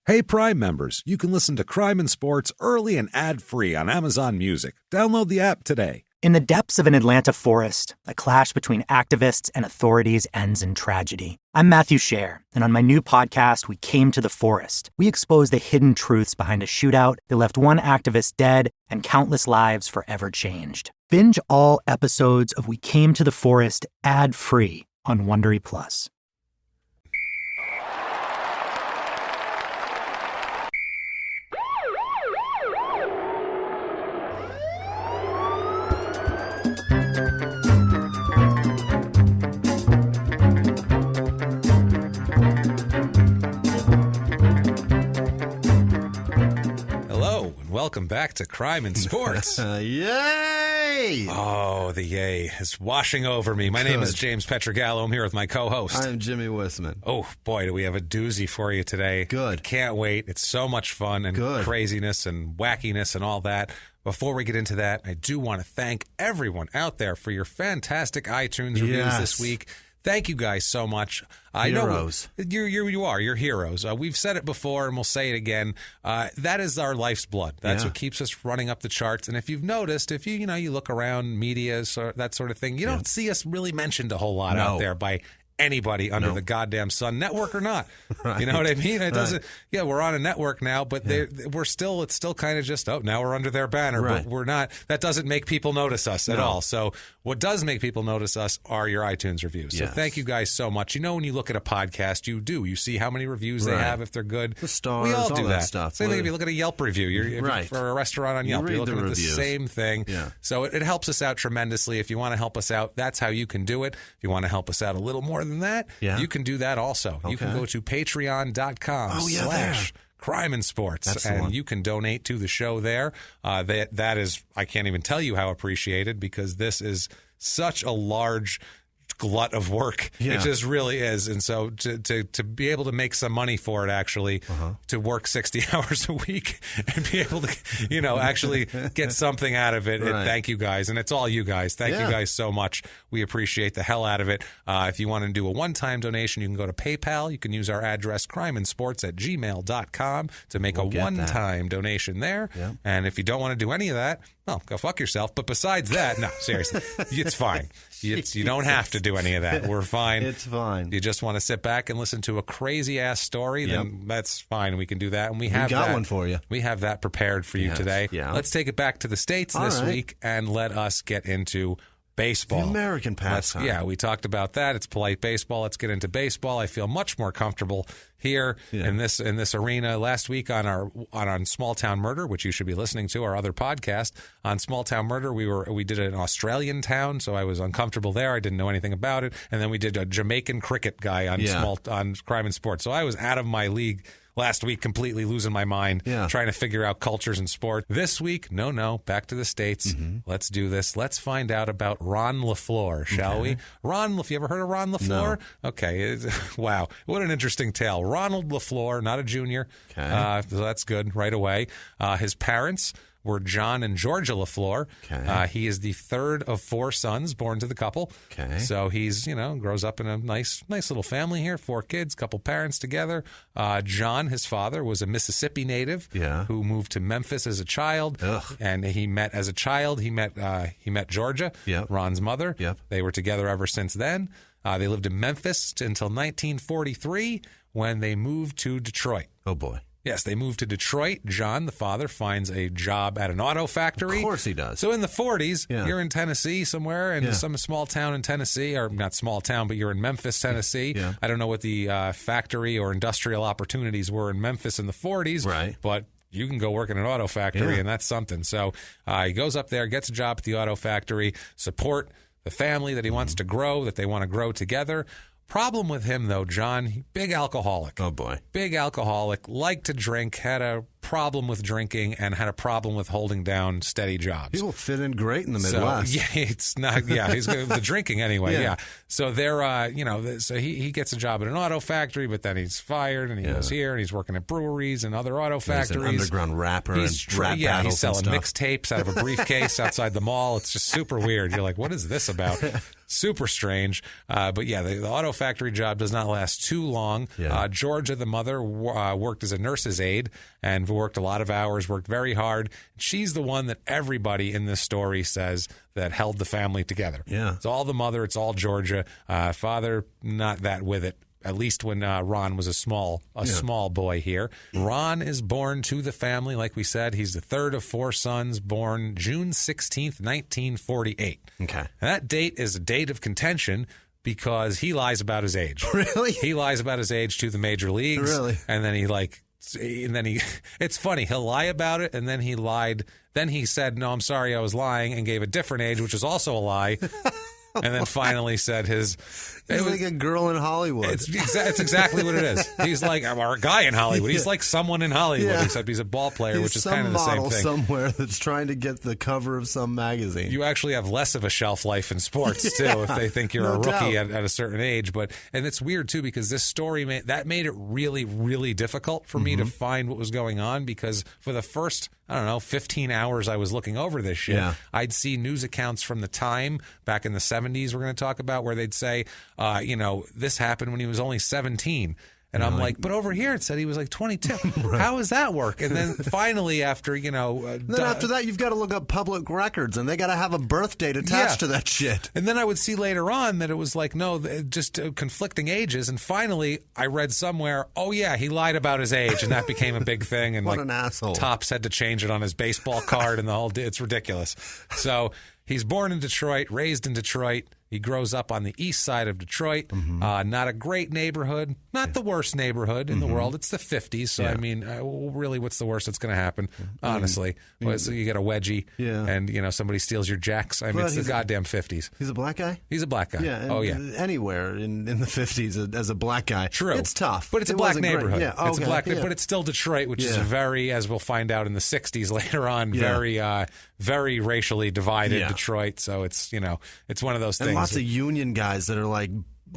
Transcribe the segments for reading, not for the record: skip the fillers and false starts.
Hey, Prime members, you can listen to Crime and Sports early and ad-free on Amazon Music. Download the app today. In the depths of an Atlanta forest, a clash between activists and authorities ends in tragedy. I'm Matthew Scher, and on my new podcast, We Came to the Forest, we expose the hidden truths behind a shootout that left one activist dead and countless lives forever changed. Binge all episodes of We Came to the Forest ad-free on Wondery Plus. Welcome back to Crime and Sports. Yay! Oh, the yay is washing over me. My name is James Petrogallo. I'm here with my co-host. I'm Jimmy Wisman. Oh, boy, do we have a doozy for you today. Good. Can't wait. It's so much fun and craziness and wackiness and all that. Before we get into that, I do want to thank everyone out there for your fantastic iTunes reviews this week. Thank you guys so much. Heroes. You are. You're heroes. We've said it before and we'll say it again. That is our life's blood. That's what keeps us running up the charts. And if you've noticed, if you look around media, that sort of thing, you don't see us really mentioned a whole lot out there by anybody under the goddamn sun, network or not. Right. You know what I mean? It doesn't. Yeah, we're on a network now, but it's still kind of just, now we're under their banner, but we're not. That doesn't make people notice us at all. So what does make people notice us are your iTunes reviews. So thank you guys so much. When you look at a podcast, you see how many reviews they have, if they're good. The stars, we all do that stuff. Same thing if you look at a Yelp review. For a restaurant on Yelp, you're looking at the same thing. Yeah. So it helps us out tremendously. If you want to help us out, that's how you can do it. If you want to help us out a little more than that, you can do that also. You can go to patreon.com/Crime and Sports, and you can donate to the show there. That is, I can't even tell you how appreciated, because this is such a large glut of work. It just really is. And so to be able to make some money for it, actually, to work 60 hours a week and be able to, actually get something out of it. And thank you guys. And it's all you guys. Thank you guys so much. We appreciate the hell out of it. If you want to do a one-time donation, you can go to PayPal. You can use our address, crimeandsports@gmail.com, to make a one-time donation there. Yeah. And if you don't want to do any of that, well, go fuck yourself. But besides that, no, seriously, it's fine. You don't have to do any of that. We're fine. It's fine. You just want to sit back and listen to a crazy-ass story, then that's fine. We can do that. And we got one for you. We have that prepared for you today. Yeah. Let's take it back to the States this week and let us get into baseball. The American pastime. We talked about that. It's polite baseball. Let's get into baseball. I feel much more comfortable here in this arena. Last week on Small Town Murder, which you should be listening to, our other podcast on Small Town Murder, we did an Australian town, so I was uncomfortable there. I didn't know anything about it, and then we did a Jamaican cricket guy on on Crime and Sports. So I was out of my league last week, completely losing my mind, trying to figure out cultures in sport. This week, no, back to the States. Let's do this. Let's find out about Ron LeFlore, shall we? Ron, you ever heard of Ron LeFlore? No. Okay. Wow. What an interesting tale. Ronald LeFlore, not a junior. Okay. So that's good right away. His parents were John and Georgia LeFlore. Okay. He is the third of four sons born to the couple. Okay. So he's, grows up in a nice little family here, 4 kids, couple parents together. John, his father, was a Mississippi native who moved to Memphis as a child. And he met Georgia, Ron's mother. Yep. They were together ever since then. They lived in Memphis until 1943 when they moved to Detroit. Oh, boy. Yes, they moved to Detroit. John, the father, finds a job at an auto factory. Of course he does. So in the 40s, you're in Tennessee somewhere, in some small town in Tennessee, or not small town, but you're in Memphis, Tennessee. Yeah. I don't know what the factory or industrial opportunities were in Memphis in the 40s, but you can go work in an auto factory, and that's something. So he goes up there, gets a job at the auto factory, support the family that he wants to grow, that they want to grow together. Problem with him, though, John, big alcoholic. Oh, boy. Big alcoholic, liked to drink, had a problem with drinking, and had a problem with holding down steady jobs. He will fit in great in the Midwest. So, it's not, he's good with the drinking anyway, So they're, so he gets a job at an auto factory, but then he's fired, and he goes here, and he's working at breweries and other auto factories. He's an underground rapper and rap battles he's selling mixtapes out of a briefcase outside the mall. It's just super weird. You're like, what is this about? Super strange. But yeah, the auto factory job does not last too long. Yeah. Georgia, the mother, worked as a nurse's aide and worked a lot of hours, worked very hard. She's the one that everybody in this story says that held the family together. Yeah. It's all the mother. It's all Georgia. Father, not that with it. At least when Ron was a small boy here. Ron is born to the family, like we said. He's the third of 4 sons, born June 16th, 1948. Okay. And that date is a date of contention because he lies about his age. Really? He lies about his age to the major leagues. Really? And then it's funny. He'll lie about it, and then he lied. Then he said, no, I'm sorry, I was lying, and gave a different age, which is also a lie. And then finally said He's like a girl in Hollywood. It's exactly what it is. He's like a guy in Hollywood. He's like someone in Hollywood, except he's a ball player, which is kind of the same thing. Somewhere that's trying to get the cover of some magazine. You actually have less of a shelf life in sports, too, if they think you're a rookie at a certain age. And it's weird, too, because this story, made it really, really difficult for me to find what was going on, because for the first, 15 hours I was looking over this shit, I'd see news accounts from the time back in the 70s we're going to talk about where they'd say, this happened when he was only 17. And I'm like, but over here it said he was like 22. Right. How does that work? And then finally, after after that, you've got to look up public records, and they got to have a birth date attached to that shit. And then I would see later on that it was like, no, just conflicting ages. And finally, I read somewhere, oh yeah, he lied about his age, and that became a big thing. And what an asshole! Topps had to change it on his baseball card, and the whole it's ridiculous. So he's born in Detroit, raised in Detroit. He grows up on the east side of Detroit. Not a great neighborhood, not the worst neighborhood in the world. It's the 50s, so I mean, really, what's the worst that's going to happen? Honestly, so you get a wedgie, and somebody steals your jacks. I mean, it's the goddamn 50s. He's a black guy. He's a black guy. Yeah. Anywhere in the 50s as a black guy, true. It's tough, but it's a black neighborhood. Yeah, it's a black, but it's still Detroit, which is very, as we'll find out in the 60s later on, very racially divided Detroit. So it's it's one of those things. Lots of union guys that are like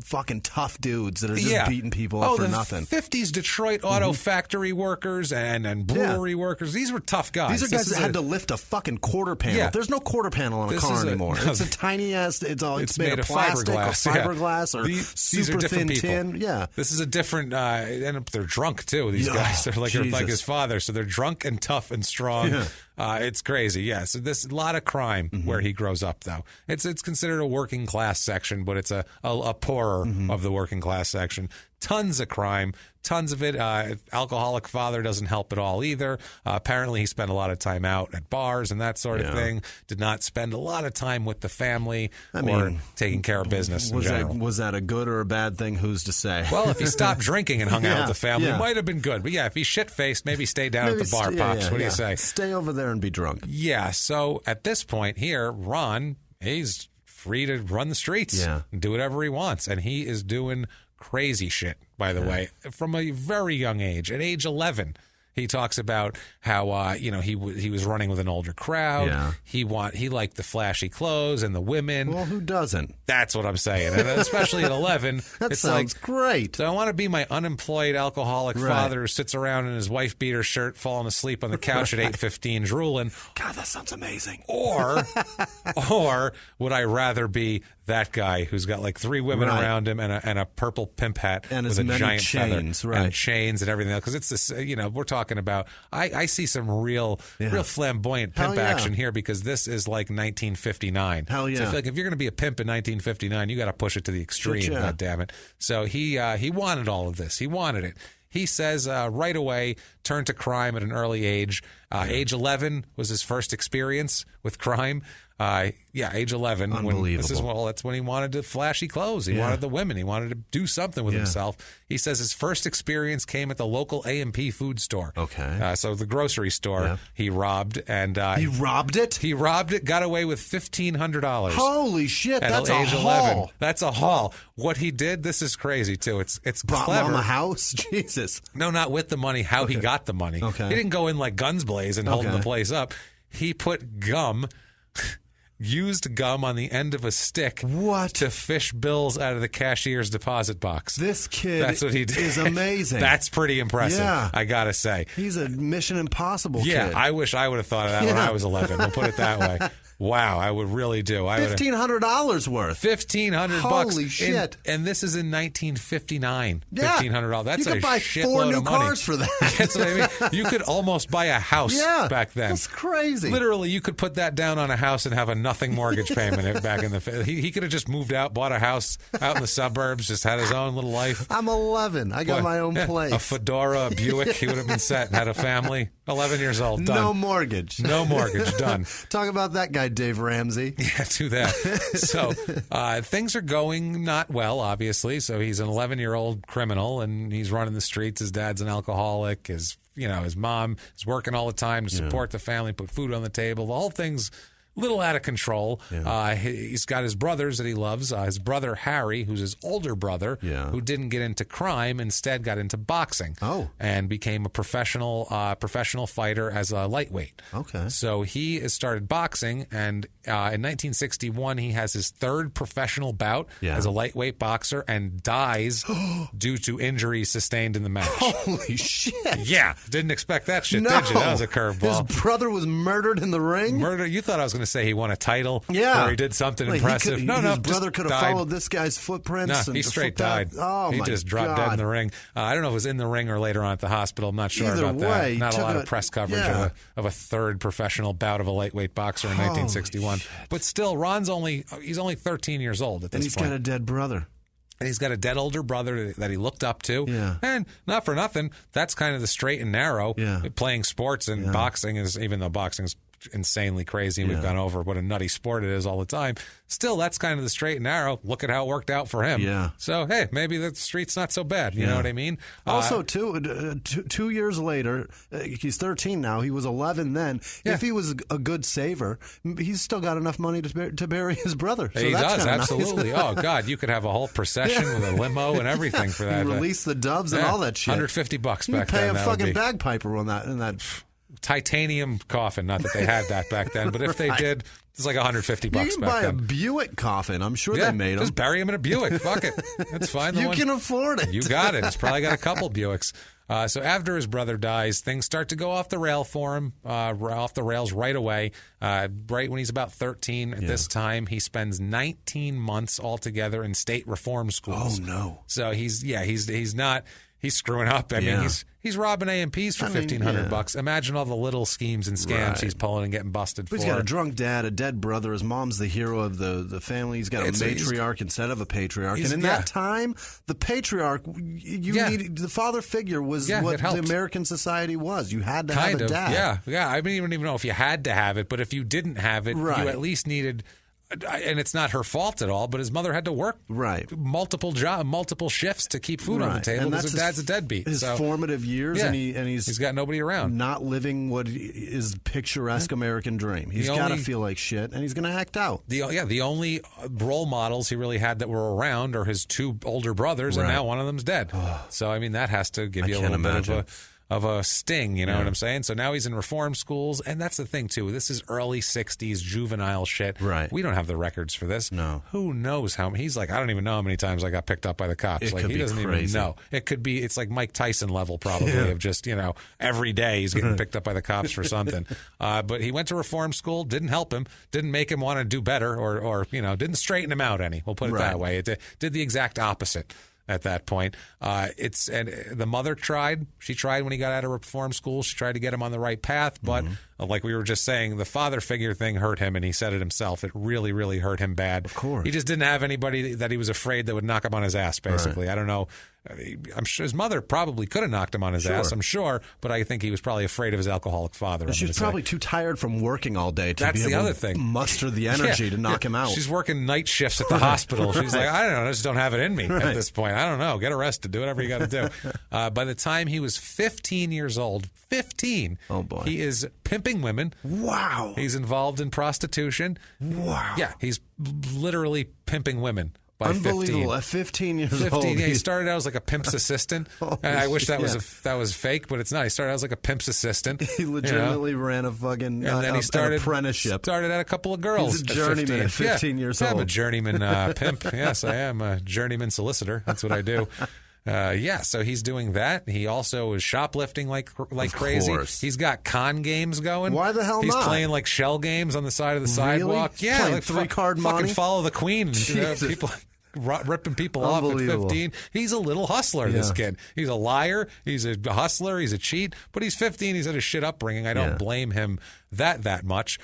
fucking tough dudes that are just beating people up for nothing. 50s Detroit auto factory workers and brewery workers. These were tough guys. These are guys that had to lift a fucking quarter panel. Yeah. There's no quarter panel on a car anymore. It's a tiny ass. It's made of plastic fiberglass or super thin tin. Yeah. This is a different. And they're drunk too. These guys. They're like his father. So they're drunk and tough and strong. Yeah. It's crazy, So this a lot of crime where he grows up, though. It's considered a working class section, but it's a poorer of the working class section. Tons of crime, tons of it. Alcoholic father doesn't help at all either. Apparently, he spent a lot of time out at bars and that sort of thing. Did not spend a lot of time with the family or taking care of business in general. Was that a good or a bad thing? Who's to say? Well, if he stopped drinking and hung out with the family, it might have been good. But if he's shit-faced, maybe stay down at the bar, Pops. What do you say? Stay over there and be drunk. Yeah, so at this point here, Ron, he's free to run the streets and do whatever he wants. And he is doing crazy shit, by the way, from a very young age. At age 11, he talks about how he was running with an older crowd. Yeah. He liked the flashy clothes and the women. Well, who doesn't? That's what I'm saying. And especially at 11, that sounds great. So I want to be my unemployed alcoholic father who sits around in his wife beater shirt, falling asleep on the couch at 8:15, drooling. God, that sounds amazing. Or would I rather be that guy who's got like 3 women around him and a purple pimp hat and with a giant chains, feather and chains and everything else? Because it's this, we're talking about. I see some real flamboyant pimp action here because this is like 1959. Hell yeah! So I feel like if you're going to be a pimp in 1959, you got to push it to the extreme. God damn it! So he wanted all of this. He wanted it. He says right away turned to crime at an early age. Age 11 was his first experience with crime. Age 11. Unbelievable. That's when he wanted the flashy clothes. He wanted the women. He wanted to do something with himself. He says his first experience came at the local A&P food store. Okay. So the grocery store he robbed. And he robbed it? He robbed it, got away with $1,500. Holy shit, that's a age haul. 11. That's a haul. What he did, this is crazy, too. It's brought clever. Mom a house? Jesus. No, not with the money, how he got the money. Okay. He didn't go in like guns blazing, holding the place up. He put gum... used gum on the end of a stick to fish bills out of the cashier's deposit box. This kid That's what he did. Is amazing. That's pretty impressive, I got to say. He's a Mission Impossible kid. Yeah, I wish I would have thought of that when I was 11. We'll put it that way. Wow, I would really do. $1,500 worth. $1,500. Holy shit! And this is in 1959. Yeah. $1,500. That's you could buy 4 new cars for that. That's what I mean. You could almost buy a house back then. That's crazy. Literally, you could put that down on a house and have a nothing mortgage payment back in the. He could have just moved out, bought a house out in the suburbs, just had his own little life. I'm 11. I got my own place. A Fedora, a Buick. He would have been set and had a family. 11 years old. Done. No mortgage. No mortgage. Done. Talk about that guy, Dave Ramsey. Yeah, do that. So things are going not well, obviously. So he's an 11-year-old criminal, and he's running the streets. His dad's an alcoholic. His mom is working all the time to support the family, put food on the table. The whole thing's a little out of control. Yeah. He's got his brothers that he loves. His brother Harry, who's his older brother, who didn't get into crime, instead got into boxing. And became a professional fighter as a lightweight. Okay. So he has started boxing, and in 1961 he has his third professional bout as a lightweight boxer and dies due to injuries sustained in the match. Holy shit! Yeah, didn't expect that shit, did you? That was a curveball. His brother was murdered in the ring. Murder? You thought I was going to say he won a title or he did something impressive. His brother could have followed this guy's footprints. No, he straight died. Oh, he just dropped dead in the ring. I don't know if it was in the ring or later on at the hospital. I'm not sure about that. Not a lot of press coverage of a third professional bout of a lightweight boxer in 1961. Shit. But still, he's only 13 years old at this point. And he's got a dead brother. And he's got a dead older brother that he looked up to. Yeah. And not for nothing, that's kind of the straight and narrow. Yeah. Playing sports and boxing is, even though boxing's insanely crazy, and we've gone over what a nutty sport it is all the time, still that's kind of the straight and narrow. Look at how it worked out for him. So hey, maybe the street's not so bad. You know what I mean? Also, 2 years later, he's 13 now. He was 11 then. If he was a good saver, he's still got enough money to bury his brother. So he does, absolutely. Nice. Oh God, you could have a whole procession with a limo and everything for that. Release the doves and all that shit. $150 back then. You pay a fucking bagpiper on that. In that titanium coffin. Not that they had that back then, but if they did, it's like $150 you back can buy then. A Buick coffin. I'm sure they made them. Just bury him in a Buick. Fuck it. That's fine. You can afford it. You got it. He's probably got a couple Buicks. So after his brother dies, things start to go off the rail for him, off the rails right away. Right when he's about 13 at this time, he spends 19 months altogether in state reform schools. Oh, no. So he's screwing up. I mean, he's robbing A&Ps for $1,500. Imagine all the little schemes and scams he's pulling and getting busted for. He's got a drunk dad, a dead brother. His mom's the hero of the family. He's got a matriarch instead of a patriarch. And in that time, the patriarch, needed, the father figure was what the American society was. You had to have a dad. Yeah. I don't even know if you had to have it, but if you didn't have it, you at least needed. And it's not her fault at all, but his mother had to work multiple shifts to keep food on the table because her dad's a deadbeat. His formative years, and he's got nobody around. Not living what is picturesque American dream. He's got to feel like shit, and he's going to act out. The only role models he really had that were around are his two older brothers, and now one of them's dead. So, I mean, that has to give you a little bit of a sting, you know what I'm saying? So now he's in reform schools, and that's the thing, too. This is early 60s juvenile shit. Right. We don't have the records for this. No. Who knows how many? He's like, I don't even know how many times I got picked up by the cops. He doesn't even know. It could be, it's like Mike Tyson level probably of just, every day he's getting picked up by the cops for something. But he went to reform school, didn't help him, didn't make him want to do better, or didn't straighten him out any. We'll put it that way. It did the exact opposite. At that point, and the mother tried. She tried when he got out of reform school. She tried to get him on the right path, but like we were just saying, the father figure thing hurt him, and he said it himself. It really, really hurt him bad. Of course, he just didn't have anybody that he was afraid that would knock him on his ass. Basically, I don't know. I'm sure his mother probably could have knocked him on his ass. I'm sure, but I think he was probably afraid of his alcoholic father. She was probably too tired from working all day to be able to muster the energy to knock him out. She's working night shifts at the hospital. She's like, I don't know, I just don't have it in me at this point. I don't know. Get arrested. Do whatever you got to do. By the time he was 15 years old, 15, oh boy, he is pimping women. Wow. He's involved in prostitution. Wow. Yeah, he's literally pimping women. Unbelievable! 15. At 15 years old, he started out as like a pimp's assistant. I wish that was fake, but it's not. He started out as like a pimp's assistant. He legitimately ran a fucking and then he started an apprenticeship. Started at a couple of girls. He's a journeyman at 15 years old. I'm a journeyman pimp. Yes, I am a journeyman solicitor. That's what I do. So he's doing that. He also is shoplifting like crazy. He's got con games going. Why the hell He's not? playing like shell games on the side of the sidewalk. Yeah, playing like 3-card money. Fucking follow the queen. And, people ripping people off at 15. He's a little hustler, this kid. He's a liar. He's a hustler. He's a cheat. But he's 15. He's had a shit upbringing. I don't blame him that much.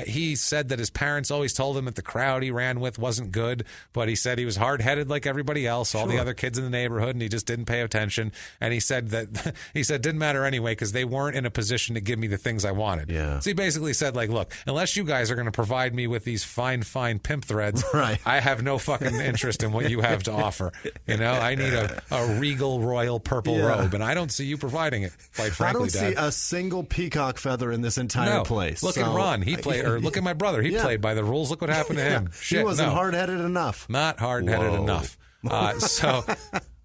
He said that his parents always told him that the crowd he ran with wasn't good, but he said he was hard-headed like everybody else, all the other kids in the neighborhood, and he just didn't pay attention. And he said that it didn't matter anyway because they weren't in a position to give me the things I wanted. Yeah. So he basically said, like, look, unless you guys are going to provide me with these fine pimp threads, I have no fucking interest in what you have to offer. You know, I need a regal royal purple robe, and I don't see you providing it, quite frankly, Dad. I don't see a single peacock feather in this entire place. Look at Ron. He played, or look at my brother. He played by the rules. Look what happened to him. Shit, he wasn't hard-headed enough. Not hard-headed enough.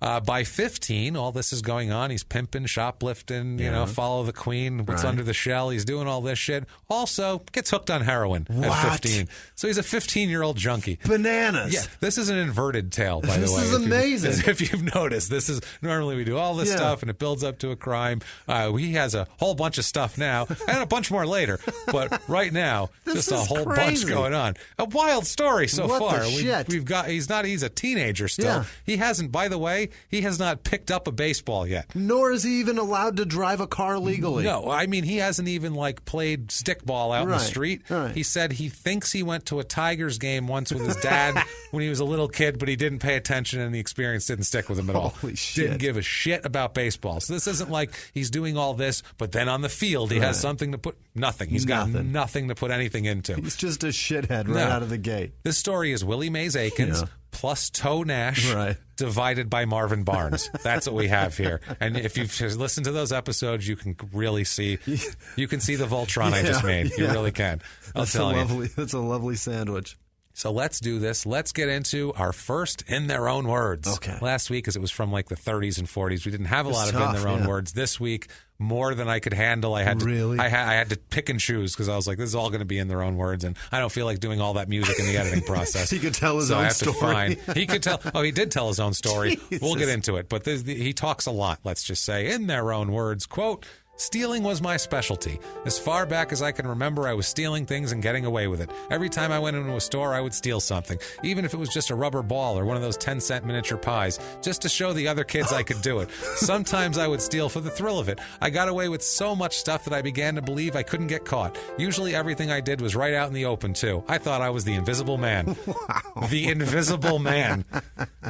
By 15, all this is going on. He's pimping, shoplifting, follow the queen, what's under the shell. He's doing all this shit. Also, gets hooked on heroin at 15. So he's a 15-year-old junkie. Bananas. Yeah, this is an inverted tale, by the way. This is amazing. If you've noticed, this is normally we do all this stuff and it builds up to a crime. He has a whole bunch of stuff now and a bunch more later. But right now, just a whole bunch going on. A wild story so far. He's a teenager still. Yeah. He hasn't, by the way, he has not picked up a baseball yet. Nor is he even allowed to drive a car legally. No, I mean, he hasn't even played stickball out in the street. Right. He said he thinks he went to a Tigers game once with his dad when he was a little kid, but he didn't pay attention and the experience didn't stick with him at all. Holy shit. Didn't give a shit about baseball. So this isn't like he's doing all this, but then on the field he has something to put. Nothing. He's got nothing to put anything into. He's just a shithead right out of the gate. This story is Willie Mays Aikens plus Toe Nash divided by Marvin Barnes. That's what we have here. And if you've listened to those episodes, you can really see the Voltron I just made. You really can. That's a lovely sandwich. So let's do this. Let's get into our first In Their Own Words. Okay. Last week, because it was from like the 30s and 40s, we didn't have a lot of In Their Own Words. This week, more than I could handle. I had to pick and choose because I was like, this is all going to be in their own words, and I don't feel like doing all that music in the editing process. He could tell his own story. He could tell. Oh, he did tell his own story. Jesus. We'll get into it, but he talks a lot. Let's just say, in their own words, quote, "Stealing was my specialty. As far back as I can remember, I was stealing things and getting away with it. Every time I went into a store, I would steal something, even if it was just a rubber ball or one of those 10-cent miniature pies, just to show the other kids I could do it. Sometimes I would steal for the thrill of it. I got away with so much stuff that I began to believe I couldn't get caught. Usually everything I did was right out in the open, too. I thought I was the invisible man." Wow. The invisible man.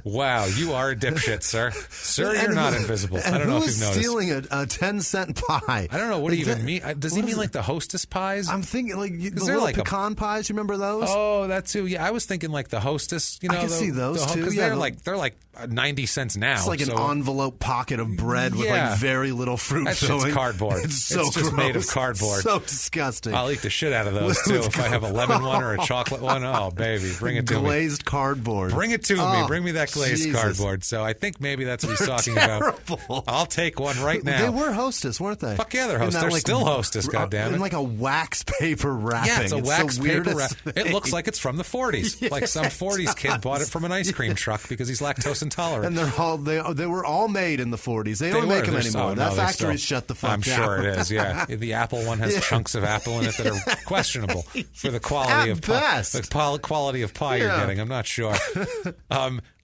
Wow, you are a dipshit, sir. Sir, you're not invisible. I don't know if you've noticed. Stealing a 10-cent pie? I don't know what he even mean. Does he mean like the Hostess pies? I'm thinking like the little like pecan pies. You remember those? Oh, that too. Yeah, I was thinking like the Hostess. I can see those too. Because they're like 90 cents now. It's like an envelope pocket of bread with like very little fruit filling. It's cardboard. It's just gross. Made of cardboard. So disgusting. I'll eat the shit out of those too. If I have a lemon one or a chocolate one, oh baby, bring it to me. Glazed cardboard. Bring it to me. Bring me that glazed cardboard. So I think maybe that's what he's talking about. I'll take one right now. They were Hostess, weren't they? Fuck yeah, they're Hostess. They're still Hostess, goddammit. In like a wax paper wrapping. Yeah, it's a wax paper wrap. It looks like it's from the 40s. Yeah, like some 40s kid bought it from an ice cream truck because he's lactose intolerant. And they were all made in the 40s. They don't make them anymore. That factory's shut the fuck down. I'm sure it is, yeah. The Apple one has chunks of apple in it that are questionable for the quality of pie. The quality of pie you're getting. I'm not sure.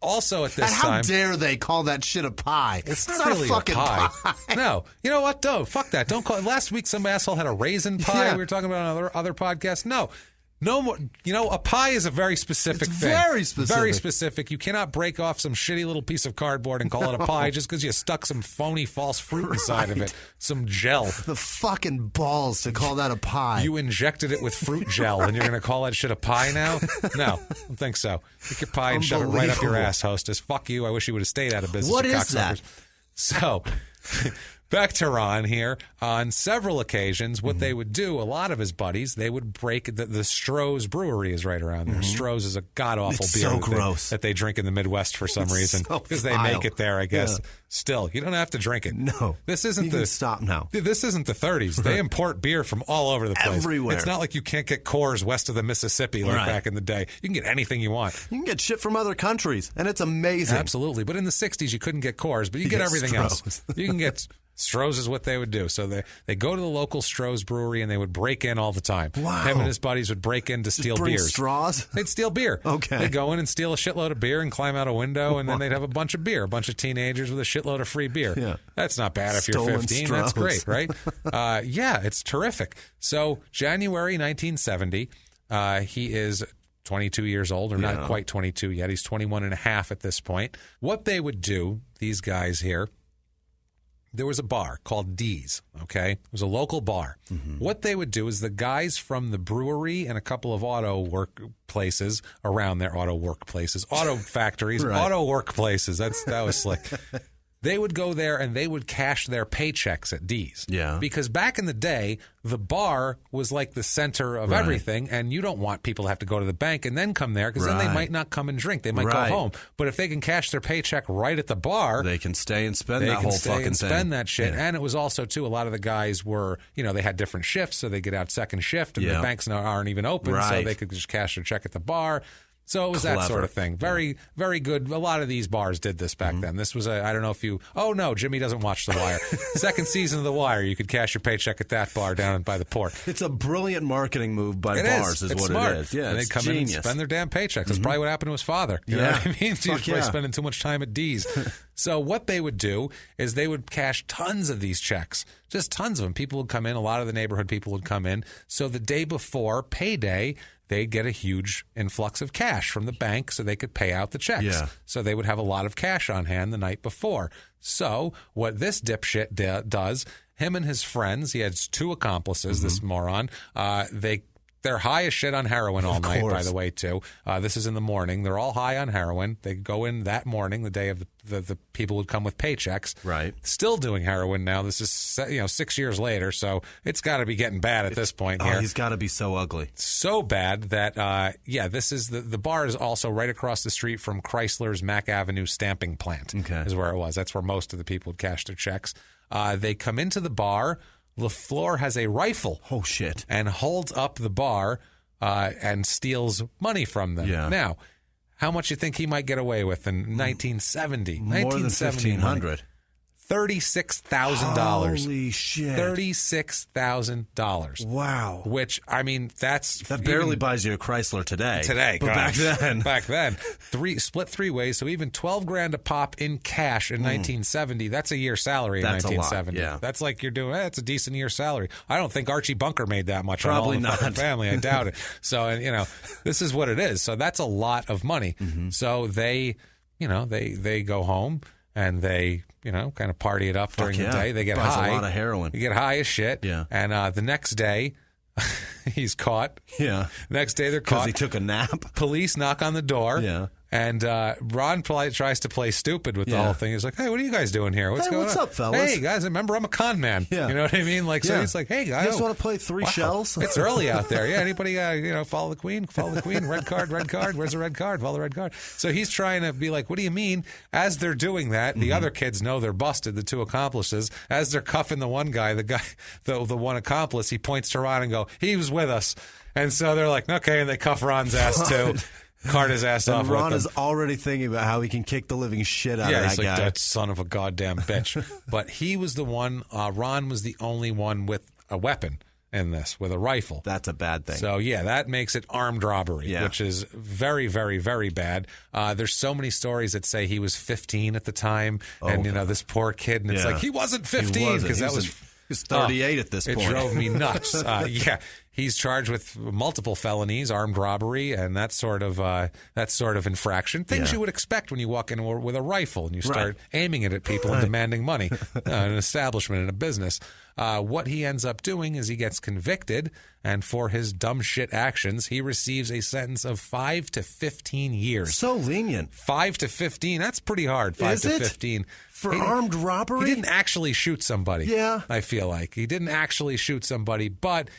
Also, at this time, how dare they call that shit a pie? It's not really a fucking pie. No, you know what? Don't fuck that. Don't call it. Last week, some asshole had a raisin pie. We were talking about on other podcasts. No more. You know, a pie is a very specific thing. Very specific. Very specific. You cannot break off some shitty little piece of cardboard and call it a pie just because you stuck some phony false fruit inside of it. Some gel. The fucking balls to call that a pie. You injected it with fruit gel and you're going to call that shit a pie now? No, I don't think so. Take your pie and shove it right up your ass, Hostess. Fuck you. I wish you would have stayed out of business. What is that? So, back to Ron here. On several occasions, what they would do, a lot of his buddies, they would break the Stroh's Brewery is right around there. Stroh's is a god-awful beer so gross. that they drink in the Midwest for some reason because they make it there, I guess. Yeah. Still, you don't have to drink it. No. This isn't you can stop now. This isn't the 30s. They import beer from all over the place. Everywhere. It's not like you can't get Coors west of the Mississippi like back in the day. You can get anything you want. You can get shit from other countries, and it's amazing. Absolutely. But in the 60s, you couldn't get Coors, but you get everything else. You can get... Stroh's is what they would do. So they go to the local Stroh's brewery and they would break in all the time. Wow. Him and his buddies would break in to steal beers. Straws? They'd steal beer. Okay. They'd go in and steal a shitload of beer and climb out a window, and then they'd have a bunch of beer, a bunch of teenagers with a shitload of free beer. Yeah. That's not bad if you're 15. Straws. That's great, right? Yeah, it's terrific. So January 1970, he is 22 years old, or not quite 22 yet. He's 21 and a half at this point. What they would do, these guys here, there was a bar called D's, okay? It was a local bar. What they would do is the guys from the brewery and a couple of auto work places around there, auto factories, auto workplaces, that was slick. They would go there and they would cash their paychecks at D's. Yeah. Because back in the day, the bar was like the center of everything, and you don't want people to have to go to the bank and then come there, because then they might not come and drink. They might go home. But if they can cash their paycheck right at the bar, they can stay and spend that whole fucking thing. Spend that shit. Yeah. And it was also, too, a lot of the guys were, they had different shifts, so they get out second shift, and the banks now aren't even open, so they could just cash their check at the bar. So it was that sort of thing. Very, very good. A lot of these bars did this back then. This was I don't know if you... Oh, no, Jimmy doesn't watch The Wire. Second season of The Wire, you could cash your paycheck at that bar down by the port. It's a brilliant marketing move by bars is what smart. It is. Yeah, and they come genius. in and spend their damn paychecks. That's probably what happened to his father. You know what I mean? He was probably spending too much time at D's. So what they would do is they would cash tons of these checks, just tons of them. People would come in. A lot of the neighborhood people would come in. So the day before payday, they'd get a huge influx of cash from the bank so they could pay out the checks. Yeah. So they would have a lot of cash on hand the night before. So what this dipshit does, him and his friends, he had two accomplices, this moron, they're high as shit on heroin all night, by the way, too. This is in the morning. They're all high on heroin. They go in that morning, the day of the people would come with paychecks. Right. Still doing heroin now. This is 6 years later, so it's got to be getting bad at this point here. He's got to be so ugly. So bad that, this is the bar is also right across the street from Chrysler's Mack Avenue stamping plant is where it was. That's where most of the people would cash their checks. They come into the bar. LeFlore has a rifle. Oh, shit. And holds up the bar and steals money from them. Yeah. Now, how much you think he might get away with in 1970? More than $1,500. $36,000. Holy shit. $36,000. Wow. Which, I mean, that barely buys you a Chrysler today. But back then. Split three ways, so even $12,000 a pop in cash in 1970, that's a year's salary in 1970. A lot, yeah. That's like you're doing, that's a decent year's salary. I don't think Archie Bunker made that much. Probably on all the not. Family, I doubt it. So, this is what it is. So that's a lot of money. So they go home and they, kind of party it up during the day. They get high. A lot of heroin. You get high as shit. Yeah. And the next day, he's caught. Yeah. Next day, they're caught. Because he took a nap. Police knock on the door. Yeah. And Ron tries to play stupid with the whole thing. He's like, "Hey, what are you guys doing here? What's going on? What's up, fellas? Hey, guys, remember, I'm a con man. Yeah. You know what I mean? So he's like, hey, guys. You guys want to play three shells? It's early out there. Yeah, anybody, follow the queen? Follow the queen. Red card. Where's the red card? Follow the red card. So he's trying to be like, what do you mean? As they're doing that, the other kids know they're busted, the two accomplices. As they're cuffing the one guy, the one accomplice, he points to Ron and go, he was with us. And so they're like, okay, and they cuff Ron's ass too. Cart his ass off. Ron is already thinking about how he can kick the living shit out of that he's like, guy. That son of a goddamn bitch. But he was the one, Ron was the only one with a weapon in this, with a rifle. That's a bad thing. So, that makes it armed robbery, which is very, very, very bad. There's so many stories that say he was 15 at the time, and, this poor kid, and it's like, he wasn't 15, because that was... He's 38 at this point. It drove me nuts. He's charged with multiple felonies, armed robbery, and that sort of infraction. Things you would expect when you walk in with a rifle and you start aiming it at people and demanding money. An establishment and a business. What he ends up doing is he gets convicted, and for his dumb shit actions, he receives a sentence of 5 to 15 years. So lenient. 5 to 15. That's pretty hard. 5 to 15. For armed robbery? He didn't actually shoot somebody. Yeah. I feel like. He didn't actually shoot somebody, but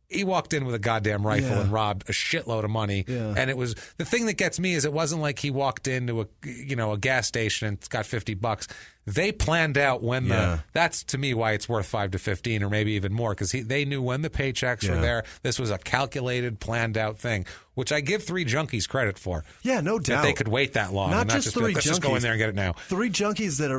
he walked in with a goddamn rifle and robbed a shitload of money. Yeah. And it was the thing that gets me is it wasn't like he walked into a gas station and got $50. They planned out when that's to me why it's worth $5 to $15 or maybe even more, because they knew when the paychecks were there. This was a calculated, planned out thing, which I give 3 junkies credit for. Yeah, no doubt. That they could wait that long. Not just 3 junkies. Let's just go in there and get it now. 3 junkies that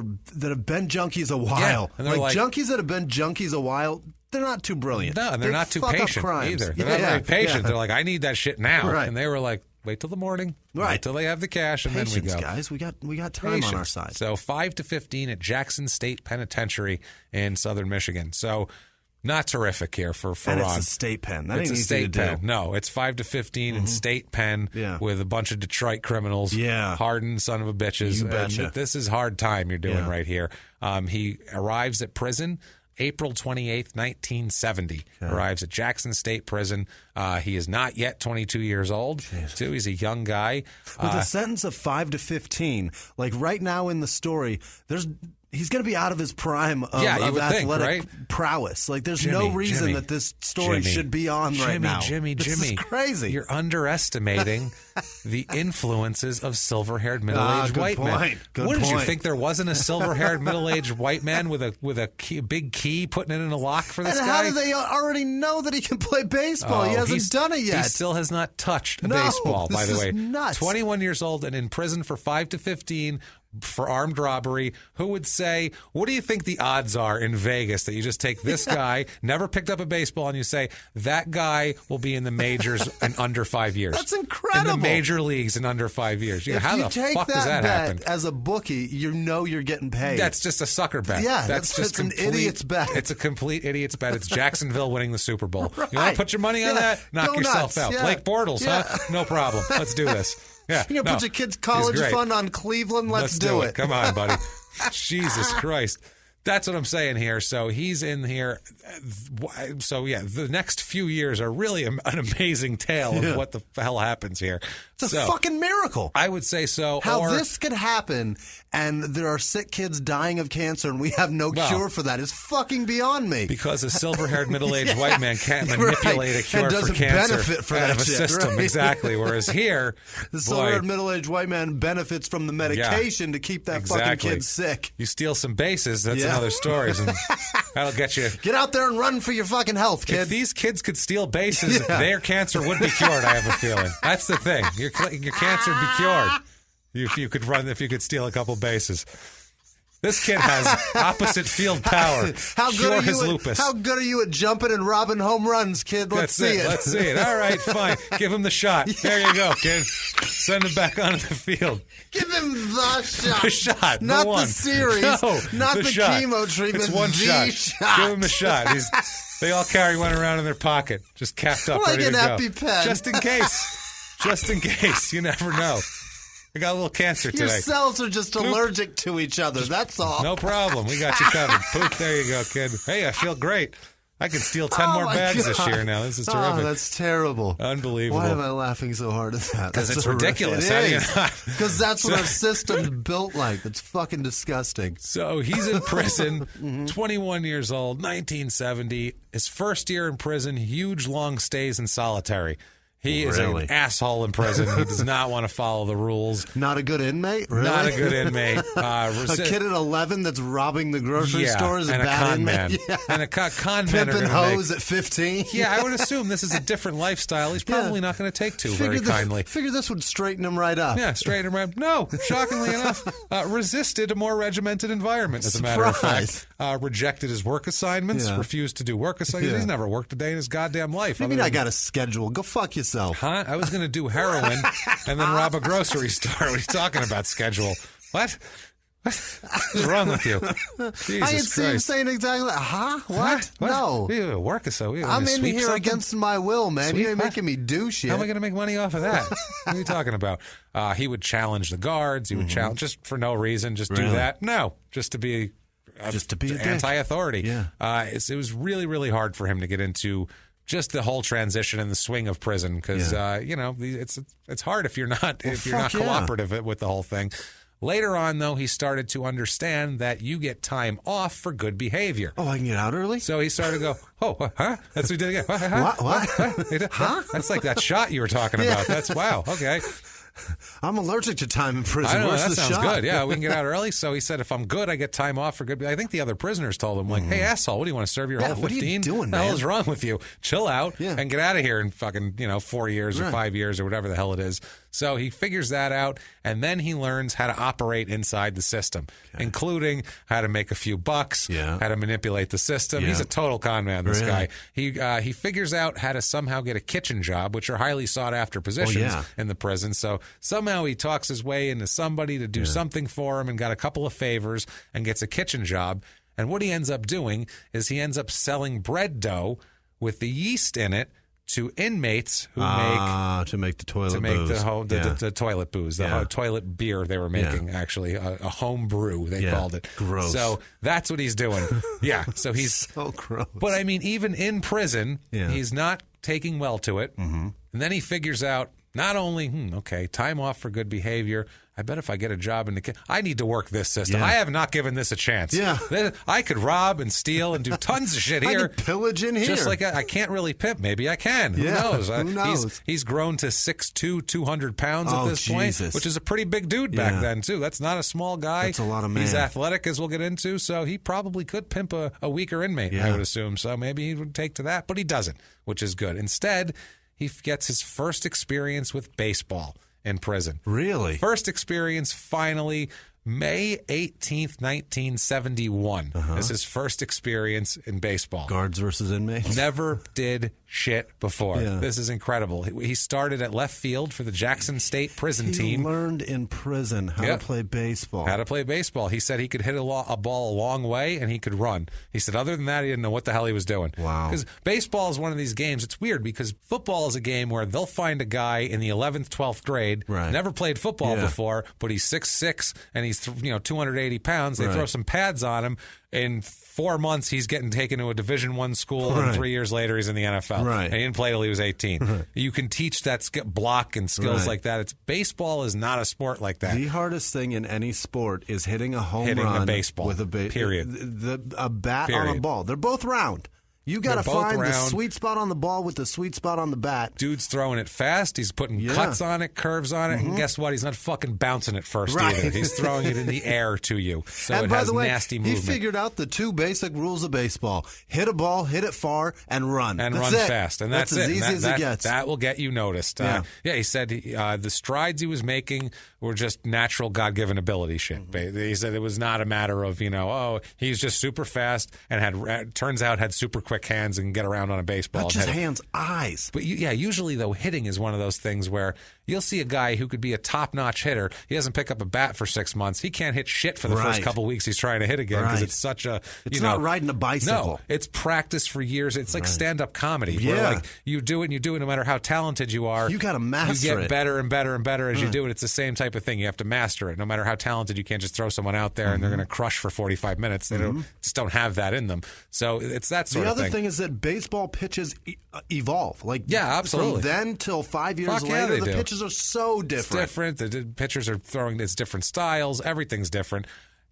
have been junkies a while. Yeah, and like junkies that have been junkies a while. They're not too brilliant. No, and they're not too patient either. They're not very patient. They're like, I need that shit now. Right. And they were like, wait till the morning. Right. Wait till they have the cash, and Patience, then we go. Guys, we got time on our side. So 5 to 15 at Jackson State Penitentiary in southern Michigan. So not terrific here for and Ron. It's a state pen. That it's ain't a easy state to pen. do. No, it's 5 to 15 in state pen with a bunch of Detroit criminals. Yeah. Hardened son of a bitches. You betcha. And this is hard time you're doing right here. He arrives at prison April 28th, 1970. Arrives at Jackson State Prison. He is not yet 22 years old, too. He's a young guy. With a sentence of 5 to 15, like right now in the story, he's going to be out of his prime of athletic prowess. Like, there's no reason that this story should be on right now. Jimmy, this is crazy. You're underestimating the influences of silver-haired middle-aged white men. What did you think? There wasn't a silver-haired middle-aged white man with a big key putting it in a lock for this guy? And how do they already know that he can play baseball? He hasn't done it yet. He still has not touched a baseball, by the way. Nuts. 21 years old and in prison for 5 to 15 for armed robbery. Who would say, what do you think the odds are in Vegas that you just take this guy, never picked up a baseball, and you say, that guy will be in the majors in under 5 years? That's incredible. In the major leagues in under 5 years. How the fuck does that happen? As a bookie, you know you're getting paid. That's just a sucker bet. Yeah, that's just an idiot's bet. It's a complete idiot's bet. It's Jacksonville winning the Super Bowl. Right. You want to put your money on that? Knock yourself out. Blake Bortles, huh? No problem. Let's do this. Yeah, you're going to put your kid's college fund on Cleveland? Let's do it. Come on, buddy. Jesus Christ. That's what I'm saying here. So he's in here. So, the next few years are really an amazing tale of what the hell happens here. It's a fucking miracle. I would say so. How this could happen and there are sick kids dying of cancer and we have no cure for that is fucking beyond me. Because a silver-haired middle-aged white man can't manipulate a cure for cancer benefit for out that of a system. Right? Exactly. Whereas here, the silver-haired middle-aged white man benefits from the medication to keep that fucking kid sick. You steal some bases, that's another story. And that'll get you. Get out there and run for your fucking health, kid. If these kids could steal bases, their cancer would be cured, I have a feeling. That's the thing. Your cancer would be cured if you could steal a couple bases. This kid has opposite field power. Cure his lupus. How good are you at jumping and robbing home runs, kid? Let's see it. Let's see it. All right, fine. Give him the shot. There you go, kid. Send him back onto the field. Give him the shot. The shot. Not the series. No, not the chemo treatment. It's one shot. Give him the shot. They all carry one around in their pocket, just capped up, like ready to go. Like an EpiPen. Just in case. Just in case. You never know. I got a little cancer today. Your cells are just allergic to each other. That's all. No problem. We got you covered. Poof, there you go, kid. Hey, I feel great. I can steal 10 more bags this year now. This is terrific. Oh, that's terrible. Unbelievable. Why am I laughing so hard at that? Because it's ridiculous. It is. Because that's what our system's built like. It's fucking disgusting. So he's in prison, 21 years old, 1970. His first year in prison, huge long stays in solitary. He is an asshole in prison. He does not want to follow the rules. Not a good inmate? Really? Not a good inmate. A kid at 11 that's robbing the grocery store is a bad inmate? Yeah. And a con man. Pimping hoes at 15? Yeah, I would assume this is a different lifestyle. He's probably not going to take to very kindly. Figure this would straighten him right up. Yeah, straighten him right up. No, shockingly enough, resisted a more regimented environment, as a matter of fact. Rejected his work assignments, refused to do work assignments. Yeah. He's never worked a day in his goddamn life. I mean, I got a schedule. Go fuck yourself. Huh? I was going to do heroin and then rob a grocery store. What are you talking about, schedule? What? What's wrong with you? Jesus I can see him saying exactly that. Huh? What? No. I'm in here against my will, man. You ain't making me do shit. How am I going to make money off of that? What are you talking about? He would challenge the guards. He would challenge just for no reason. Just do that. No. Just to be anti-authority. Yeah. It was really, really hard for him to get into just the whole transition and the swing of prison because it's hard if you're not cooperative with the whole thing. Later on, though, he started to understand that you get time off for good behavior. Oh, I can get out early? So he started to go, huh? That's what he did again. What? Huh? That's like that shot you were talking about. That's, wow, okay. I'm allergic to time in prison. I know, Where's that the sounds shot? good. Yeah, we can get out early. So he said, if I'm good, I get time off for good. I think the other prisoners told him, like, hey, asshole, what do you want to serve your whole 15? What are you doing, man? What the hell is wrong with you? Chill out and get out of here in fucking, 4 years or 5 years or whatever the hell it is. So he figures that out, and then he learns how to operate inside the system, including how to make a few bucks, how to manipulate the system. He's a total con man, this guy. He figures out how to somehow get a kitchen job, which are highly sought-after positions in the prison. So somehow he talks his way into somebody to do something for him and got a couple of favors and gets a kitchen job. And what he ends up doing is he ends up selling bread dough with the yeast in it to inmates who make the toilet booze. The toilet booze, toilet beer they were making, actually, a home brew, they called it. Gross. So that's what he's doing. So he's so gross. But I mean, even in prison, he's not taking well to it. And then he figures out, not only, time off for good behavior. I bet if I get a job in the I need to work this system. I have not given this a chance. I could rob and steal and do tons of shit here. I could pillage in here. Just like I can't really pimp. Maybe I can. Who knows? Who knows? He's grown to 6'2", 200 pounds at this point, which is a pretty big dude back then, too. That's not a small guy. That's a lot of man. He's athletic, as we'll get into, so he probably could pimp a weaker inmate, I would assume. So maybe he would take to that, but he doesn't, which is good. Instead, he gets his first experience with baseball in prison. Really? First experience, finally, May 18th, 1971. This is his first experience in baseball. Guards versus inmates? Never did shit before. This is incredible. He started at left field for the Jackson State prison team. He learned in prison how to play baseball. How to play baseball. He said he could hit a ball a long way and he could run. He said other than that, he didn't know what the hell he was doing. Wow. Because baseball is one of these games. It's weird because football is a game where they'll find a guy in the 11th, 12th grade, never played football before, but he's 6'6", and he's 280 pounds. They throw some pads on him. In 4 months, he's getting taken to a Division I school, and 3 years later, he's in the NFL. And he didn't play till he was 18. You can teach that block and skills like that. Baseball is not a sport like that. The hardest thing in any sport is hitting a home run a baseball with a period. A bat on a ball. They're both round. You got to find the sweet spot on the ball with the sweet spot on the bat. Dude's throwing it fast. He's putting cuts on it, curves on it, and guess what? He's not fucking bouncing it first either. He's throwing it in the air to you, so and it by has the way, nasty movement. He figured out the 2 basic rules of baseball: hit a ball, hit it far, and run. And that's run it. fast. And that's as it. easy as it gets. That will get you noticed. He said the strides he was making were just natural God-given ability shit. He said it was not a matter of, he's just super fast and turns out had super quick hands and can get around on a baseball. Not just hands, eyes. But usually though, hitting is one of those things where you'll see a guy who could be a top-notch hitter. He doesn't pick up a bat for 6 months. He can't hit shit for the first couple weeks he's trying to hit again because it's such a... It's not riding a bicycle. No, it's practice for years. It's like stand-up comedy. Where you do it and you do it no matter how talented you are. You got to master it. You get better and better and better as you do it. It's the same type of thing. You have to master it. No matter how talented, you can't just throw someone out there and they're going to crush for 45 minutes. They just don't have that in them. So it's that sort of thing. The other thing is that baseball pitches evolve. Absolutely. From then till 5 years later, the pitches are so different. It's different. The pitchers are throwing its different styles. Everything's different.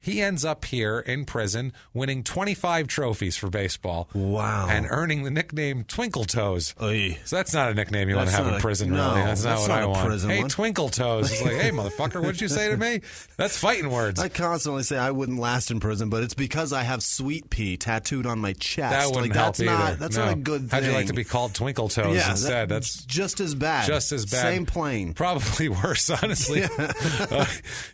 He ends up here in prison winning 25 trophies for baseball. Wow. And earning the nickname Twinkle Toes. Oy. So that's not a nickname you want to have in prison, really. That's not what I want. Hey, Twinkle Toes. It's like, hey, motherfucker, what'd you say to me? That's fighting words. I constantly say I wouldn't last in prison, but it's because I have Sweet Pea tattooed on my chest. That wouldn't help either. That's not a good thing. How'd you like to be called Twinkle Toes instead? That's just as bad. Just as bad. Same plane. Probably worse, honestly.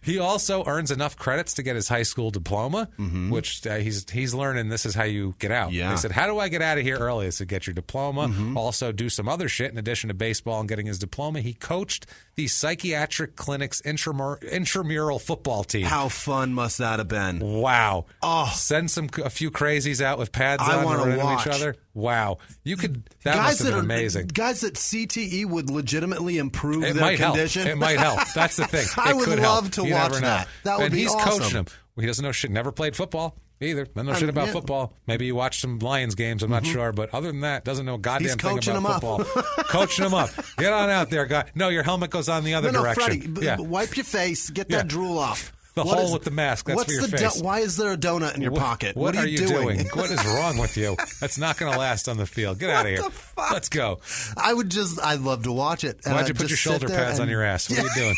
He also earns enough credits to get his high school diploma. Which he's learning this is how you get out. They said, how do I get out of here early? They said, get your diploma. Also do some other shit in addition to baseball and getting his diploma. He coached the psychiatric clinic's intramural football team. How fun must that have been? Wow. Oh. Send a few crazies out with pads on and running into each other. Wow. That must have been amazing. Guys that CTE would legitimately improve their condition. It might help. That's the thing. I would love to watch that. That would be awesome. And he's coaching them. He doesn't know shit. Never played football either. Doesn't know shit about football. Maybe you watch some Lions games. I'm not sure. But other than that, doesn't know a goddamn thing about football. Coaching him up. Get on out there, guy. No, your helmet goes on the other direction. Freddie, wipe your face. Get that drool off. The hole with the mask, that's for your face. Why is there a donut in your pocket? What are you doing? What is wrong with you? That's not going to last on the field. Get out of here. What the fuck? Let's go. I'd love to watch it. Why'd you put your shoulder pads on your ass? What are you doing?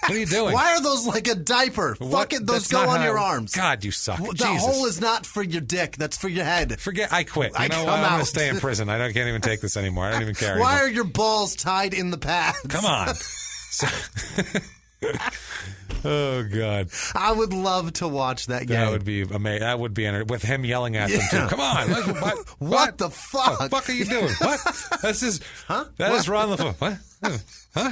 What are you doing? Why are those like a diaper? Fuck it, those go on your arms. God, you suck. The hole is not for your dick. That's for your head. I quit. You know what? I'm going to stay in prison. I can't even take this anymore. I don't even care anymore. Why are your balls tied in the pads? Come on. Oh, God. I would love to watch that game. That would be amazing. That would be with him yelling at them, too. Come on. What the fuck? What the fuck are you doing? What? That is Ron LeFlore. What? Huh?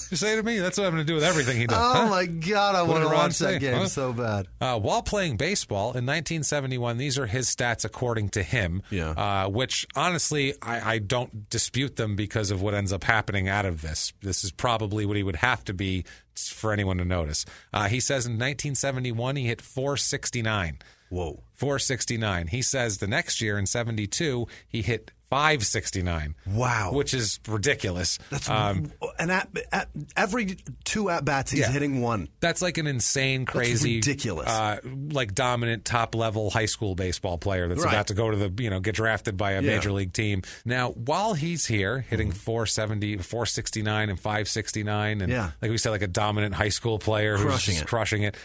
You say to me? That's what I'm going to do with everything he does. Oh, my God. I want to watch that game so bad. While playing baseball in 1971, these are his stats according to him, which, honestly, I don't dispute them because of what ends up happening out of this. This is probably what he would have to be for anyone to notice. He says in 1971, he hit 469. Whoa. 469. He says the next year in 72, he hit 569. Wow. Which is ridiculous. That's and at every 2 at-bats, he's hitting 1. That's like an insane, crazy, ridiculous, like dominant top-level high school baseball player that's about to go to get drafted by a major league team. Now, while he's here hitting 470, 469 and 569, and like we said, like a dominant high school player who's crushing it.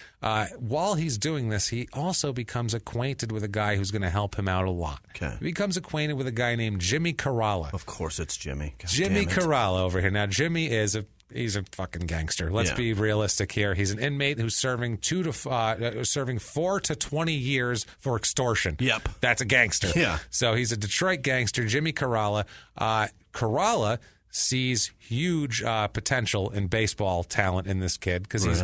While he's doing this, he also becomes acquainted with a guy who's going to help him out a lot. Okay. He becomes acquainted with a guy named Jimmy Caralla. Of course it's Jimmy. God Jimmy Caralla over here. Now, Jimmy he's a fucking gangster. Let's be realistic here. He's an inmate who's serving 4 to 20 years for extortion. Yep. That's a gangster. Yeah. So he's a Detroit gangster, Jimmy Caralla. Caralla sees huge potential in baseball talent in this kid because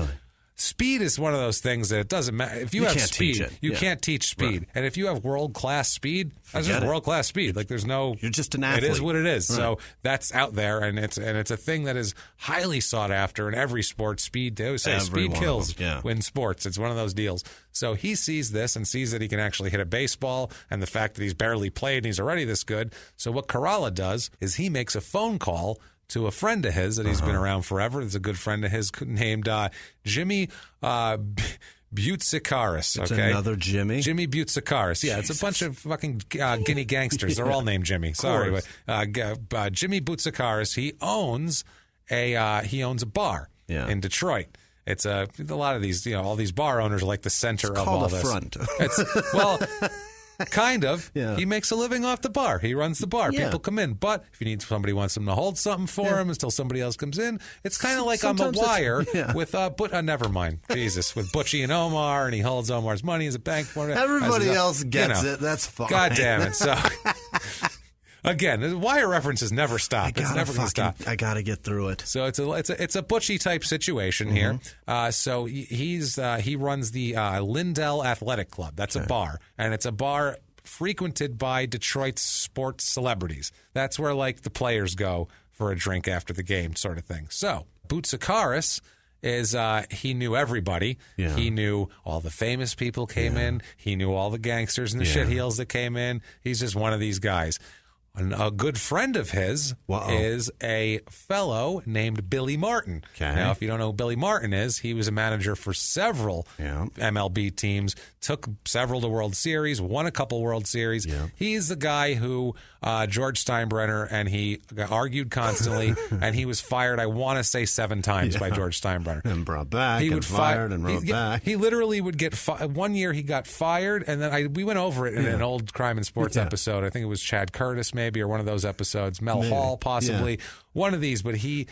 speed is one of those things that it doesn't matter. If you have speed, you can't teach speed. Right. And if you have world-class speed, that's just world-class speed. Like there's no... You're just an athlete. It is what it is. Right. So that's out there, and it's a thing that is highly sought after in every sport. Speed, they always say speed kills in sports. It's one of those deals. So he sees this and sees that he can actually hit a baseball, and the fact that he's barely played and he's already this good. So what Caralla does is he makes a phone call to a friend of his that he's been around forever. It's a good friend of his named Jimmy Buttsikaris. It's another Jimmy? Jimmy Buttsikaris. Yeah, it's a bunch of fucking Guinea gangsters. They're all named Jimmy. Sorry. But, Jimmy Buttsikaris, he owns a bar in Detroit. It's a lot of these, all these bar owners are like the center of all this. It's called a front. It's, kind of. Yeah. He makes a living off the bar. He runs the bar. People come in. But if somebody wants him to hold something for him until somebody else comes in, it's kind of like sometimes on The Wire with, never mind. Jesus. With Butchie and Omar, and he holds Omar's money as a bank for it. Everybody else gets it. That's fine. God damn it. So... Again, the Wire references never stop. It's never going to stop. I got to get through it. So it's a Butchie type situation here. So he runs the Lindell Athletic Club. That's a bar, and it's a bar frequented by Detroit's sports celebrities. That's where like the players go for a drink after the game, sort of thing. So Buttsikaris is he knew everybody. Yeah. He knew all the famous people came in. He knew all the gangsters and the shitheels that came in. He's just one of these guys. A good friend of his is a fellow named Billy Martin. Okay. Now, if you don't know who Billy Martin is, he was a manager for several MLB teams, took several to World Series, won a couple World Series. Yeah. He's the guy who George Steinbrenner, and he argued constantly, and he was fired, I want to say 7 times by George Steinbrenner. And brought back, fired, and wrote back. He literally would get one year he got fired, and then we went over it in an old Crime and Sports episode. I think it was Chad Curtis, maybe, or one of those episodes. Mel Hall, possibly. One of these, but he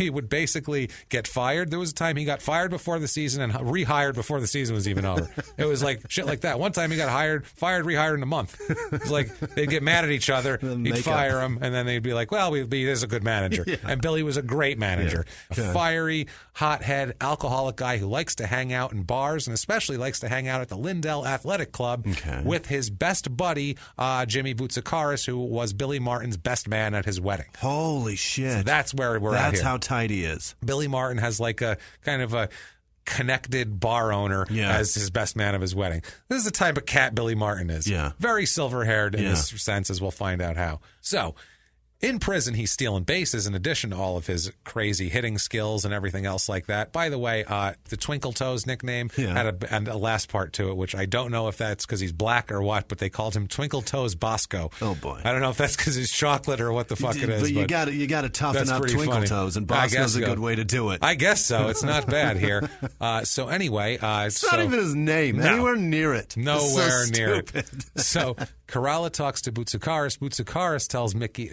would basically get fired. There was a time he got fired before the season and rehired before the season was even over. It was like shit like that. One time he got fired, rehired in a month. It was like they'd get mad at each other, he'd fire him, and then they'd be like, well, he is a good manager. Yeah. And Billy was a great manager. Yeah. A fiery, hothead, alcoholic guy who likes to hang out in bars and especially likes to hang out at the Lindell Athletic Club with his best buddy, Jimmy Buttsikaris, who was Billy Martin's best man at his wedding. Holy shit. So that's where we're at here. That's how tight he is. Billy Martin has like a kind of a connected bar owner as his best man of his wedding. This is the type of cat Billy Martin is. Yeah. Very silver-haired in this sense, as we'll find out how. So In prison, he's stealing bases in addition to all of his crazy hitting skills and everything else like that. By the way, the Twinkle Toes nickname had a last part to it, which I don't know if that's because he's black or what, but they called him Twinkle Toes Bosco. Oh, boy. I don't know if that's because he's chocolate or what the fuck it is. But you got to toughen up Twinkle Toes, and Bosco's a good way to do it. I guess so. It's not bad here. So anyway. It's not even his name. No. Anywhere near it. Nowhere near it. So Kerala talks to Boutsukaris. Boutsukaris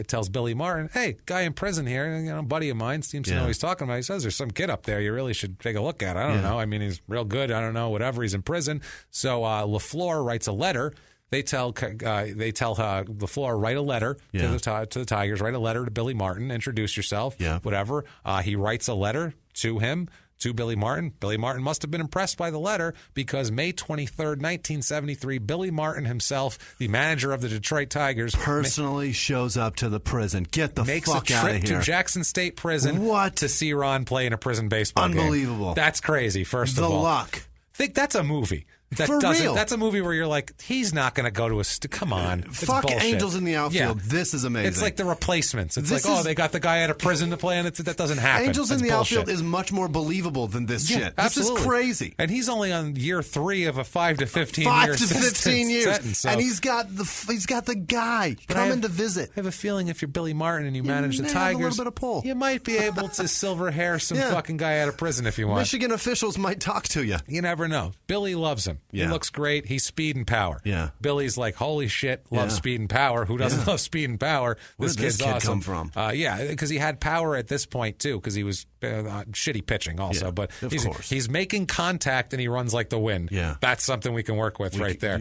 tells Billy Martin, hey, guy in prison here, buddy of mine, seems to know what he's talking about. He says there's some kid up there you really should take a look at. I don't know. I mean, he's real good. I don't know. Whatever. He's in prison. So LeFlore writes a letter. They tell LeFlore, write a letter to the Tigers, write a letter to Billy Martin, introduce yourself, whatever. He writes a letter to him. To Billy Martin. Billy Martin must have been impressed by the letter because May 23rd, 1973, Billy Martin himself, the manager of the Detroit Tigers, personally shows up to the prison. Get the fuck out of here. Makes a trip to Jackson State Prison to see Ron play in a prison baseball game. Unbelievable. That's crazy, first of all. The luck. Think that's a movie. For real. That's a movie where you're like, he's not going to go to come on. Fuck bullshit. Angels in the Outfield. Yeah. This is amazing. It's like the Replacements. It's they got the guy out of prison to play, and that doesn't happen. Angels in the Outfield is much more believable than this shit. Absolutely. This is crazy. And he's only on year 3 of a 5 to 15 years sentence. So. And he's got the guy coming to visit. I have a feeling if you're Billy Martin and you manage the Tigers, a little bit of pull. You might be able to silver hair some fucking guy out of prison if you want. Michigan officials might talk to you. You never know. Billy loves him. He looks great. He's speed and power. Yeah. Billy's like, holy shit, loves speed and power. Who doesn't love speed and power? Where did this kid awesome. come from? Because he had power at this point, too, because he was shitty pitching also. Yeah, but of course. He's making contact and he runs like the wind. Yeah. That's something we can work with right there.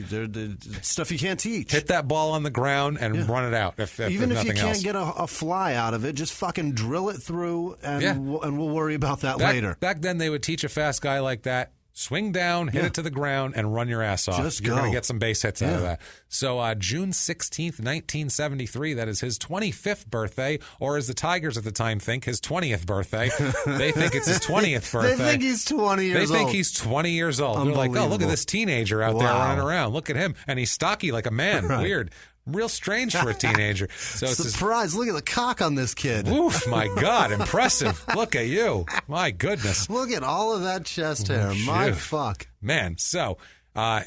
Stuff you can't teach. Hit that ball on the ground and run it out. Even if you can't else. Get a fly out of it, just fucking drill it through and we'll worry about that later. Back then, they would teach a fast guy like that. Swing down, hit it to the ground, and run your ass off. You're going to get some base hits out of that. So June 16th, 1973, that is his 25th birthday, or as the Tigers at the time think, his 20th birthday. They think it's his 20th birthday. They think he's 20 years old. They think he's 20 years old. They're like, oh, look at this teenager out there running around. Look at him. And he's stocky like a man. Right. Weird. Real strange for a teenager. So surprise! Look at the cock on this kid. Oof! My God, impressive. Look at you. My goodness. Look at all of that chest hair. My fuck. Man, so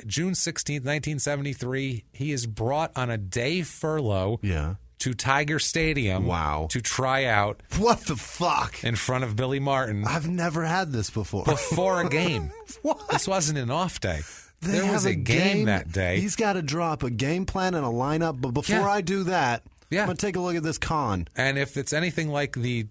June 16th, 1973, he is brought on a day furlough to Tiger Stadium to try out. What the fuck? In front of Billy Martin. I've never had this before. Before a game. What? This wasn't an off day. There was a game that day. He's got to drop a game plan and a lineup. But before I do that, I'm going to take a look at this con. And if it's anything like the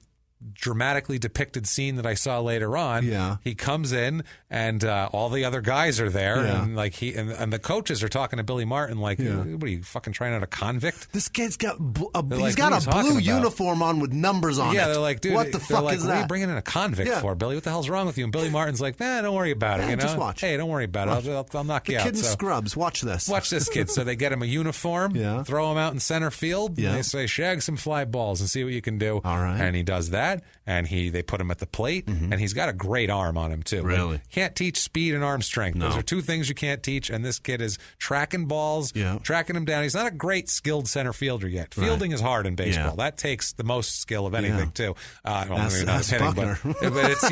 dramatically depicted scene that I saw later on, he comes in and all the other guys are there, and like and the coaches are talking to Billy Martin like, what are you fucking trying out a convict? This kid's got a blue uniform on with numbers on it. Yeah, they're like, dude, what the fuck is that? What are you bringing in a convict for, Billy? What the hell's wrong with you? And Billy Martin's like, don't worry about it. You know, just watch. Hey, don't worry about it. I'll knock you out. The kid in scrubs. Watch this. Watch this kid. So they get him a uniform, throw him out in center field. And they say, shag some fly balls and see what you can do. All right. And he does that, and they put him at the plate, and he's got a great arm on him too. Really? Like, can't teach speed and arm strength. No. Those are two things you can't teach, and this kid is tracking balls, tracking them down. He's not a great skilled center fielder yet. Fielding is hard in baseball. That takes the most skill of anything too. Maybe not hitting, but it's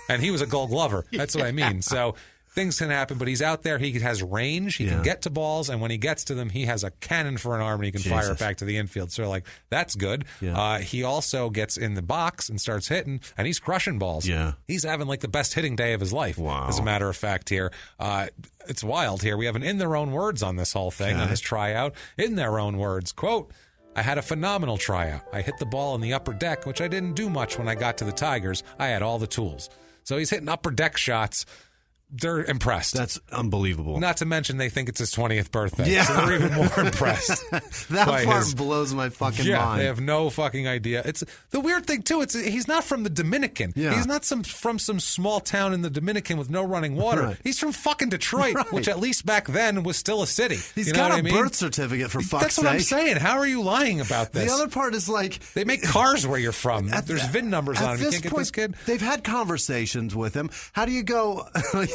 and he was a Gold Glover. That's what I mean. So things can happen, but he's out there. He has range. He can get to balls, and when he gets to them, he has a cannon for an arm, and he can fire it back to the infield. So, like, that's good. He also gets in the box and starts hitting, and he's crushing balls. He's having, like, the best hitting day of his life, as a matter of fact here. It's wild here. We have an in their own words on this whole thing, on his tryout. In their own words, quote, I had a phenomenal tryout. I hit the ball in the upper deck, which I didn't do much when I got to the Tigers. I had all the tools. So he's hitting upper deck shots. They're impressed. That's unbelievable. Not to mention they think it's his 20th birthday. So they're even more impressed. That part blows my fucking mind. They have no fucking idea. It's the weird thing too. He's not from the Dominican. He's not from some small town in the Dominican with no running water. He's from fucking Detroit, which at least back then was still a city. He's got a birth certificate for fuck's sake. That's what I'm saying. How are you lying about this? The other part is like they make cars where you're from. There's VIN numbers on them. You can't get this kid. They've had conversations with him. How do you go?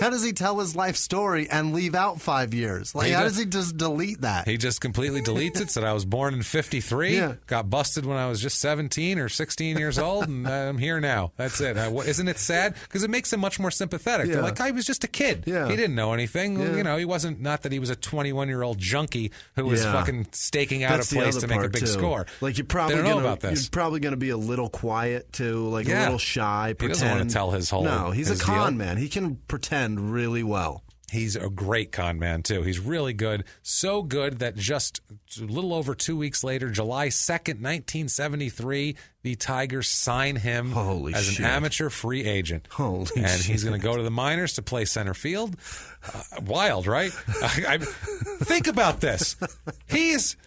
how does he tell his life story and leave out 5 years? Like, how does he just delete that? He just completely deletes it. Said I was born in 53, got busted when I was just 17 or 16 years old, and I'm here now. That's it. Isn't it sad? Because it makes him much more sympathetic. They're like, I was just a kid. Yeah. He didn't know anything. Yeah. You know, he wasn't, not that he was a 21-year-old junkie who was fucking staking out a place to make a big score. Like, you're probably going to be a little quiet, too, like a little shy, pretend. He doesn't want to tell his whole No, he's a con man. He can pretend really well. He's a great con man, too. He's really good. So good that just a little over 2 weeks later, July 2nd, 1973, the Tigers sign him as an amateur free agent. And he's going to go to the minors to play center field. Wild, right? Think about this. He's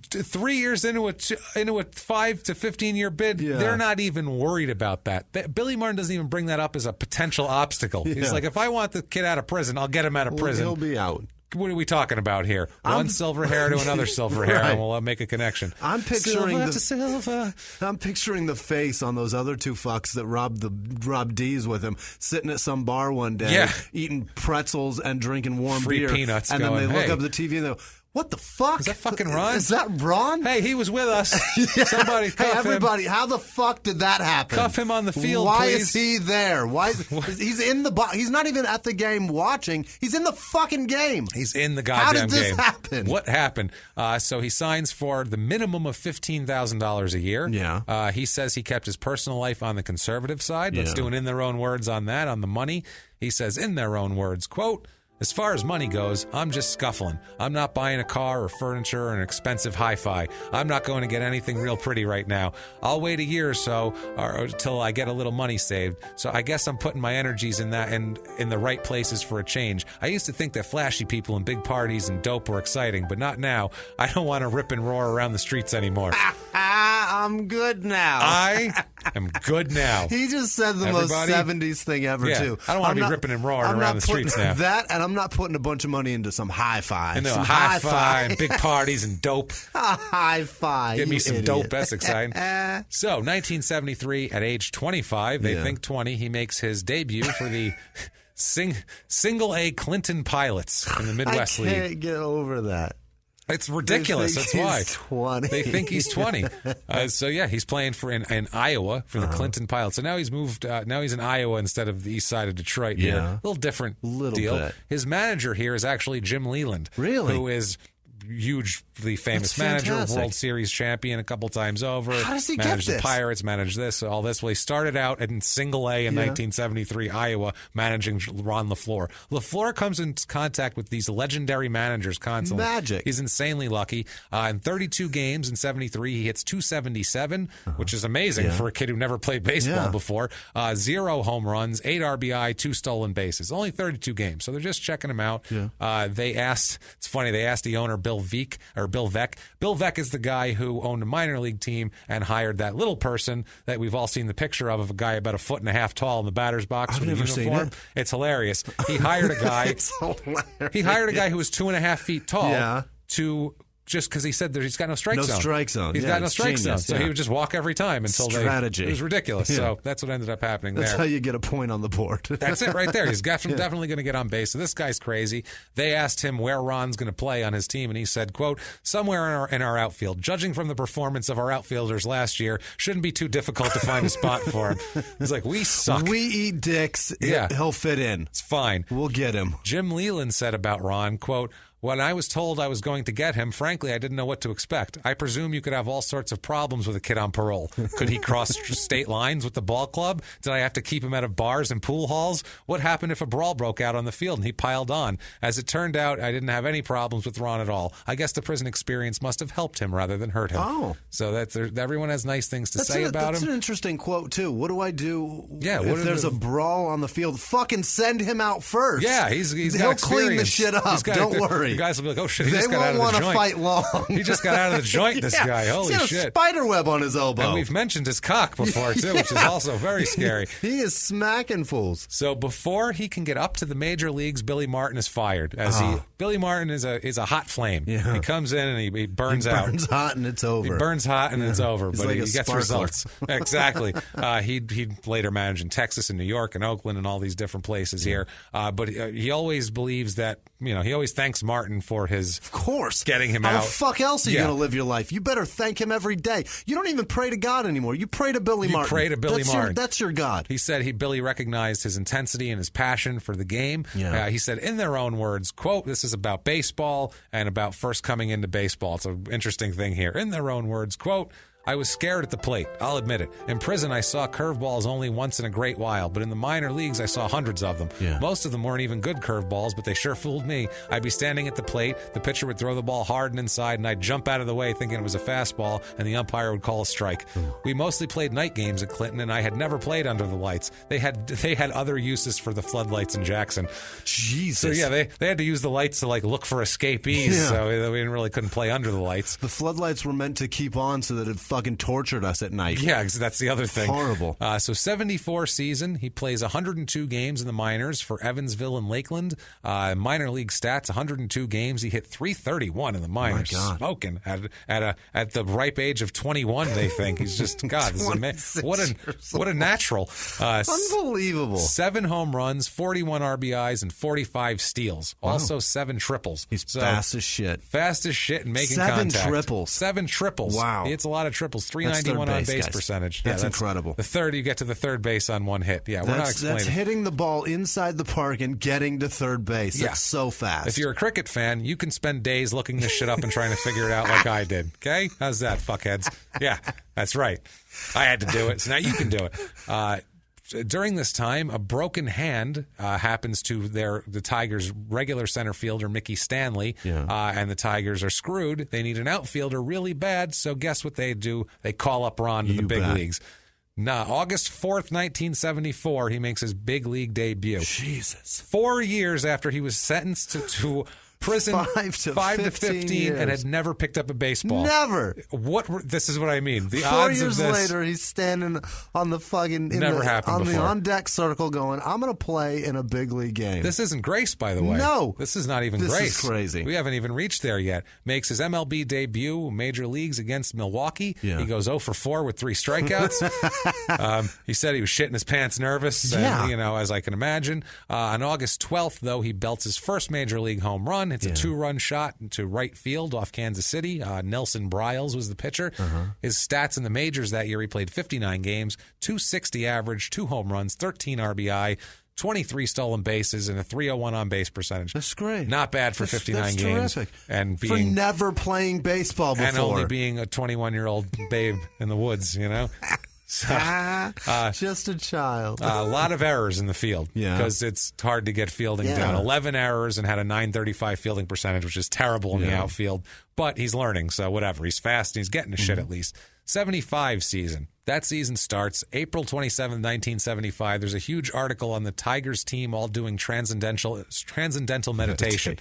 3 years into a 5 to 15 year bid. They're not even worried about that. Billy Martin doesn't even bring that up as a potential obstacle. He's like, if I want the kid out of prison, I'll get him out of prison. He'll be out. What are we talking about here? One silver hair to another silver hair, and we'll make a connection. I'm picturing silver. I'm picturing the face on those other two fucks that robbed D's with him, sitting at some bar one day, eating pretzels and drinking warm free beer, peanuts, and then they look up at the TV and they go, "What the fuck? Is that fucking Ron? Is that Ron? Hey, he was with us. Somebody cuff him. Everybody, how the fuck did that happen? Cuff him on the field, Why please. is he there? He's in the box. He's not even at the game watching. He's in the fucking game. He's in the goddamn game. How did this happen? What happened? So he signs for the minimum of $15,000 a year. Yeah. He says he kept his personal life on the conservative side. Let's do an in their own words on that, on the money. He says in their own words, quote, "As far as money goes, I'm just scuffling. I'm not buying a car or furniture or an expensive hi-fi. I'm not going to get anything real pretty right now. I'll wait a year or so until I get a little money saved. So I guess I'm putting my energies in that and in the right places for a change. I used to think that flashy people and big parties and dope were exciting, but not now. I don't want to rip and roar around the streets anymore." I'm good now. I am good now. He just said the most 70s thing ever, too. I don't want to be ripping and roaring around the streets now. That, and I'm not putting a bunch of money into some hi-fi. And some hi-fi and big parties and dope. Hi-fi. Get me some dope. That's exciting. So, 1973, at age 25, they think 20, he makes his debut for the Single-A Clinton Pilots in the Midwest League. I can't get over that. It's ridiculous. That's why. 20. They think he's 20. He's playing in Iowa for the Clinton Pilots. So now he's moved. Now he's in Iowa instead of the east side of Detroit here. A little different deal. Bit. His manager here is actually Jim Leland. Really? Who is hugely famous manager, World Series champion a couple times over. How does he managed get this? The Pirates, managed this, all this. Well, he started out in Single-A in 1973, Iowa, managing Ron LeFlore. LeFlore comes in contact with these legendary managers constantly. Magic. He's insanely lucky. In 32 games in 73, he hits 277, which is amazing for a kid who never played baseball before. 0 home runs, 8 RBI, 2 stolen bases. Only 32 games, so they're just checking him out. They asked the owner, Bill Veeck. Bill Veeck is the guy who owned a minor league team and hired that little person that we've all seen the picture of a guy about 1.5 feet tall in the batter's box with a uniform. Seen it. It's hilarious. He hired a guy. He hired a guy who was 2.5 feet tall to. Just because he said that he's got no strike zone. No strike zone. He's got no strike zone. So he would just walk every time until Strategy. It was ridiculous. So that's what ended up happening there. That's how you get a point on the board. That's it right there. He's definitely going to get on base. So this guy's crazy. They asked him where Ron's going to play on his team, and he said, quote, "Somewhere in our outfield. Judging from the performance of our outfielders last year, shouldn't be too difficult to find a spot for him." He's like, "We suck. We eat dicks. He'll fit in. It's fine. We'll get him." Jim Leland said about Ron, quote, "When I was told I was going to get him, frankly, I didn't know what to expect. I presume you could have all sorts of problems with a kid on parole. Could he cross state lines with the ball club? Did I have to keep him out of bars and pool halls? What happened if a brawl broke out on the field and he piled on? As it turned out, I didn't have any problems with Ron at all. I guess the prison experience must have helped him rather than hurt him." Oh. So everyone has nice things to say about him. That's an interesting quote, too. What do I do if there's a brawl on the field? Fucking send him out first. Yeah, he'll clean the shit up. Don't worry. And guys will be like, oh, shit, he they just got out of the won't joint. want to fight long. He just got out of the joint, this guy. Holy He's got shit. a spider web on his elbow. And we've mentioned his cock before, too, which is also very scary. He is smacking fools. So before he can get up to the major leagues, Billy Martin is fired. Billy Martin is a hot flame. Yeah. He comes in and he burns out. He burns hot and it's over. He burns hot and it's over, He's but like he a gets sparkler. results. Exactly. He later managed in Texas and New York and Oakland and all these different places here. But he always believes that, he always thanks Martin for his, of course, getting him out. out. How the fuck else are you going to live your life? You better thank him every day. You don't even pray to God anymore. You pray to Billy Martin. You pray to Billy Martin. That's your God. He said Billy recognized his intensity and his passion for the game. Yeah. He said, in their own words, quote, this is about baseball and about first coming into baseball. It's an interesting thing here. In their own words, quote, I was scared at the plate. I'll admit it. In prison, I saw curveballs only once in a great while, but in the minor leagues, I saw hundreds of them. Yeah. Most of them weren't even good curveballs, but they sure fooled me. I'd be standing at the plate, the pitcher would throw the ball hard and inside, and I'd jump out of the way thinking it was a fastball, and the umpire would call a strike. We mostly played night games at Clinton, and I had never played under the lights. They had other uses for the floodlights in Jackson. Jesus. So yeah, they had to use the lights to look for escapees, so we couldn't play under the lights. The floodlights were meant to keep on so that it fucking tortured us at night. Yeah, that's the other thing. Horrible. So 74 season, he plays 102 games in the minors for Evansville and Lakeland. Minor league stats, 102 games. He hit .331 in the minors. My God. Smoking at the ripe age of 21. They think he's just God. This is amazing. What a natural. Unbelievable. 7 home runs, 41 RBIs, and 45 steals. Wow. Also 7 triples. He's fast as shit. Fast as shit and making 7 contact. triples. 7 triples. Wow. He hits a lot of triples. 391 on base percentage. That's incredible. The third, you get to the third base on one hit. Yeah, we're not explaining. That's hitting the ball inside the park and getting to third base. That's so fast. If you're a cricket fan, you can spend days looking this shit up and trying to figure it out like I did. Okay? How's that, fuckheads? Yeah, that's right. I had to do it, so now you can do it. During this time, a broken hand happens to the Tigers' regular center fielder, Mickey Stanley, and the Tigers are screwed. They need an outfielder really bad, so guess what they do? They call up Ron to the big leagues. August 4th, 1974, he makes his big league debut. Jesus. 4 years after he was sentenced to prison 5 to 15 and had never picked up a baseball. Never. This is what I mean. The 4 odds years of this later, he's standing on the fucking on deck circle going, I'm going to play in a big league game. This isn't Grace, by the way. No. This is not even Grace. This is crazy. We haven't even reached there yet. Makes his MLB debut, major leagues against Milwaukee. Yeah. He goes 0 for 4 with 3 strikeouts. He said he was shitting his pants nervous, and, as I can imagine. On August 12th, though, he belts his first major league home run. It's a 2-run shot to right field off Kansas City. Nelson Bryles was the pitcher. His stats in the majors that year, he played 59 games, .260 average, 2 home runs, 13 RBI, 23 stolen bases, and a .301 on base percentage. That's great. Not bad for 59 games. Terrific. And for never playing baseball before. And only being a 21-year-old babe in the woods, So, just a child. A lot of errors in the field because it's hard to get fielding down. 11 errors and had a .935 fielding percentage, which is terrible in the outfield. But he's learning, so whatever. He's fast and he's getting his shit at least. 75 season. That season starts April 27, 1975. There's a huge article on the Tigers team all doing transcendental meditation.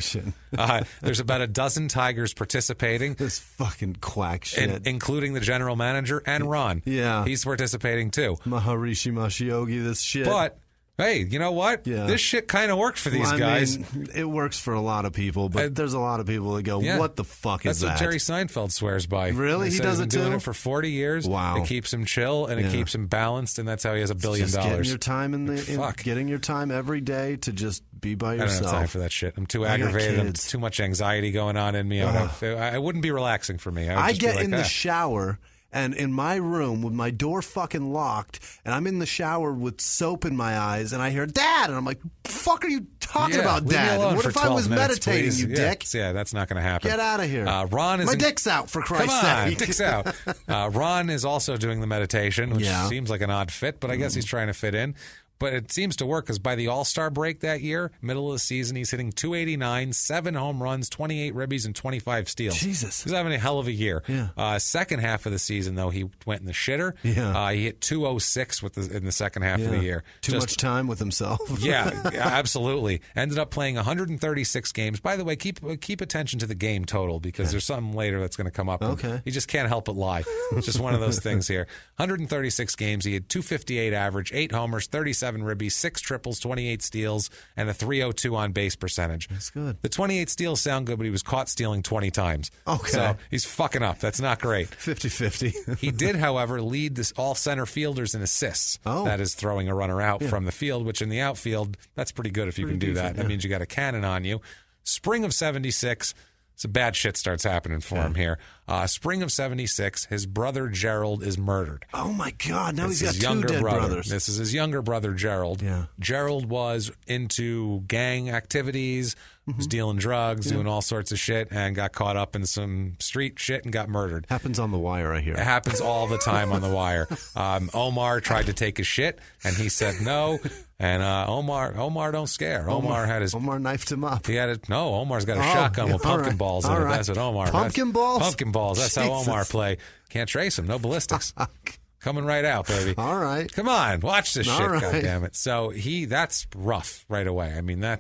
There's about a dozen Tigers participating. This fucking quack shit. Including the general manager and Ron. Yeah. He's participating too. Maharishi Mashiyogi, this shit. But hey, you know what? Yeah. This shit kind of worked for these guys. It works for a lot of people, but there's a lot of people that go, what the fuck is that? That's what Jerry Seinfeld swears by. Really? He does it too? He's been doing it for 40 years. Wow. It keeps him chill, and it keeps him balanced, and that's how he has $1 billion. Getting your time getting your time every day to just be by yourself. I don't have time for that shit. I'm too aggravated. I'm too much anxiety going on in me. I wouldn't be relaxing for me. I get in the shower and in my room with my door fucking locked, and I'm in the shower with soap in my eyes, and I hear, Dad! And I'm like, fuck are you talking about, Dad? What if I was meditating, please. you dick? Yeah, that's not going to happen. Get out of here. Ron is my dick's out, for Christ's Come sake. on, dick's out. Ron is also doing the meditation, which seems like an odd fit, but I guess he's trying to fit in. But it seems to work because by the All-Star break that year, middle of the season, he's hitting .289, 7 home runs, 28 ribbies, and 25 steals. Jesus. He's having a hell of a year. Yeah. Second half of the season, though, he went in the shitter. Yeah. He hit .206 in the second half of the year. Too much time with himself. Yeah, absolutely. Ended up playing 136 games. By the way, keep attention to the game total because there's something later that's going to come up. Okay. You just can't help but lie. It's just one of those things here. 136 games. He had .258 average, 8 homers, 37 ribbies, 6 triples, 28 steals, and a .302 on base percentage. That's good. The 28 steals sound good, but he was caught stealing 20 times. Okay. So he's fucking up. That's not great. 50-50. He did, however, lead all center fielders in assists. Oh. That is throwing a runner out from the field, which in the outfield, that's pretty good if you can do that. That means you got a cannon on you. Spring of 76, some bad shit starts happening for him here. Spring of 76, his brother Gerald is murdered. Oh, my God. Now This he's is got two dead brothers. This is his younger brother, Gerald. Yeah. Gerald was into gang activities, was dealing drugs, doing all sorts of shit, and got caught up in some street shit and got murdered. Happens on The Wire, I hear. It happens all the time on The Wire. Omar tried to take his shit, and he said no. And Omar don't scare. Omar knifed him up. Omar's got a shotgun with pumpkin balls in it. That's what Omar. Pumpkin balls? Pumpkin balls. That's Jesus. how Omar play. Can't trace him. No ballistics. Coming right out, baby. All right. Come on, watch this shit, right. goddammit. So that's rough right away. I mean, I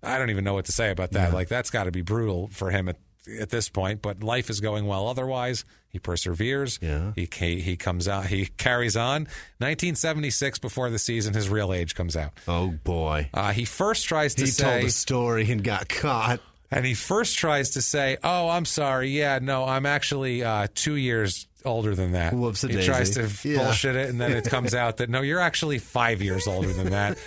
don't even know what to say about that. Like, that's got to be brutal for him at this point, but life is going well otherwise. He perseveres. Yeah. He comes out. He carries on. 1976, before the season, his real age comes out. Oh, boy. He first tries to say... He told a story and got caught. And he first tries to say, oh, I'm sorry. Yeah, no, I'm actually 2 years older than that. Whoops-a-daisy. He tries to bullshit it, and then it comes out that, no, you're actually 5 years older than that.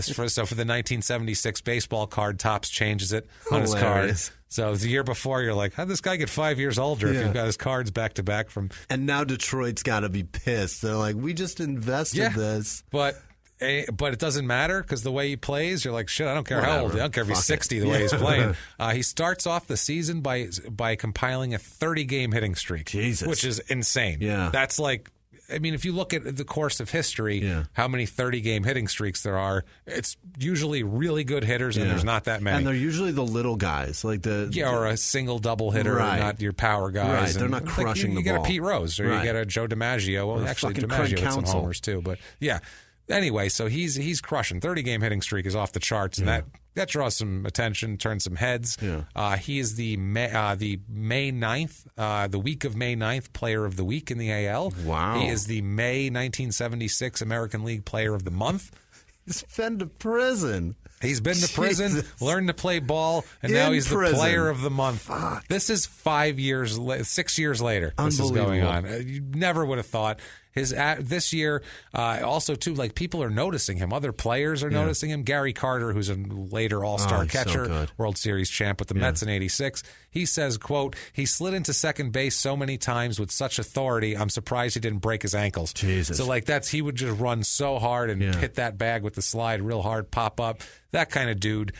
So for the 1976 baseball card, Topps changes it on his card. So the year before, you're like, how'd this guy get 5 years older if you've got his cards back-to-back from... And now Detroit's got to be pissed. They're like, we just invested this. But it doesn't matter because the way he plays, you're like, shit, I don't care how old. I don't care if he's 60 the way he's playing. He starts off the season by compiling a 30-game hitting streak. Jesus. Which is insane. Yeah. That's like, I mean, if you look at the course of history, how many 30-game hitting streaks there are, it's usually really good hitters, and there's not that many. And they're usually the little guys, like or a single double hitter, not your power guys. Right, they're not crushing the ball. You get a Pete Rose, or you get a Joe DiMaggio. Well, actually, DiMaggio hit some homers too, but yeah. Anyway, so he's crushing. 30-game hitting streak is off the charts, and that draws some attention, turns some heads. Yeah. He is the May 9th, the week of May 9th Player of the Week in the AL. Wow. He is the May 1976 American League Player of the Month. He's been to prison. He's been to prison, learned to play ball, and now he's the Player of the Month. Fuck. This is 6 years later. This is going on. You never would have thought. This year, also too, like, people are noticing him. Other players are noticing him. Gary Carter, who's a later All-Star catcher, so World Series champ with the Mets in '86, he says, "quote He slid into second base so many times with such authority. I'm surprised he didn't break his ankles." Jesus. So like he would just run so hard and hit that bag with the slide real hard, pop up. That kind of dude.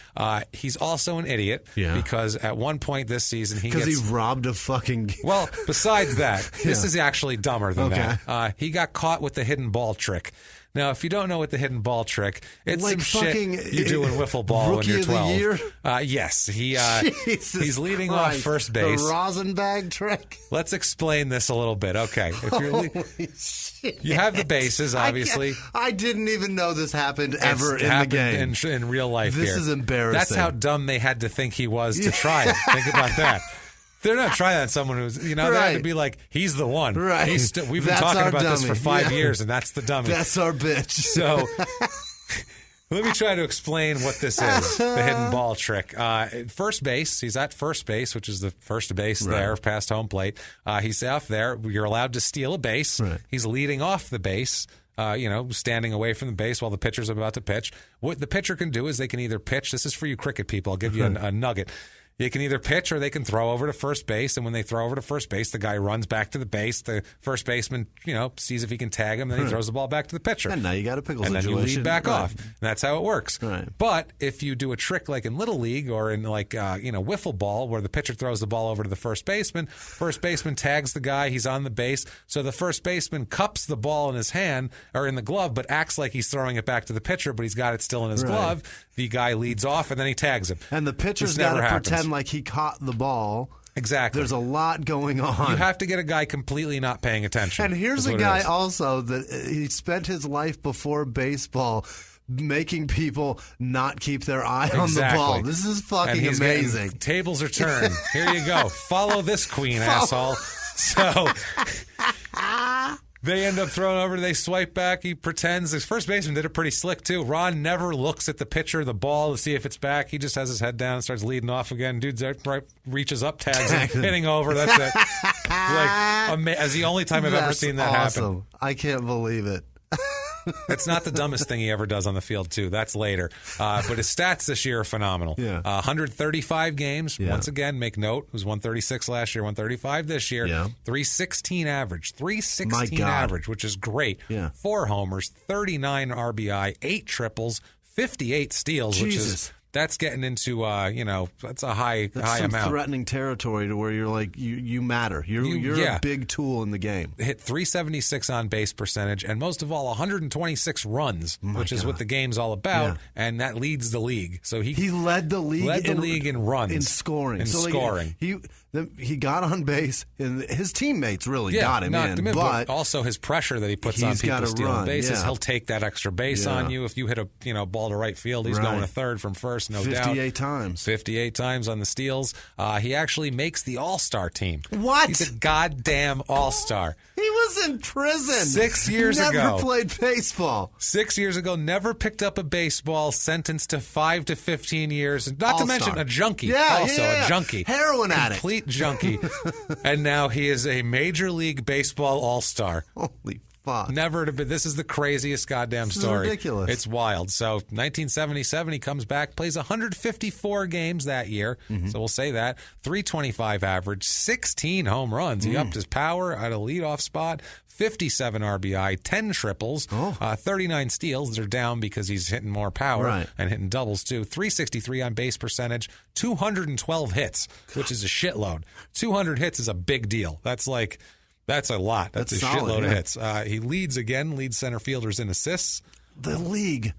He's also an idiot because at one point this season he robbed a fucking. Well, besides that, this is actually dumber than that. He got caught with the hidden ball trick. Now, if you don't know what the hidden ball trick, it's like some shit you do in wiffle ball when you're 12. Year? Yes, he's leading off first base. The rosin bag trick. Let's explain this a little bit. Okay, if you have the bases, obviously. I didn't even know this happened ever in the game. In real life. This is embarrassing. That's how dumb they had to think he was to try it. Think about that. They're not trying on someone who's, they had to be like, he's the one. Right. We've been talking about this for 5 years, and that's the dummy. That's our bitch. So let me try to explain what this is, the hidden ball trick. First base, he's at first base, which is the first base there, past home plate. He's off there. You're allowed to steal a base. Right. He's leading off the base. Standing away from the base while the pitcher's about to pitch. What the pitcher can do is they can either pitch. This is for you cricket people. I'll give you a nugget. You can either pitch or they can throw over to first base, and when they throw over to first base, the guy runs back to the base. The first baseman, sees if he can tag him, then he throws the ball back to the pitcher. And now you got a pickle situation. And then you lead back off. And that's how it works. Right. But if you do a trick like in Little League or in wiffle ball, where the pitcher throws the ball over to the first baseman tags the guy, he's on the base, so the first baseman cups the ball in his hand or in the glove, but acts like he's throwing it back to the pitcher, but he's got it still in his glove. The guy leads off, and then he tags him. And the pitcher's got to pretend like he caught the ball. Exactly. There's a lot going on. You have to get a guy completely not paying attention. And here's a guy also that he spent his life before baseball making people not keep their eye on the ball. This is fucking amazing. Tables are turned. Here you go. Follow this queen, asshole. So they end up throwing over. They swipe back. He pretends. His first baseman did it pretty slick, too. Ron never looks at the pitcher, the ball, to see if it's back. He just has his head down and starts leading off again. Dude reaches up, tags him, hitting over. That's it. As the only time I've ever seen that happen. I can't believe it. It's not the dumbest thing he ever does on the field, too. That's later. But his stats this year are phenomenal. 135 games. Yeah. Once again, make note. It was 136 last year, 135 this year. Yeah. 316 average. 316 average, which is great. Yeah. 4 homers, 39 RBI, 8 triples, 58 steals, which is... That's getting into, that's a high amount. Threatening territory to where you're like, you matter. You're a big tool in the game. Hit 376 on base percentage, and most of all, 126 runs, which is what the game's all about, and that leads the league. So he led the league in runs, in scoring, He got on base, and his teammates really got him in. But also his pressure that he puts on people stealing bases, he'll take that extra base on you. If you hit a ball to right field, he's going to third from first. No 58 doubt. 58 times on the steals. He actually makes the All-Star team. What? He's a goddamn All-Star. He was in prison 6 years ago. Never played baseball. 6 years ago, never picked up a baseball, sentenced to 5 to 15 years. Not to mention a junkie. A junkie. Heroin addict. Complete junkie. And now he is a Major League Baseball All-Star. Holy fuck. Never to be. This is the craziest goddamn story. It's ridiculous. It's wild. So 1977, he comes back, plays 154 games that year. So we'll say that. 325 average, 16 home runs. He upped his power at a leadoff spot. 57 RBI, 10 triples, 39 steals. They're down because he's hitting more power and hitting doubles too. 363 on base percentage, 212 hits, which is a shitload. 200 hits is a big deal. That's a lot. That's a solid, shitload of hits. He leads center fielders in assists. The league.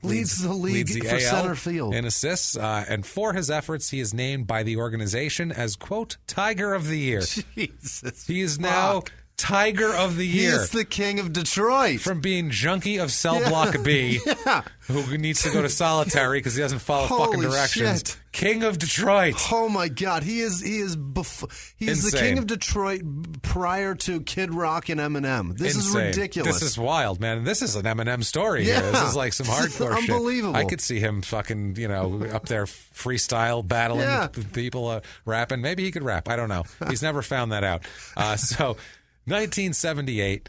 Leads the league for center field. In assists. And for his efforts, he is named by the organization as, quote, Tiger of the Year. Jesus. He is now Tiger of the Year. He is the king of Detroit. From being junkie of cell block B, who needs to go to solitary because he doesn't follow fucking directions. Shit. King of Detroit. Oh my God, he is the king of Detroit prior to Kid Rock and Eminem. This is ridiculous. This is wild, man. This is an Eminem story here. This is like some hardcore shit. Unbelievable. I could see him fucking, up there freestyle battling people rapping. Maybe he could rap. I don't know. He's never found that out. So 1978.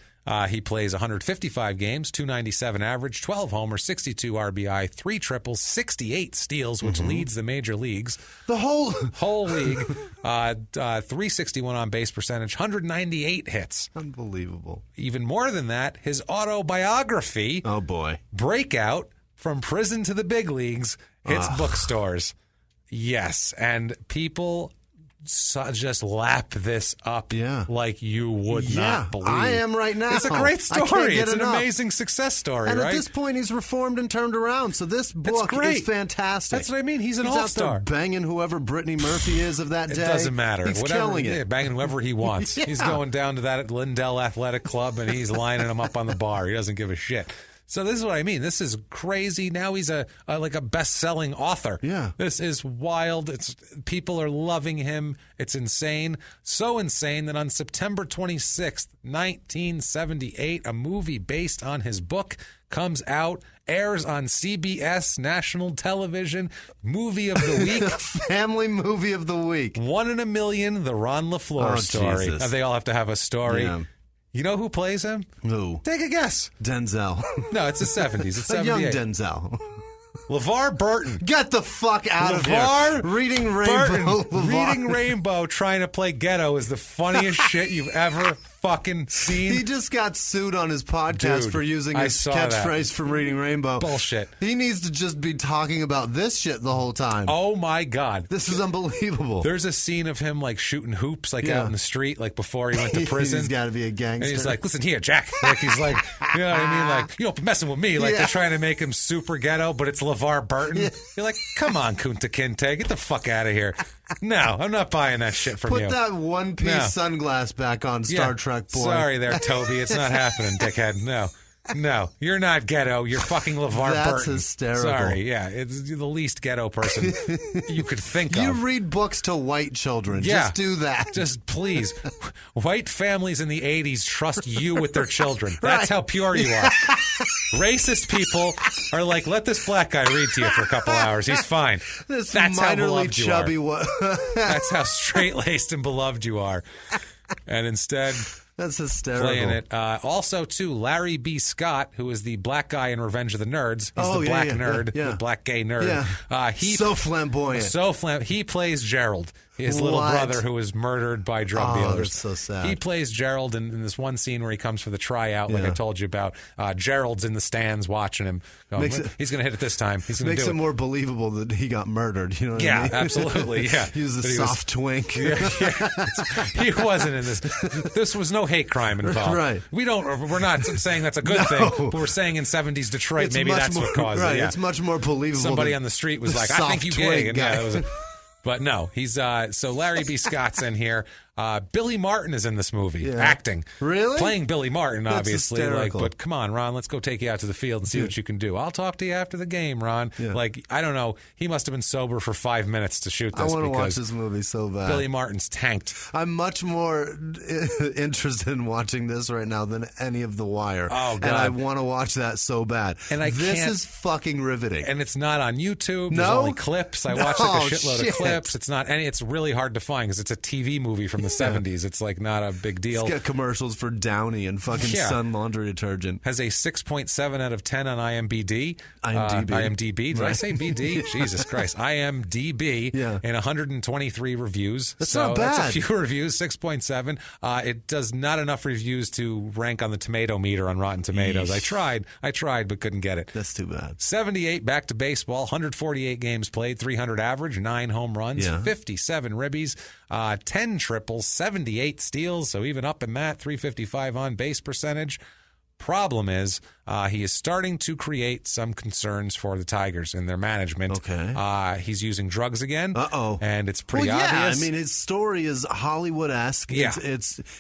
He plays 155 games, 297 average, 12 homers, 62 RBI, 3 triples, 68 steals, which leads the major leagues. The whole league. 361 on base percentage, 198 hits. Unbelievable. Even more than that, his autobiography. Oh boy. Breakout from prison to the big leagues hits bookstores. Yes, and people just lap this up like you would not believe. I am right now. It's a great story. It's an amazing success story, and right? at this point, he's reformed and turned around. So this book is fantastic. That's what I mean. He's an all-star. Out there banging whoever Brittany Murphy is of that day. It doesn't matter. He's killing it. Banging whoever he wants. He's going down to that Lindell Athletic Club, and he's lining them up on the bar. He doesn't give a shit. So this is what I mean. This is crazy. Now he's a best-selling author. Yeah. This is wild. People are loving him. It's insane. So insane that on September 26th, 1978, a movie based on his book comes out, airs on CBS national television. Movie of the week. Family movie of the week. 1 in a Million, the Ron LeFlore story. Jesus. They all have to have a story. Yeah. You know who plays him? Who? Take a guess. Denzel. No, it's the 70s. It's 78. A young Denzel. LeVar Burton. Get the fuck out of LeVar here. Reading Rainbow. Reading Rainbow trying to play ghetto is the funniest shit you've ever fucking seen. He just got sued on his podcast for using his catchphrase from Reading Rainbow. Bullshit. He needs to just be talking about this shit the whole time. Oh my God. This is unbelievable. There's a scene of him like shooting hoops like out in the street like before he went to prison. He's got to be a gangster. And he's like, listen here, Jack. Like he's like, you know what I mean? Like, you don't be messing with me. Like they're trying to make him super ghetto, but it's LeVar Burton. Yeah. You're like, come on, Kunta Kinte, get the fuck out of here. No, I'm not buying that shit from you. Put that one-piece sunglass back on, Star Trek boy. Sorry there, Toby. It's not happening, dickhead. No, you're not ghetto. You're fucking LeVar Burton. That's hysterical. Sorry, it's the least ghetto person you could think of. You read books to white children. Yeah. Just do that. Just please. White families in the 80s trust you with their children. That's how pure you are. Racist people are like, let this black guy read to you for a couple hours. He's fine. That's how beloved chubby you are. That's how straight-laced and beloved you are. And instead... That's hysterical. Playing it. Also, too, Larry B. Scott, who is the black guy in Revenge of the Nerds. He's the black nerd, the black gay nerd. Yeah. He's so flamboyant. He plays Gerald, his little brother who was murdered by drug dealers. That's so sad. He plays Gerald in this one scene where he comes for the tryout, like I told you about. Gerald's in the stands watching him. Going, he's going to hit it this time. He's makes it more believable that he got murdered. You know what I mean? Absolutely. Yeah, he was a soft twink. He wasn't in this. This was no hate crime involved. Right. We're not saying that's a good thing, but we're saying in 70s Detroit, maybe that's what caused it. Yeah. It's much more believable. Somebody on the street was like, I think you gay. And but no, he's so Larry B. Scott's in here. Billy Martin is in this movie, acting. Really? Playing Billy Martin, That's obviously. hysterical. But come on, Ron, let's go take you out to the field and see what you can do. I'll talk to you after the game, Ron. Yeah. Like, I don't know. He must have been sober for 5 minutes to shoot this. I want to watch this movie so bad. Billy Martin's tanked. I'm much more interested in watching this right now than any of The Wire. Oh, God. And I want to watch that so bad. And this is fucking riveting. And it's not on YouTube. No? There's only clips. I watched like a shitload of clips. It's not any. It's really hard to find because it's a TV movie from the 70s. It's like not a big deal. It's got commercials for Downy and fucking Sun laundry detergent. Has a 6.7 out of 10 on IMDb. IMDb. Did I say BD? Jesus Christ. IMDb. Yeah. And 123 reviews. That's not bad. That's a few reviews. 6.7. It does not enough reviews to rank on the tomato meter on Rotten Tomatoes. Yeesh. I tried, but couldn't get it. That's too bad. 78 back to baseball. 148 games played. 300 average. 9 home runs. 57 ribbies. 10 triples. 78 steals. So even up in that. 355 on base percentage. Problem is, he is starting to create some concerns for the Tigers and their management. Okay. He's using drugs again. Uh-oh. And it's pretty obvious. I mean, his story is Hollywood-esque. Yeah.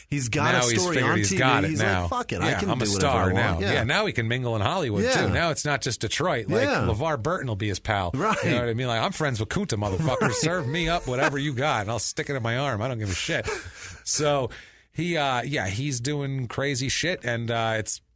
He's got now a story on TV. He's got it he's now. like, fuck it, yeah, I can I'm do a whatever star I now. want. Yeah, now he can mingle in Hollywood, too. Now it's not just Detroit. Like, LeVar Burton will be his pal. Right. You know what I mean? Like, I'm friends with Kunta, motherfucker. Serve me up whatever you got, and I'll stick it in my arm. I don't give a shit. So, he's doing crazy shit, and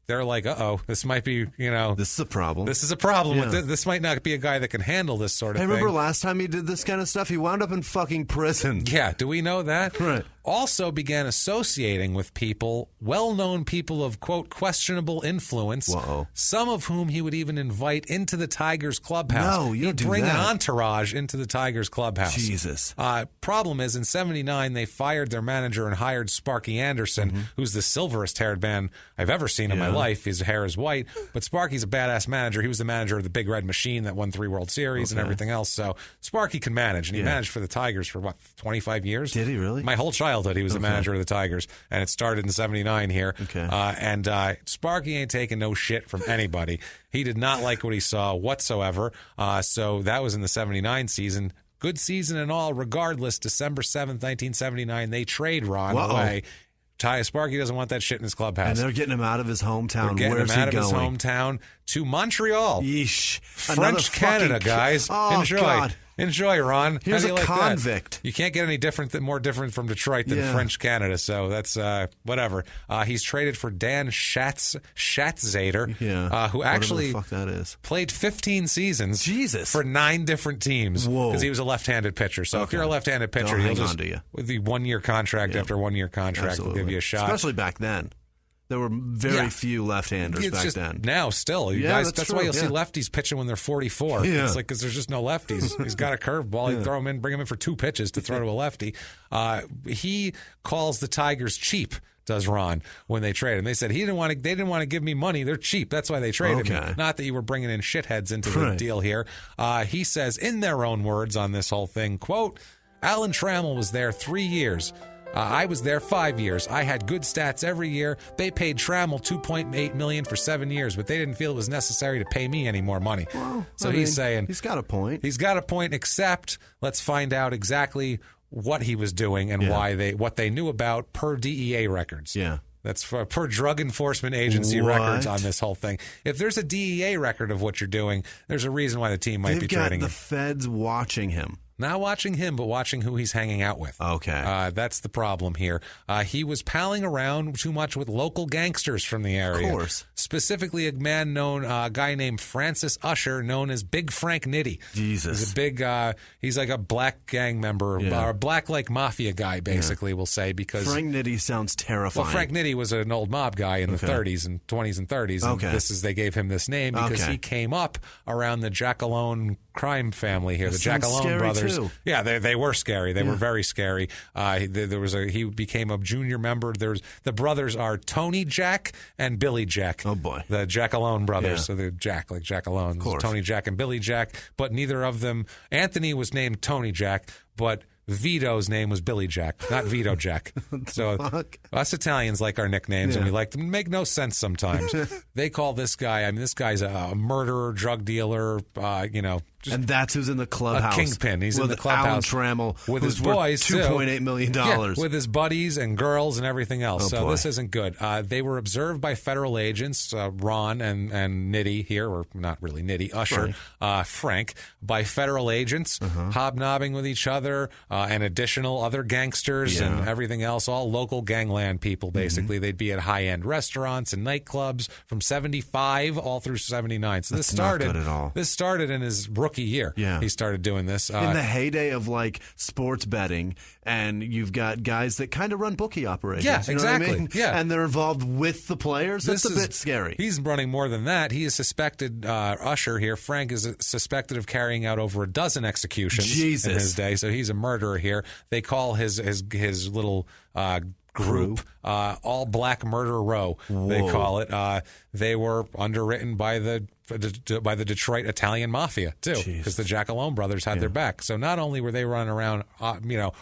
they're like, this might be, This is a problem. This is a problem. Yeah. This might not be a guy that can handle this sort of thing. I remember last time he did this kind of stuff, he wound up in fucking prison. Yeah, do we know that? Right. Also began associating with people, well-known people of, quote, questionable influence, some of whom he would even invite into the Tigers clubhouse. No, you He'd do bring that. an entourage into the Tigers clubhouse. Jesus. Problem is, in 79, they fired their manager and hired Sparky Anderson, who's the silverest-haired man I've ever seen in my life. His hair is white, but Sparky's a badass manager. He was the manager of the Big Red Machine that won 3 World Series and everything else. So Sparky can manage, and he managed for the Tigers for, 25 years? Did he really? My whole childhood, he was the manager of the Tigers, and it started in 79 here. Okay. And Sparky ain't taking no shit from anybody. He did not like what he saw whatsoever. So that was in the 79 season. Good season and all. Regardless, December 7th, 1979, they trade Ron away. Sparky doesn't want that shit in his clubhouse. And they're getting him out of his hometown. Where's he going? His going? hometown to Montreal. Yeesh. French Canada, guys. Oh, Enjoy. God. Enjoy, Ron. Here's a like convict. That? You can't get any more different from Detroit than French Canada, so that's whatever. He's traded for Dan Schatzzader, who actually the fuck that is. Played 15 seasons for 9 different teams because he was a left-handed pitcher. So if you're a left-handed pitcher, he'll hang on to you. With the 1-year contract after 1-year contract, will give you a shot. Especially back then. There were very few left-handers back then. Now, still, you guys. That's why you'll see lefties pitching when they're 44. Yeah. It's like because there's just no lefties. He's got a curveball. You throw him in, bring him in for 2 pitches to throw to a lefty. He calls the Tigers cheap. Does Ron when they trade him? They said they didn't want to give me money. They're cheap. That's why they traded me. Not that you were bringing in shitheads into the deal here. He says, in their own words on this whole thing, quote, Alan Trammell was there 3 years. I was there 5 years. I had good stats every year. They paid Trammell $2.8 million for 7 years, but they didn't feel it was necessary to pay me any more money. Well, he's saying he's got a point. He's got a point. Except let's find out exactly what he was doing and what they knew about per DEA records. Yeah. That's per Drug Enforcement Agency records on this whole thing. If there's a DEA record of what you're doing, there's a reason why the team might be trading him. The feds watching him. Not watching him, but watching who he's hanging out with. Okay. That's the problem here. He was palling around too much with local gangsters from the area. Of course. Specifically, a guy named Francis Usher, known as Big Frank Nitti. Jesus. He's a big, he's like a black gang member, or a black, like, mafia guy, basically, we'll say, because... Frank Nitti sounds terrifying. Well, Frank Nitti was an old mob guy in the 30s and 20s and 30s. And they gave him this name because he came up around the Jackalone crime family here, the Jackalone brothers. Too. Yeah, they were scary. They were very scary. He became a junior member. The brothers are Tony Jack and Billy Jack. Oh boy, the Jackalone brothers. So they're Jack, like Jackalone. Of course. Tony Jack and Billy Jack, but neither of them. Anthony was named Tony Jack, but Vito's name was Billy Jack, not Vito Jack. So us Italians like our nicknames, and we like them. Make no sense sometimes. They call this guy. This guy's a murderer, drug dealer. And that's who's in the clubhouse. A kingpin. He's in the clubhouse. Alan Trammell, with his boys, $2.8 million. With his buddies and girls and everything else. Oh, boy. This isn't good. They were observed by federal agents, Ron and Nitti here, or not really Nitti, Usher, Frank, by federal agents, hobnobbing with each other, and additional other gangsters and everything else, all local gangland people, basically. They'd be at high-end restaurants and nightclubs from 75 all through 79. So That's not good at all. This started in his rookie year. Yeah. He started doing this. In the heyday of like sports betting, and you've got guys that kind of run bookie operations. Yeah, you know exactly. What I mean? Yeah. And they're involved with the players. That's a bit scary. He's running more than that. He is suspected, Usher here, Frank is suspected of carrying out over a dozen executions in his day. So he's a murderer here. They call his little group All Black Murder Row. Whoa. They call it. They were underwritten by the Detroit Italian mafia too, because the Jackalone brothers had their back. So not only were they running around,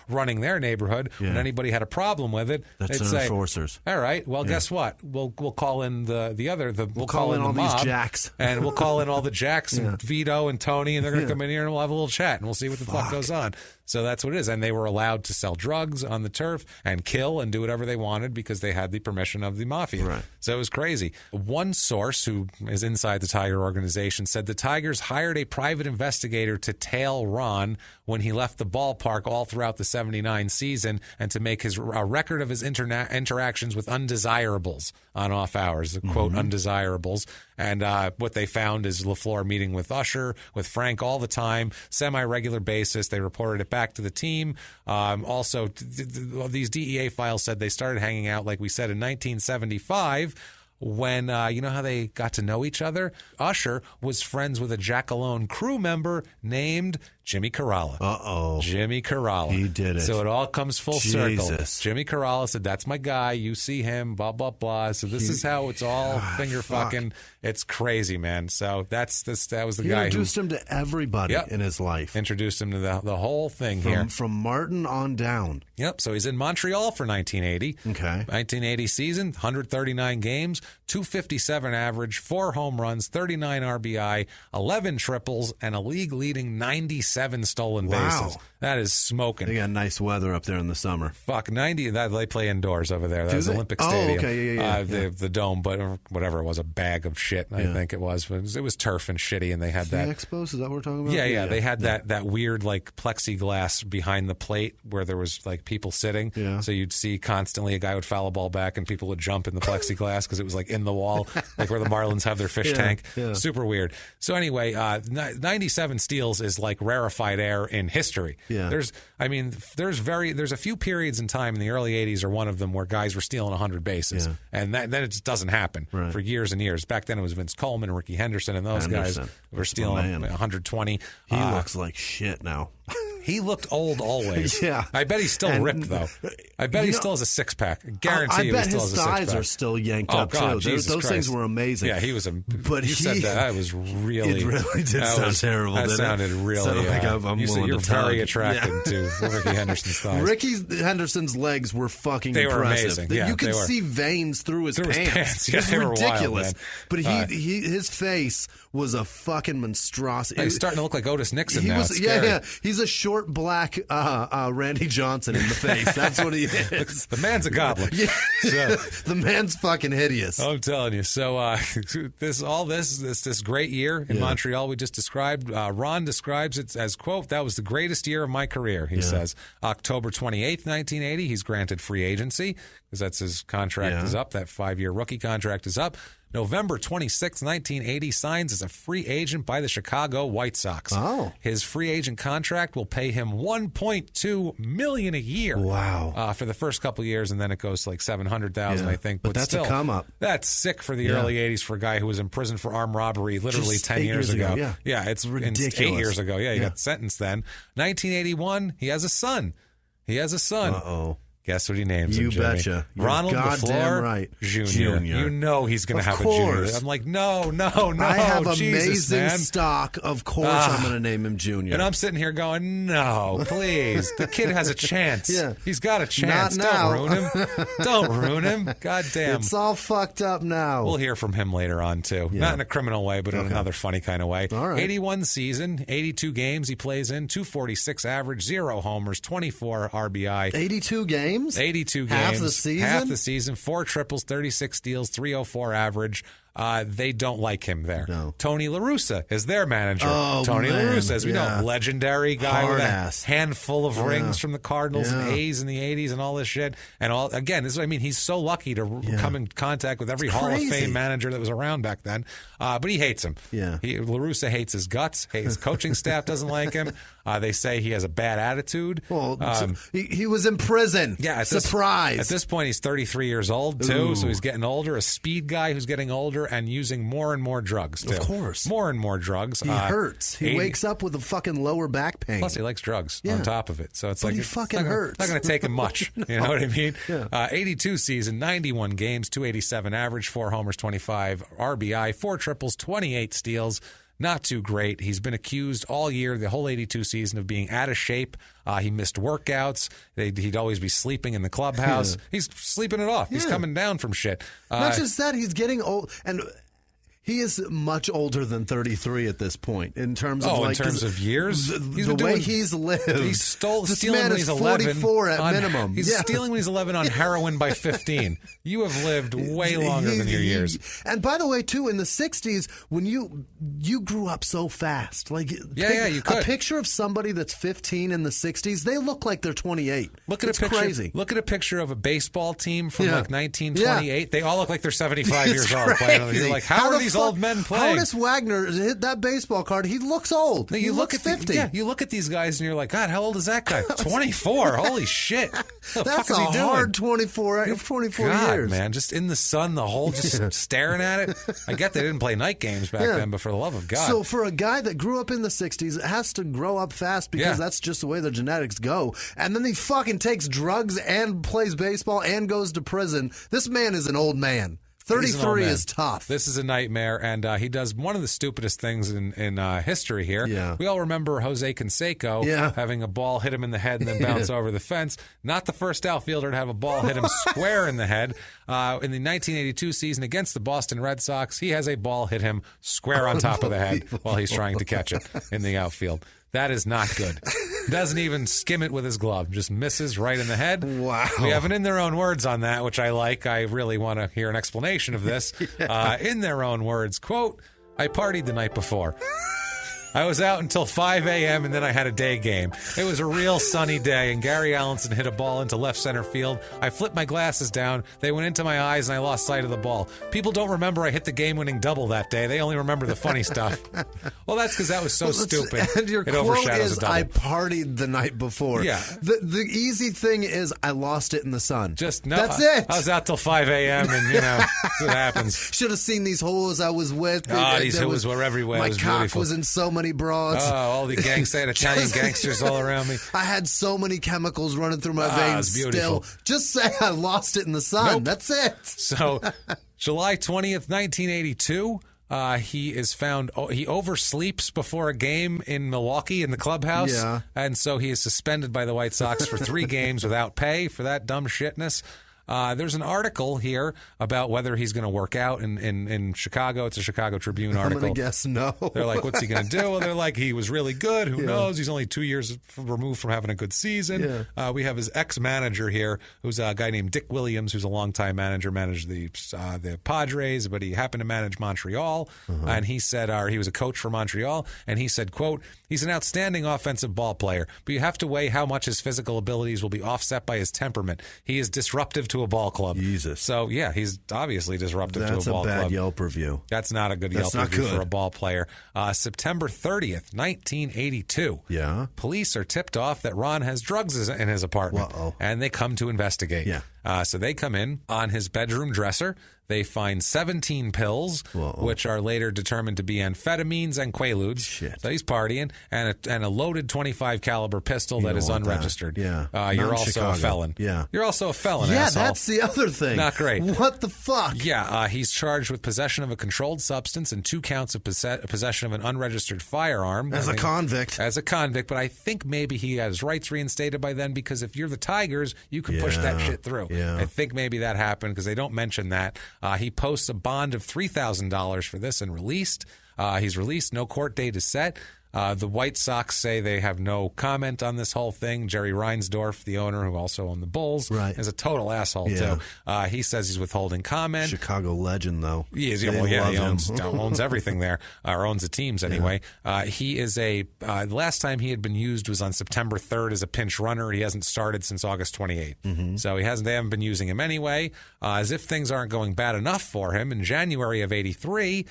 running their neighborhood, when anybody had a problem with it, they'd say, enforcers. All right, well, guess what? We'll call in we'll call in the all mob, these jacks, and we'll call in all the jacks and Vito and Tony, and they're going to come in here and we'll have a little chat and we'll see what the fuck goes on. So that's what it is. And they were allowed to sell drugs on the turf and kill and do whatever they wanted because they had the permission of the mafia. Right. So it was crazy. One source who is inside the Tiger organization said the Tigers hired a private investigator to tail Ron when he left the ballpark all throughout the 79 season and to make a record of his interactions with undesirables on off hours, quote, undesirables. And what they found is LeFlore meeting with Usher, with Frank all the time, semi-regular basis. They reported it back to the team. Also, these DEA files said they started hanging out, like we said, in 1975 when, you know how they got to know each other? Usher was friends with a Jackalone crew member named Jimmy Caralla. Uh-oh. Jimmy Caralla. He did it. So it all comes full circle. Jimmy Caralla said, that's my guy. You see him, blah, blah, blah. So this is how it's all finger fucking. It's crazy, man. So that was the guy who introduced him to everybody in his life. Introduced him to the whole thing here. From Martin on down. Yep. So he's in Montreal for 1980. Okay. 1980 season, 139 games, 257 average, 4 home runs, 39 RBI, 11 triples, and a league-leading 97 stolen bases. That is smoking. They got nice weather up there in the summer. Fuck, 90. They play indoors over there. That's Olympic Stadium. Oh, okay, yeah. The dome, but whatever it was, a bag of shit, I think it was. It was turf and shitty, and they had that. Expos, is that what we're talking about? Yeah. They had that weird, like, plexiglass behind the plate where there was, like, people sitting. Yeah. So you'd see constantly a guy would foul a ball back, and people would jump in the plexiglass because it was like in the wall, like where the Marlins have their fish tank. Yeah. Super weird. So anyway, 97 steals is like rarefied air in history. Yeah. There's a few periods in time in the early 80s or one of them where guys were stealing 100 bases. And then it just doesn't happen for years and years. Back then it was Vince Coleman and Ricky Henderson and those guys were stealing 120. He looks like shit now. He looked old always. Yeah. I bet he's still ripped, though. I bet he still has a six-pack. I guarantee you he still has a six-pack. I bet his thighs are still yanked up, God, too. Those things were amazing. Yeah, he was but you said that was really... It really did sound terrible, that didn't it? sounded really... Sounded like I'm you're very attracted to Ricky Henderson's thighs. Ricky Henderson's legs were fucking impressive. Were amazing. Yeah, you could see veins through his pants. Yeah, it was Wild, ridiculous. But his face was a fucking monstrosity. He's starting to look like Otis Nixon now. He's a short black Randy Johnson in the face. That's what he is. The man's a goblin. Yeah. The man's fucking hideous. I'm telling you. So this great year in Montreal we just described. Ron describes it as, quote, "That was the greatest year of my career," he says. October 28th, 1980, he's granted free agency because that's his contract is up. That 5-year rookie contract is up. November 26, 1980, signs as a free agent by the Chicago White Sox. Oh. His free agent contract will pay him $1.2 million a year. Wow. For the first couple of years, and then it goes to like $700,000, I think. But that's still, a come up. That's sick for the early 80s for a guy who was in prison for armed robbery literally Just 10 years ago. Yeah, it's ridiculous. 8 years ago. Yeah, he got sentenced then. 1981, he has a son. Uh-oh. Guess what he names him, You Jimmy? betcha. Ronald LeFlore right. Jr. You know he's going to have a junior. I'm like, no. I have Jesus, amazing man. stock. Of course I'm going to name him Junior. And I'm sitting here going, no, please. The kid has a chance. Yeah. He's got a chance. Not now. Don't ruin him. Don't ruin him. God damn. It's all fucked up now. We'll hear from him later on, too. Yeah. Not in a criminal way, but in another funny kind of way. All right. 81 season, 82 games he plays in, 246 average, 0 homers, 24 RBI. 82 games? 82 games. Half the season? Half the season. 4 triples, 36 steals, 304 average. They don't like him there. No. Tony La Russa is their manager. Oh, Tony La Russa, as we know, legendary guy Hard with ass. a handful of rings from the Cardinals and Yeah. A's in the 80s and all this shit. And again, this is what I mean. He's so lucky to come in contact with every Hall of Fame manager that was around back then. But he hates him. Yeah. La Russa hates his guts. His coaching staff doesn't like him. They say he has a bad attitude. Well, he was in prison. Yeah, Surprise. At this point, he's 33 years old, too, so he's getting older. A speed guy who's getting older and using more and more drugs, too. Of course. More and more drugs. He hurts. He wakes up with a fucking lower back pain. Plus, he likes drugs on top of it. So it's but like he fucking hurts. Not going to take him much. No. You know what I mean? Yeah. 82 season, 91 games, 287 average, 4 homers, 25 RBI, 4 triples, 28 steals. Not too great. He's been accused all year, the whole 82 season, of being out of shape. He missed workouts. He'd always be sleeping in the clubhouse. Yeah. He's sleeping it off. He's coming down from shit. Not just that, he's getting old. And he is much older than 33 at this point in terms of in terms of years. The way he's lived. He's stealing man when he's is 44 at minimum. He's stealing when he's 11 on heroin by 15. You have lived way longer than your years. And by the way, too, in the 60s, when you grew up so fast, like you could. A picture of somebody that's 15 in the 60s, they look like they're 28. Look at a picture. Crazy. Look at a picture of a baseball team from like 1928. Yeah. They all look like they're 75 years crazy. old playing. You're like, how are these old men playing? Honus Wagner hit that baseball card. He looks old. You look at 50. You look at these guys and you're like, God, how old is that guy? 24. Holy shit. What the That's fuck is he doing? Hard 24 God, years. Man, just in the sun the whole just staring at it. I get they didn't play night games back then, but for the love of God. So for a guy that grew up in the 60s, it has to grow up fast because that's just the way the genetics go. And then he fucking takes drugs and plays baseball and goes to prison. This man is an old man. 33 is tough. This is a nightmare, and he does one of the stupidest things in history here. Yeah. We all remember Jose Canseco having a ball hit him in the head and then bounce over the fence. Not the first outfielder to have a ball hit him square in the head. In the 1982 season against the Boston Red Sox, he has a ball hit him square on top of the head while he's trying to catch it in the outfield. That is not good. Doesn't even skim it with his glove. Just misses right in the head. Wow. We have an in their own words on that, which I like. I really want to hear an explanation of this. In their own words, quote, I partied the night before. I was out until 5 a.m., and then I had a day game. It was a real sunny day, and Gary Allenson hit a ball into left center field. I flipped my glasses down. They went into my eyes, and I lost sight of the ball. People don't remember I hit the game-winning double that day. They only remember the funny stuff. Well, that's because that was so stupid. And your it quote is, I partied the night before. Yeah. The easy thing is, I lost it in the sun. That's it. I was out till 5 a.m., and, that's what happens. Should have seen these hoes I was with. These hoes were everywhere. My it was cock beautiful. was in so many broads. Oh, all the Italian gangsters all around me. I had so many chemicals running through my veins still. Just say I lost it in the sun. Nope. That's it. So, July 20th, 1982, he is found, he oversleeps before a game in Milwaukee in the clubhouse. Yeah. And so he is suspended by the White Sox for 3 games without pay for that dumb shitness. There's an article here about whether he's going to work out in Chicago. It's a Chicago Tribune article. I'm going to guess no. They're like, what's he going to do? Well, they're like, he was really good. Who knows? He's only 2 years removed from having a good season. Yeah. We have his ex-manager here, who's a guy named Dick Williams, who's a longtime manager, managed the Padres, but he happened to manage Montreal. And he said, he was a coach for Montreal, and he said, quote, he's an outstanding offensive ball player, but you have to weigh how much his physical abilities will be offset by his temperament. He is disruptive to a ball club. Jesus. So, yeah, he's obviously disruptive to a ball club. That's a bad Yelp review. That's not a good Yelp review for a ball player. September 30th, 1982. Yeah. Police are tipped off that Ron has drugs in his apartment. Uh-oh. And they come to investigate. Yeah. So they come in on his bedroom dresser. They find 17 pills, which are later determined to be amphetamines and Quaaludes. Shit. So he's partying, and a loaded .25 caliber pistol that is unregistered. That. Yeah. You're also a felon. Yeah. You're also a felon, Yeah, asshole. that's the other thing. Not great. What the fuck? Yeah, he's charged with possession of a controlled substance and 2 counts of possession of an unregistered firearm. As a convict. As a convict, but I think maybe he has rights reinstated by then, because if you're the Tigers, you can push that shit through. Yeah. I think maybe that happened because they don't mention that. He posts a bond of $3,000 for this and released. He's released. No court date is set. The White Sox say they have no comment on this whole thing. Jerry Reinsdorf, the owner who also owned the Bulls, is a total asshole, too. He says he's withholding comment. Chicago legend, though. He is. He owns everything there, or owns the teams anyway. He is the last time he had been used was on September 3rd as a pinch runner. He hasn't started since August 28th. So they haven't been using him anyway. As if things aren't going bad enough for him, in January of 83,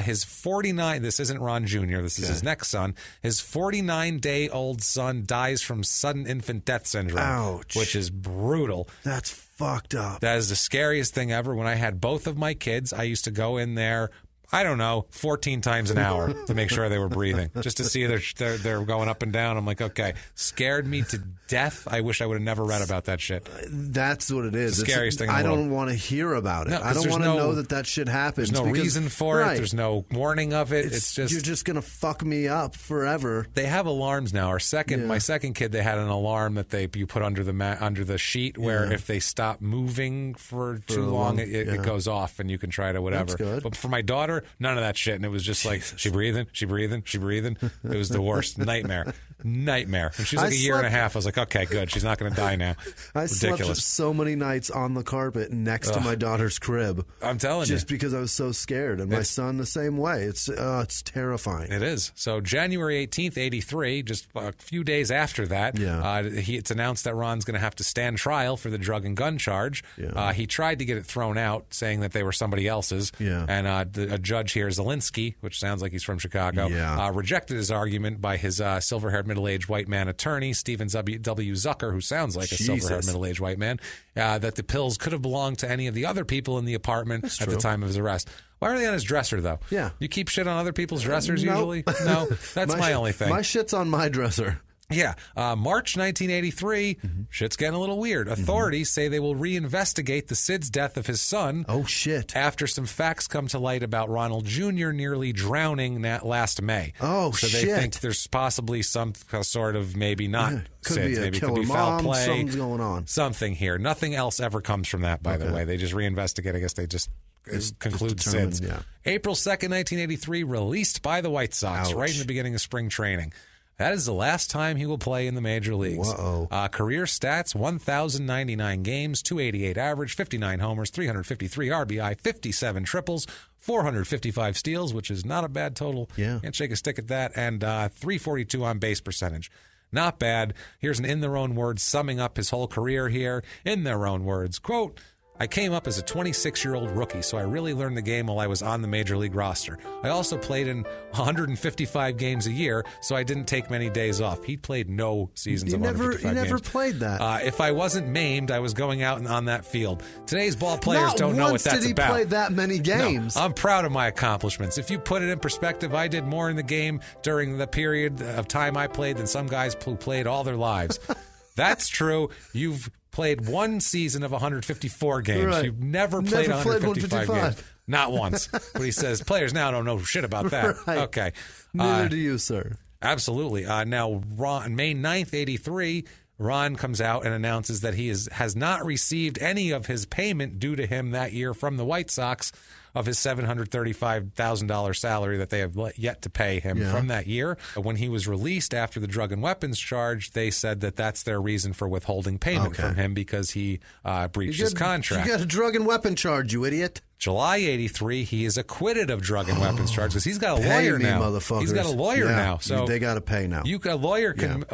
his 49, this isn't Ron Jr., this is his next son, his 49-day-old son dies from sudden infant death syndrome. Ouch. Which is brutal. That's fucked up. That is the scariest thing ever. When I had both of my kids, I used to go in there, 14 times an hour to make sure they were breathing, just to see they're going up and down. I'm like, okay, scared me to death. I wish I would have never read about that shit. That's what it is. The scariest thing in the world. I world. don't want to hear about it. No, I don't want to know that shit happens. There's no reason for it. There's no warning of it. It's just you're just gonna fuck me up forever. They have alarms now. My second kid, they had an alarm that you put under the sheet where if they stop moving for too long, it goes off and you can try to whatever. That's good. But for my daughter, none of that shit. And it was just like, she breathing. It was the worst. Nightmare. And she was like a year and a half. I was like, okay, good. She's not going to die now. I slept so many nights on the carpet next to my daughter's crib. I'm telling you. Just because I was so scared. And my son the same way. It's terrifying. It is. So January 18th, 83, just a few days after that, it's announced that Ron's going to have to stand trial for the drug and gun charge. Yeah. He tried to get it thrown out, saying that they were somebody else's. Yeah. And a judge here, Zielinski, which sounds like he's from Chicago, rejected his argument by his silver-haired middle-aged white man attorney, Stephen W. Zucker, who sounds like a silver-haired middle-aged white man, that the pills could have belonged to any of the other people in the apartment at the time of his arrest. Why are they on his dresser, though? Yeah. You keep shit on other people's dressers usually? No? That's my only thing. My shit's on my dresser. Yeah. March 1983, shit's getting a little weird. Authorities say they will reinvestigate the Sid's death of his son. Oh, shit. After some facts come to light about Ronald Jr. nearly drowning last May. Oh, shit. So they think there's possibly some sort of maybe not Sid's. Maybe it could be foul play. Something's going on. Something here. Nothing else ever comes from that, by the way. They just reinvestigate. I guess they just conclude Sid's. Yeah. April 2nd, 1983, released by the White Sox right in the beginning of spring training. That is the last time he will play in the major leagues. Career stats, 1,099 games, 288 average, 59 homers, 353 RBI, 57 triples, 455 steals, which is not a bad total. Yeah. Can't shake a stick at that. And 342 on base percentage. Not bad. Here's an in their own words summing up his whole career here. In their own words, quote, I came up as a 26-year-old rookie, so I really learned the game while I was on the Major League roster. I also played in 155 games a year, so I didn't take many days off. He played no seasons of 155 games. You never played that. If I wasn't maimed, I was going out on that field. Today's ball players don't know what that's about. Not once did he play that many games. No, I'm proud of my accomplishments. If you put it in perspective, I did more in the game during the period of time I played than some guys who played all their lives. That's true. You've played one season of 154 games. Right. You've never played 155 games. Not once. But he says players now don't know shit about that. Right. Okay. Neither do you, sir. Absolutely. Now, May 9th, 83, Ron comes out and announces that he has not received any of his payment due to him that year from the White Sox of his $735,000 salary that they have yet to pay him from that year. When he was released after the drug and weapons charge, they said that that's their reason for withholding payment from him because he breached his contract. You got a drug and weapon charge, you idiot. July 83, he is acquitted of drug and weapons charges because he's got a lawyer now. Motherfuckers. He's got a lawyer now, so they got to pay now. A lawyer can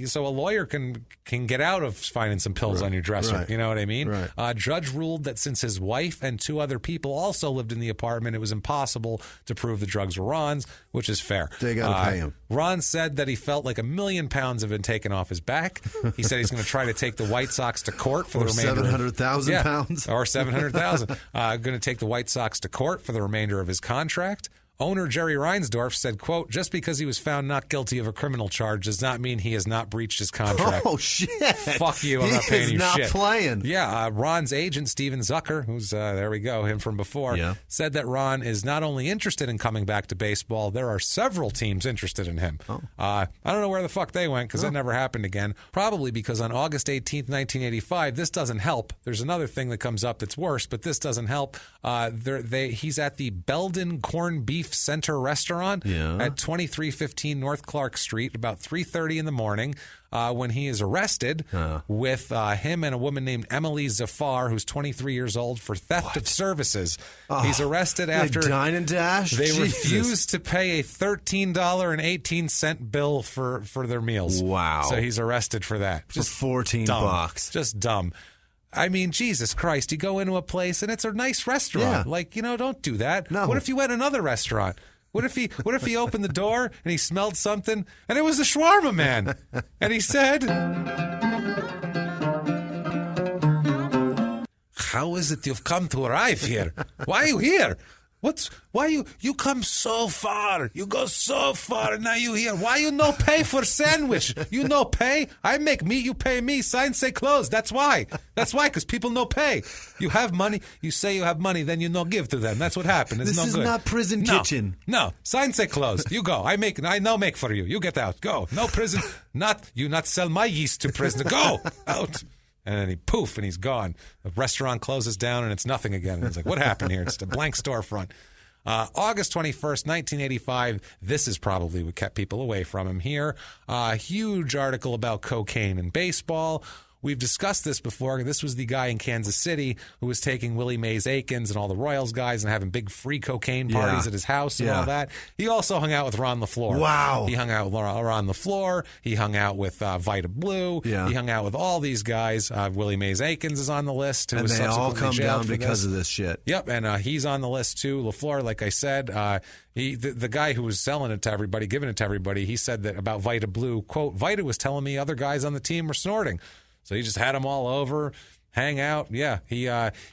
so a lawyer can get out of finding some pills on your dresser. Right. You know what I mean? Right. Judge ruled that since his wife and two other people also lived in the apartment, it was impossible to prove the drugs were Ron's, which is fair. They got to pay him. Ron said that he felt like £1 million have been taken off his back. He said he's going to try to take the White Sox to court for the remainder. 700,000 pounds, or 700,000. Going to take the White Sox to court for the remainder of his contract. Owner Jerry Reinsdorf said, quote, just because he was found not guilty of a criminal charge does not mean he has not breached his contract. Oh, shit. Fuck you. I'm not paying you shit. He is not playing. Yeah. Ron's agent, Steven Zucker, who's, there we go, him from before, said that Ron is not only interested in coming back to baseball, there are several teams interested in him. I don't know where the fuck they went because that never happened again. Probably because on August 18th, 1985, this doesn't help. There's another thing that comes up that's worse, but this doesn't help. He's at the Belden Corned Beef Center restaurant at 2315 North Clark Street about 3:30 in the morning when he is arrested with him and a woman named Emily Zafar, who's 23 years old, for theft of services. He's arrested after Dine and Dash. They refused to pay a $13.18 bill for their meals. Wow. So he's arrested for that. Just $14. Just dumb. I mean, Jesus Christ, you go into a place and it's a nice restaurant. Yeah. Don't do that. No. What if you went to another restaurant? What if he opened the door and he smelled something and it was the shawarma man? And he said, how is it you've come to arrive here? Why are you here? Why you come so far? You go so far, and now you here. Why you no pay for sandwich? You no pay? I make meat, you pay me. Sign say close. That's why. Because people no pay. You have money. You say you have money, then you no give to them. That's what happened. It's this no is good. not prison kitchen. No. Sign say closed. You go. I no make for you. You get out. Go. No prison. Not sell my yeast to prisoner. Go out. And then and he's gone. The restaurant closes down, and it's nothing again. And it's like, what happened here? It's a blank storefront. August 21st, 1985, this is probably what kept people away from him here. Huge article about cocaine in baseball. We've discussed this before. This was the guy in Kansas City who was taking Willie Mays Aikens and all the Royals guys and having big free cocaine parties at his house and all that. He also hung out with Ron LeFlore. Wow. He hung out with Ron LeFlore. He hung out with Vita Blue. Yeah. He hung out with all these guys. Willie Mays Aikens is on the list. And they all come down because of this shit. Yep, and he's on the list too. LeFlore, like I said, the guy who was selling it to everybody, giving it to everybody, he said that about Vita Blue, quote, Vita was telling me other guys on the team were snorting. So he just had them all over, hang out. Yeah, he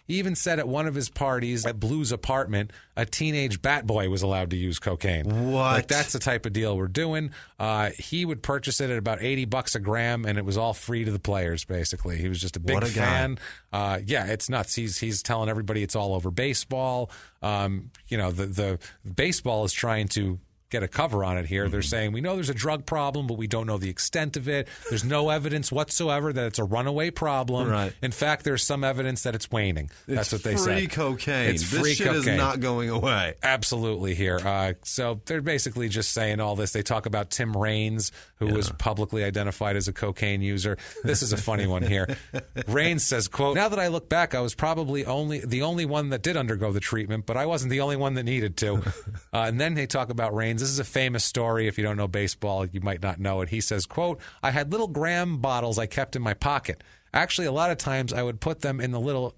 even said at one of his parties at Blue's apartment, a teenage bat boy was allowed to use cocaine. What? Like, that's the type of deal we're doing. He would purchase it at about $80 a gram, and it was all free to the players, basically. He was just a big fan. It's nuts. He's telling everybody it's all over baseball. The baseball is trying to get a cover on it here. They're saying, we know there's a drug problem, but we don't know the extent of it. There's no evidence whatsoever that it's a runaway problem. Right. In fact, there's some evidence that it's waning. That's what they say. It's free cocaine. It's free this shit cocaine. is not going away. Absolutely here. So they're basically just saying all this. They talk about Tim Raines, who was publicly identified as a cocaine user. This is a funny one here. Raines says, quote, now that I look back, I was probably the only one that did undergo the treatment, but I wasn't the only one that needed to. And then they talk about Raines. This is a famous story. If you don't know baseball, you might not know it. He says, quote, I had little gram bottles I kept in my pocket. Actually, a lot of times I would put them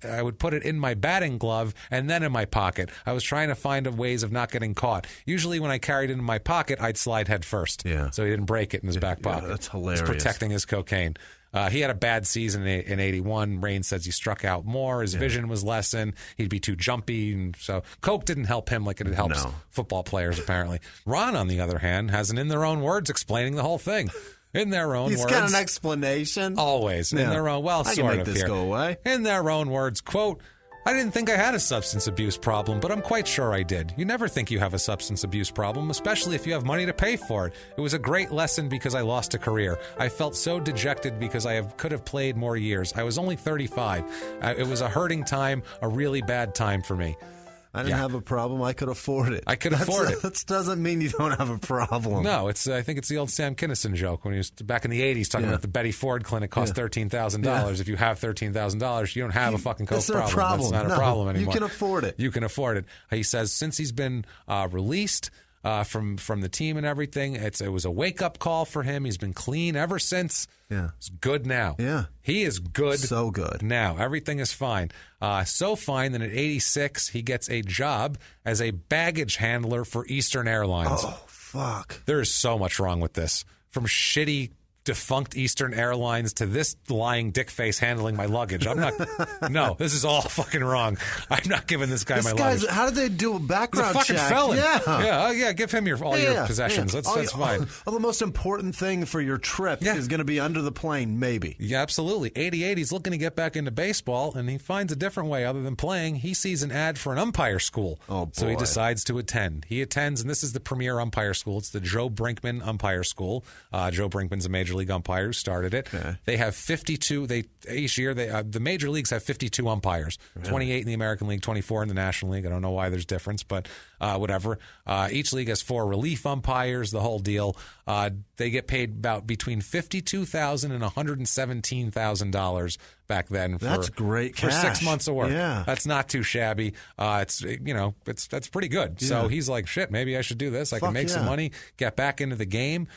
I would put it in my batting glove and then in my pocket. I was trying to find ways of not getting caught. Usually when I carried it in my pocket, I'd slide head first. Yeah. So he didn't break it in his back pocket. That's hilarious. He's protecting his cocaine. He had a bad season in 81. Raines says he struck out more. His vision was lessened. He'd be too jumpy. And so Coke didn't help him like it helps football players, apparently. Ron, on the other hand, has an in their own words explaining the whole thing. In their own words. He's got an explanation. Always. In their own, well, I sort can make of this here. go away. In their own words, quote, I didn't think I had a substance abuse problem, but I'm quite sure I did. You never think you have a substance abuse problem, especially if you have money to pay for it. It was a great lesson because I lost a career. I felt so dejected because I could have played more years. I was only 35. It was a hurting time, a really bad time for me. I didn't have a problem. I could afford it. I could afford it. That doesn't mean you don't have a problem. No, I think it's the old Sam Kinison joke when he was back in the 80s talking about the Betty Ford clinic cost $13,000. Yeah. If you have $13,000, you don't have a fucking Coke problem. That's not a problem anymore. You can afford it. You can afford it. He says since he's been released from the team and everything, it was a wake-up call for him. He's been clean ever since. Yeah. He's good now. Yeah. He is good. So good. Now. Everything is fine. So fine that at 86, he gets a job as a baggage handler for Eastern Airlines. Oh, fuck. There is so much wrong with this. From shitty, defunct Eastern Airlines to this lying dick face handling my luggage. No, this is all fucking wrong. I'm not giving this guy my luggage. How did they do a background check? He's a fucking felon. Yeah. Give him all your possessions. Yeah. That's fine. Well, the most important thing for your trip is going to be under the plane, maybe. Yeah, absolutely. 88, he's looking to get back into baseball, and he finds a different way other than playing. He sees an ad for an umpire school. Oh, boy. So he decides to attend. He attends, and this is the premier umpire school. It's the Joe Brinkman Umpire School. Joe Brinkman's a major league umpire who started it. Okay. They have 52. Each year, the major leagues have 52 umpires. Really? 28 in the American League, 24 in the National League. I don't know why there's difference, but whatever. Each league has 4 relief umpires, the whole deal. They get paid about between $52,000 and $117,000 back then. That's great cash. For 6 months of work. Yeah. That's not too shabby. That's pretty good. Yeah. So he's like, shit, maybe I should do this. I can make some money, get back into the game.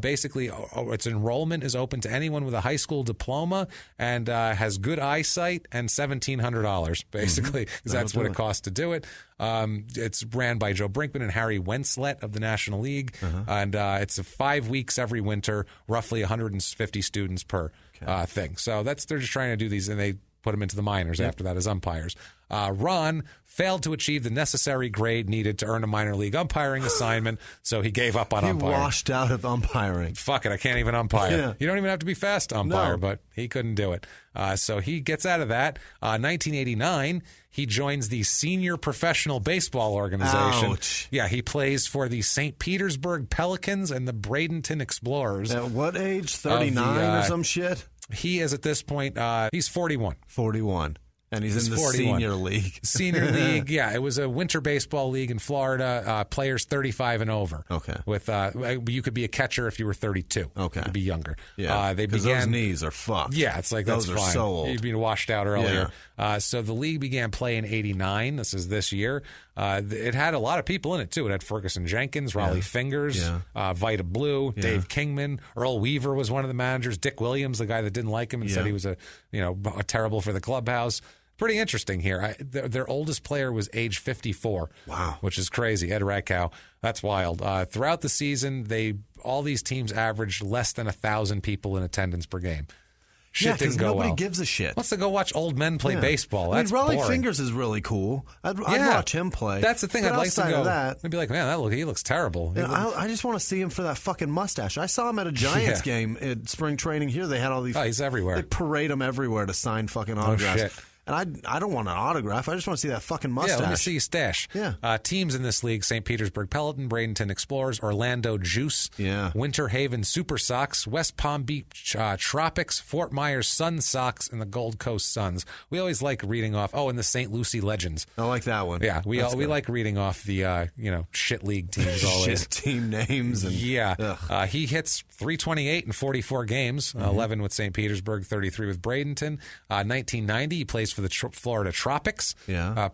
Basically, its enrollment is open to anyone with a high school diploma and has good eyesight and $1,700, basically, because that's what it costs to do it. It's ran by Joe Brinkman and Harry Wenslett of the National League, and it's 5 weeks every winter, roughly 150 students per thing. So they're just trying to do these, and they put them into the minors after that as umpires. Ron failed to achieve the necessary grade needed to earn a minor league umpiring assignment, so he gave up on umpiring. He washed out of umpiring. Fuck it, I can't even umpire. Yeah. You don't even have to be fast to umpire, but he couldn't do it. So he gets out of that. 1989, he joins the Senior Professional Baseball Organization. Ouch. Yeah, he plays for the St. Petersburg Pelicans and the Bradenton Explorers. At what age? 39 or some shit? He is at this point, he's 41. 41. And he's in the 41. Senior League. Senior League, yeah. It was a winter baseball league in Florida, players 35 and over. Okay. With you could be a catcher if you were 32. Okay. You'd be younger. Yeah, because those knees are fucked. Yeah, it's like those that's are fine. so old. You'd been washed out earlier. Yeah. So the league began play in 89. This is this year. It had a lot of people in it, too. It had Ferguson Jenkins, Raleigh Fingers, Vita Blue, Dave Kingman. Earl Weaver was one of the managers. Dick Williams, the guy that didn't like him and said he was a terrible for the clubhouse. Pretty interesting here. Their oldest player was age 54. Wow. Which is crazy. Ed Radkow. That's wild. Throughout the season, all these teams averaged less than 1,000 people in attendance per game. Shit didn't go nobody well. gives a shit. Let's go watch old men play baseball. That's Raleigh boring. Fingers is really cool. I'd watch him play. That's the thing. But I'd like to go. I'd be like, man, he looks terrible. I just want to see him for that fucking mustache. I saw him at a Giants game at spring training here. They had all these. Oh, he's everywhere. They parade him everywhere to sign fucking autographs. Oh, shit. And I don't want an autograph. I just want to see that fucking mustache. Yeah, let me see your stash. Yeah. Teams in this league: St. Petersburg Peloton, Bradenton Explorers, Orlando Juice, Winter Haven Super Sox, West Palm Beach Tropics, Fort Myers Sun Sox, and the Gold Coast Suns. We always like reading off. Oh, and the St. Lucie Legends. I like that one. Yeah, we like reading off the shit league teams always. Shit team names. And, he hits 328 in 44 games, 11 with St. Petersburg, 33 with Bradenton. 1990, he plays for the Florida Tropics.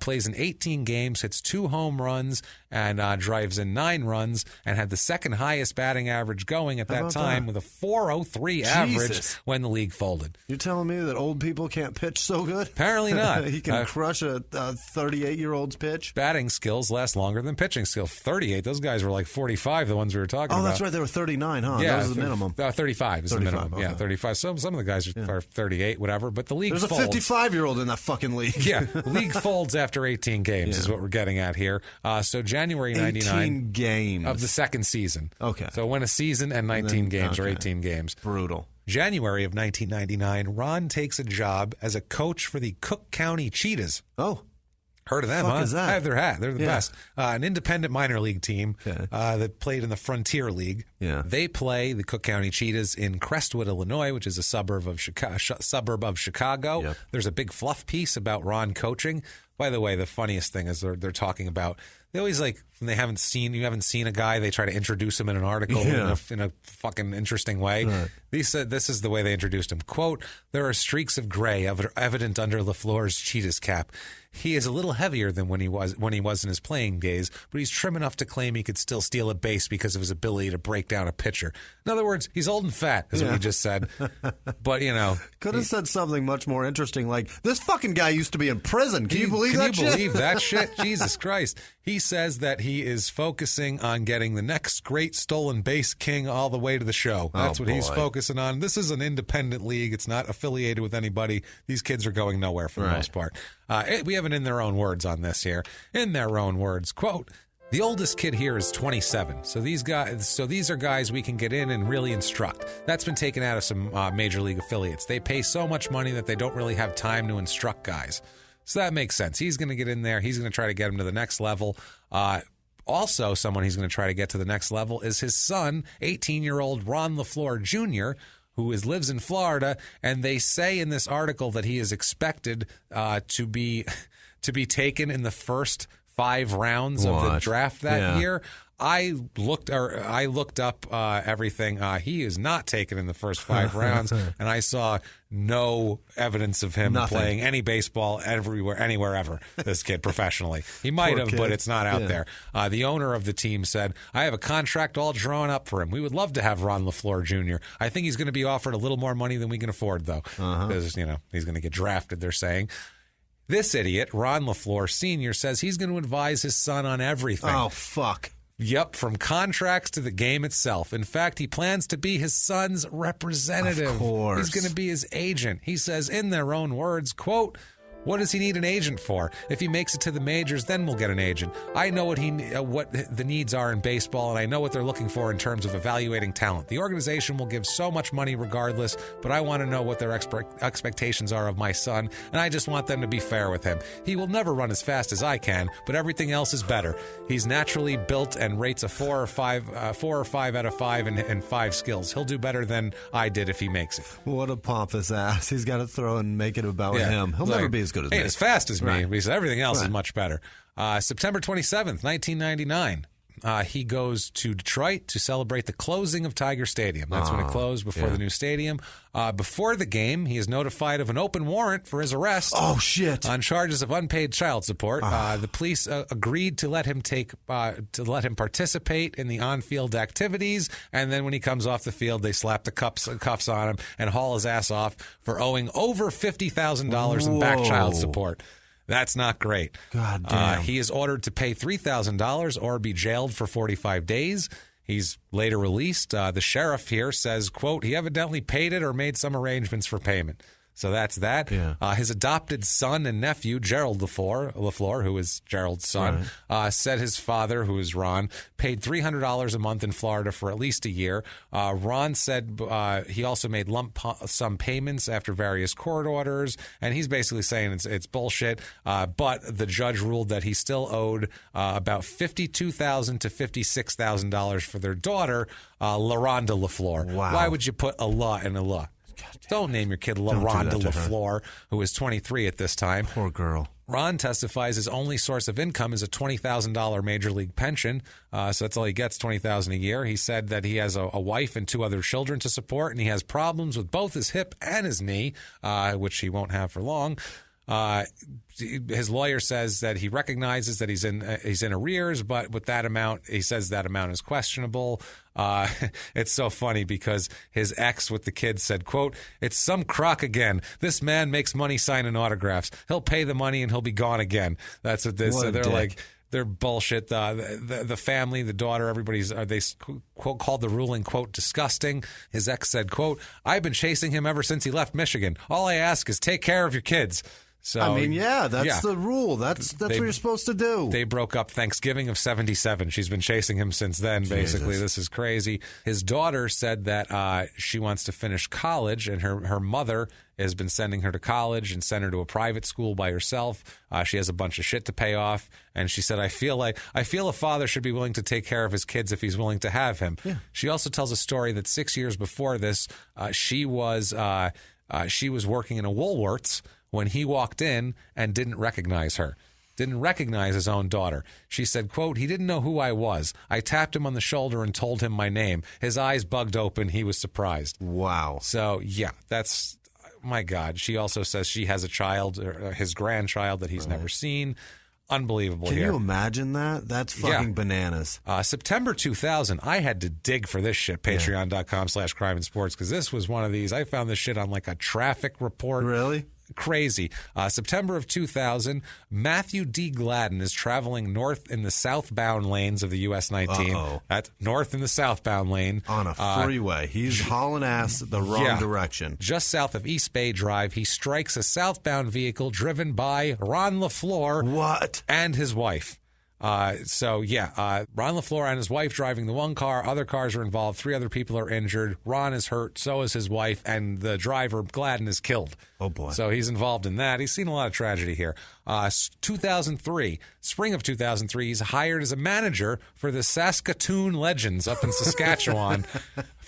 Plays in 18 games, hits 2 home runs, and drives in 9 runs, and had the second highest batting average going at that time with a .403 average when the league folded. You're telling me that old people can't pitch so good? Apparently not. He can crush a 38-year-old's pitch? Batting skills last longer than pitching skills. 38, those guys were like 45, the ones we were talking about. Oh, that's right. They were 39, huh? Yeah, that was the minimum. 35 is the minimum. Okay. Yeah, 35. Some of the guys are 38, whatever, but the league folds. There's a 55-year-old in that fucking league. Yeah, league folds after 18 games is what we're getting at here. So January 99. 18 games. Of the second season. Okay. So win a season and 19 games or 18 games. Brutal. January of 1999, Ron takes a job as a coach for the Cook County Cheetahs. Oh. Heard of them, huh? Is that? I have their hat. They're the best. An independent minor league team that played in the Frontier League. Yeah. They play the Cook County Cheetahs in Crestwood, Illinois, which is a suburb of Chicago. Yep. There's a big fluff piece about Ron coaching. By the way, the funniest thing is they're talking about, they always like, when you haven't seen a guy, they try to introduce him in an article in a fucking interesting way. Right. He said this is the way they introduced him. Quote, "There are streaks of gray evident under LeFlore's Cheetahs cap. He is a little heavier than when he was in his playing days, but he's trim enough to claim he could still steal a base because of his ability to break down a pitcher. In other words, he's old and fat, is what he just said. But, could have said something much more interesting like, this fucking guy used to be in prison. Can you believe that shit? Can you believe that shit? Jesus Christ. He says that he is focusing on getting the next great stolen base king all the way to the show. That's what he's focusing on. This is an independent league. It's not affiliated with anybody. These kids are going nowhere for the most part. We have it in their own words on this here. In their own words, quote, "The oldest kid here is 27. So these are guys we can get in and really instruct. That's been taken out of some major league affiliates. They pay so much money that they don't really have time to instruct guys. So that makes sense. He's going to get in there. He's going to try to get him to the next level. Also, someone he's going to try to get to the next level is his son, 18-year-old Ron LeFlore Jr., who lives in Florida, and they say in this article that he is expected to be taken in the first 5 rounds of the draft that year. I looked up everything. He is not taken in the first 5 rounds, and I saw no evidence of him playing any baseball anywhere ever. This kid professionally, he might have, but it's not out there. The going of the team said, "I have a contract all drawn up for him. We would love to have Ron LeFlore Jr. I think he's going to be offered a little more money than we can afford, though, because he's going to get drafted." They're saying. This idiot, Ron LeFlore Sr., says he's going to advise his son on everything. Oh, fuck. Yep, from contracts to the game itself. In fact, he plans to be his son's representative. Of course. He's going to be his agent. He says, in their own words, quote, "What does he need an agent for? If he makes it to the majors, then we'll get an agent. I know what the needs are in baseball, and I know what they're looking for in terms of evaluating talent. The organization will give so much money regardless, but I want to know what their expectations are of my son, and I just want them to be fair with him. He will never run as fast as I can, but everything else is better. He's naturally built and rates a 4 or 5 out of 5 in 5 skills. He'll do better than I did if he makes it." What a pompous ass. He's got to throw and make it about him. He'll never be as good as me. As fast as me. He said everything else is much better. September 27th, 1999. He goes to Detroit to celebrate the closing of Tiger Stadium. That's when it closed before the new stadium. Before the game, he is notified of an open warrant for his arrest. Oh, shit. On charges of unpaid child support. The police agreed to let him participate in the on-field activities, and then when he comes off the field, they slap the cuffs on him and haul his ass off for owing over $50,000 in back child support. That's not great. God damn. He is ordered to pay $3,000 or be jailed for 45 days. He's later released. The sheriff here says, quote, "He evidently paid it or made some arrangements for payment." So that's that. Yeah. His adopted son and nephew, Gerald LeFlore, who is Gerald's son, said his father, who is Ron, paid $300 a month in Florida for at least a year. Ron said he also made lump sum payments after various court orders, and he's basically saying it's bullshit. But the judge ruled that he still owed about $52,000 to $56,000 for their daughter, LaRonda LeFlore. Wow. Why would you put a law in a law? Don't name your kid LaRonda LeFlore, who is 23 at this time. Poor girl. Ron testifies his only source of income is a $20,000 major league pension. So that's all he gets, $20,000 a year. He said that he has a wife and 2 other children to support, and he has problems with both his hip and his knee, which he won't have for long. His lawyer says that he recognizes that he's in arrears, but with that amount, he says that amount is questionable. It's so funny because his ex with the kids said, quote, "It's some crock again. This man makes money signing autographs. He'll pay the money and he'll be gone again." That's what this. So they're dick. like, they're bullshit. The family, the daughter, they quote called the ruling, quote, disgusting. His ex said, quote, "I've been chasing him ever since he left Michigan. All I ask is take care of your kids." So, I mean, that's the rule. That's what you're supposed to do. They broke up Thanksgiving of 1977. She's been chasing him since then, basically. Jesus. This is crazy. His daughter said that she wants to finish college, and her mother has been sending her to college and sent her to a private school by herself. She has a bunch of shit to pay off, and she said, I feel a father should be willing to take care of his kids if he's willing to have him. Yeah. She also tells a story that 6 years before this, she was working in a Woolworths when he walked in and didn't recognize her, didn't recognize his own daughter. She said, quote, "He didn't know who I was. I tapped him on the shoulder and told him my name. His eyes bugged open. He was surprised." Wow. So, yeah, that's, my God. She also says she has a child, his grandchild, that he's never seen. Unbelievable. Can here. you imagine that? That's fucking bananas. September 2000, I had to dig for this shit, patreon.com/crime and sports, because this was one of these. I found this shit on like a traffic report. Really? Crazy. September of 2000, Matthew D. Gladden is traveling north in the southbound lanes of the US 19. That's north in the southbound lane. On a freeway. He's hauling ass the wrong direction. Just south of East Bay Drive, he strikes a southbound vehicle driven by Ron LeFlore. What? And his wife. Ron LeFlore and his wife driving the one car. Other cars are involved. 3 other people are injured. Ron is hurt. So is his wife. And the driver, Gladden, is killed. Oh, boy. So he's involved in that. He's seen a lot of tragedy here. 2003, spring of 2003, he's hired as a manager for the Saskatoon Legends up in Saskatchewan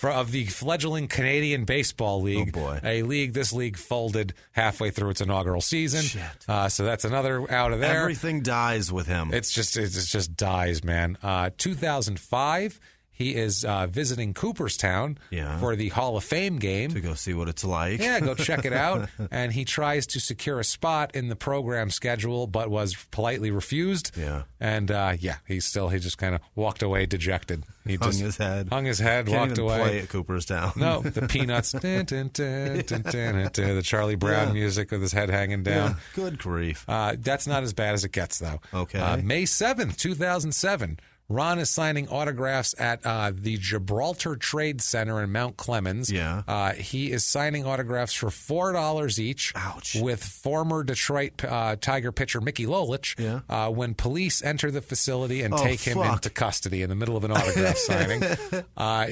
of the fledgling Canadian Baseball League. Oh, boy. This league folded halfway through its inaugural season. Shit. So that's another out of there. Everything dies with him. It just dies, man. 2005, he is visiting Cooperstown for the Hall of Fame game. To go see what it's like. Yeah, go check it out. And he tries to secure a spot in the program schedule, but was politely refused. Yeah. And, he just kind of walked away dejected. He hung just his head. Walked even away. Play at Cooperstown. No, the Peanuts. The Charlie Brown music with his head hanging down. Yeah. Good grief. That's not as bad as it gets, though. Okay. May 7th, 2007. Ron is signing autographs at the Gibraltar Trade Center in Mount Clemens. Yeah. He is signing autographs for $4 each. Ouch. With former Detroit Tiger pitcher Mickey Lolich. Yeah. When police enter the facility and take him into custody in the middle of an autograph signing.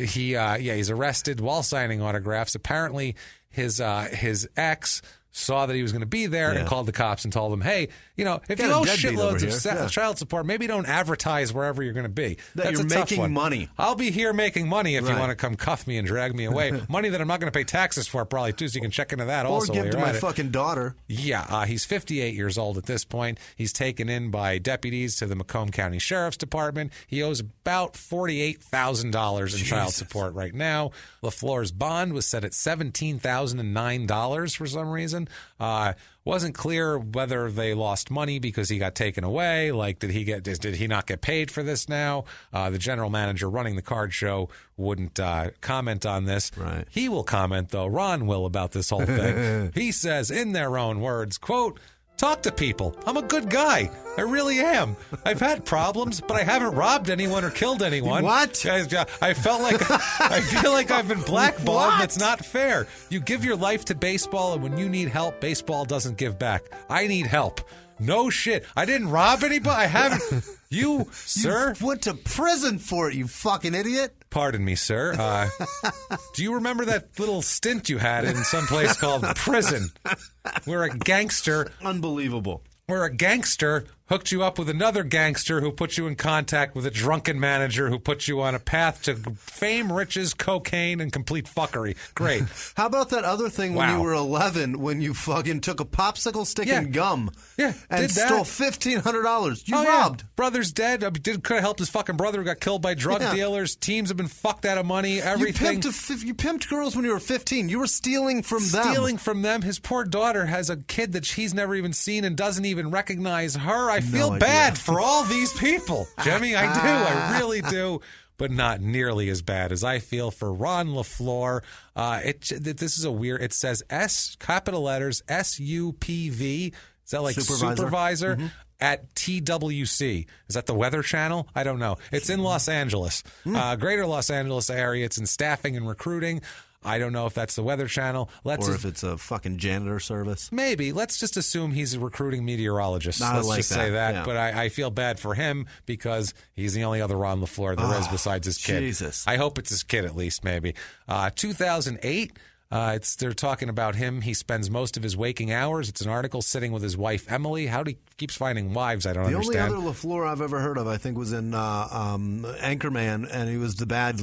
He's arrested while signing autographs. Apparently, his ex saw that he was going to be there and called the cops and told them, hey, if you owe shitloads of child support, maybe don't advertise wherever you're going to be. That's you're making money. I'll be here making money if you want to come cuff me and drag me away. Money that I'm not going to pay taxes for probably too, so you can check into that also. Or give to my fucking daughter. Yeah, he's 58 years old at this point. He's taken in by deputies to the Macomb County Sheriff's Department. He owes about $48,000 in child support right now. LeFlore's bond was set at $17,009 for some reason. Wasn't clear whether they lost money because he got taken away. Like, did he not get paid for this now? The general manager running the card show wouldn't comment on this. Right. He will comment, though. Ron will, about this whole thing. He says, in their own words, quote, Talk to people. I'm a good guy. I really am. I've had problems, but I haven't robbed anyone or killed anyone. What? I feel like I've been blackballed, and it's not fair. You give your life to baseball, and when you need help, baseball doesn't give back. I need help. No shit. I didn't rob anybody. I haven't. You, sir? You went to prison for it, you fucking idiot. Pardon me, sir. Do you remember that little stint you had in some place called prison? Where a gangster... Unbelievable. Where a gangster hooked you up with another gangster who put you in contact with a drunken manager who put you on a path to fame, riches, cocaine, and complete fuckery. Great. How about that other thing when you were 11 when you fucking took a popsicle stick and gum and stole $1,500? You robbed. Yeah. Brother's dead. Could have helped his fucking brother who got killed by drug dealers. Teams have been fucked out of money. Everything. You pimped girls when you were 15. You were stealing from them. Stealing from them. His poor daughter has a kid that she's never even seen and doesn't even recognize her. I feel bad for all these people, Jimmy. I do. I really do. But not nearly as bad as I feel for Ron LeFlore. This is a weird... It says capital letters, SUPV. Is that like supervisor? Mm-hmm. At TWC. Is that the Weather Channel? I don't know. It's in Los Angeles. Greater Los Angeles area. It's in staffing and recruiting. I don't know if that's the Weather Channel. Or if it's a fucking janitor service. Maybe. Let's just assume he's a recruiting meteorologist. Let's just say that. Yeah. But I feel bad for him because he's the only other Ron LeFlore there is besides his kid. Jesus. I hope it's his kid at least, maybe. 2008... they're talking about him. He spends most of his waking hours. It's an article sitting with his wife, Emily. How he keeps finding wives, I don't understand. The only other LeFlore I've ever heard of, I think, was in Anchorman, and he was the bad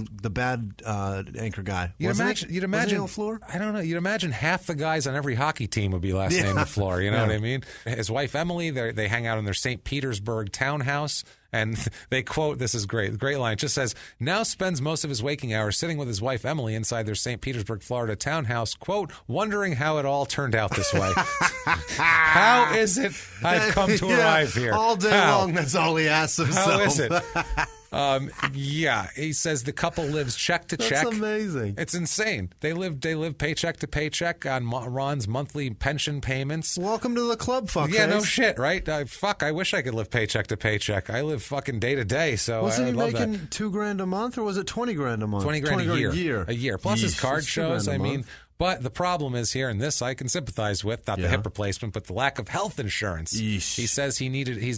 anchor guy. You'd imagine LeFlore? I don't know. You'd imagine half the guys on every hockey team would be last name LeFlore. You know what I mean? His wife, Emily, they hang out in their St. Petersburg townhouse. And they quote, this is great, great line. It just says, now spends most of his waking hours sitting with his wife, Emily, inside their St. Petersburg, Florida townhouse, quote, wondering how it all turned out this way. How is it I've come to arrive here? All day long, that's all he asks himself. How is it? He says the couple lives check to check. That's amazing. It's insane. They live paycheck to paycheck on Ron's monthly pension payments. Welcome to the club, fuckface. Yeah, no shit, right? I wish I could live paycheck to paycheck. I live fucking day to day, so Wasn't I he love making that. $2,000 a month, or was it $20,000 a month? $20,000 a year. Plus his card Yeesh, shows. $2,000 a I mean. month. But the problem is here, and this I can sympathize with, not the hip replacement, but the lack of health insurance. Yeesh. He says he's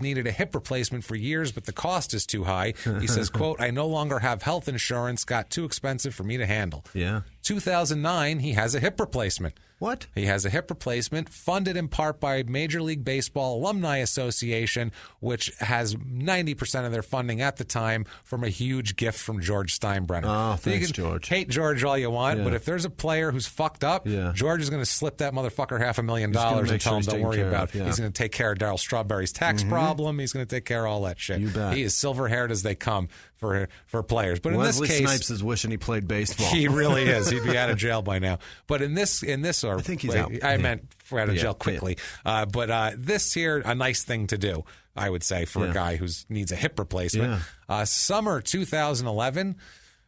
needed a hip replacement for years, but the cost is too high. He says, quote, I no longer have health insurance, got too expensive for me to handle. Yeah. 2009, he has a hip replacement. What? He has a hip replacement funded in part by Major League Baseball Alumni Association, which has 90% of their funding at the time from a huge gift from George Steinbrenner. Oh, thanks, you can George. Hate George all you want, but if there's a player who's fucked up, George is going to slip that motherfucker $500,000 and tell him don't worry about it. He's going to take care of Darryl Strawberry's tax problem. He's going to take care of all that shit. You bet. He is silver-haired as they come for players. But Wesley in this case, Snipes is wishing he played baseball. He really is. He'd be out of jail by now. But in this, I think he's out. I meant out of jail quickly. But this here, a nice thing to do, I would say, for a guy who needs a hip replacement. Summer 2011.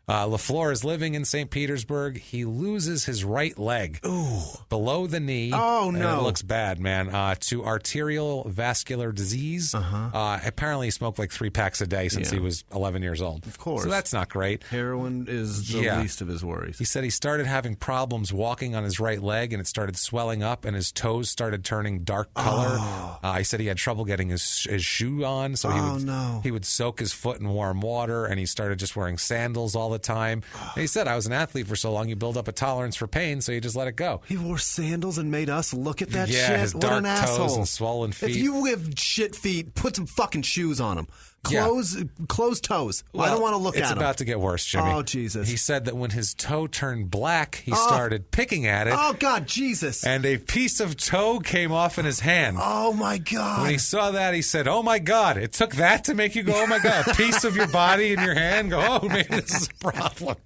LeFlore is living in St. Petersburg. He loses his right leg below the knee. Oh, no. And it looks bad, man. To arterial vascular disease. Apparently, he smoked like 3 packs a day since he was 11 years old. Of course. So that's not great. Heroin is the least of his worries. He said he started having problems walking on his right leg, and it started swelling up, and his toes started turning dark color. He said he had trouble getting his shoe on, so he would soak his foot in warm water, and he started just wearing sandals all the time. And he said, I was an athlete for so long, you build up a tolerance for pain, so you just let it go. He wore sandals and made us look at that shit? His what dark an toes asshole. And swollen feet. If you have shit feet, put some fucking shoes on them. Closed toes. Well, I don't want to look at them. It's about to get worse, Jimmy. Oh, Jesus. He said that when his toe turned black, he started picking at it. Oh, God, Jesus. And a piece of toe came off in his hand. Oh, my God. When he saw that, he said, oh, my God. It took that to make you go, oh, my God. A piece of your body in your hand. Go, oh, maybe this is a problem.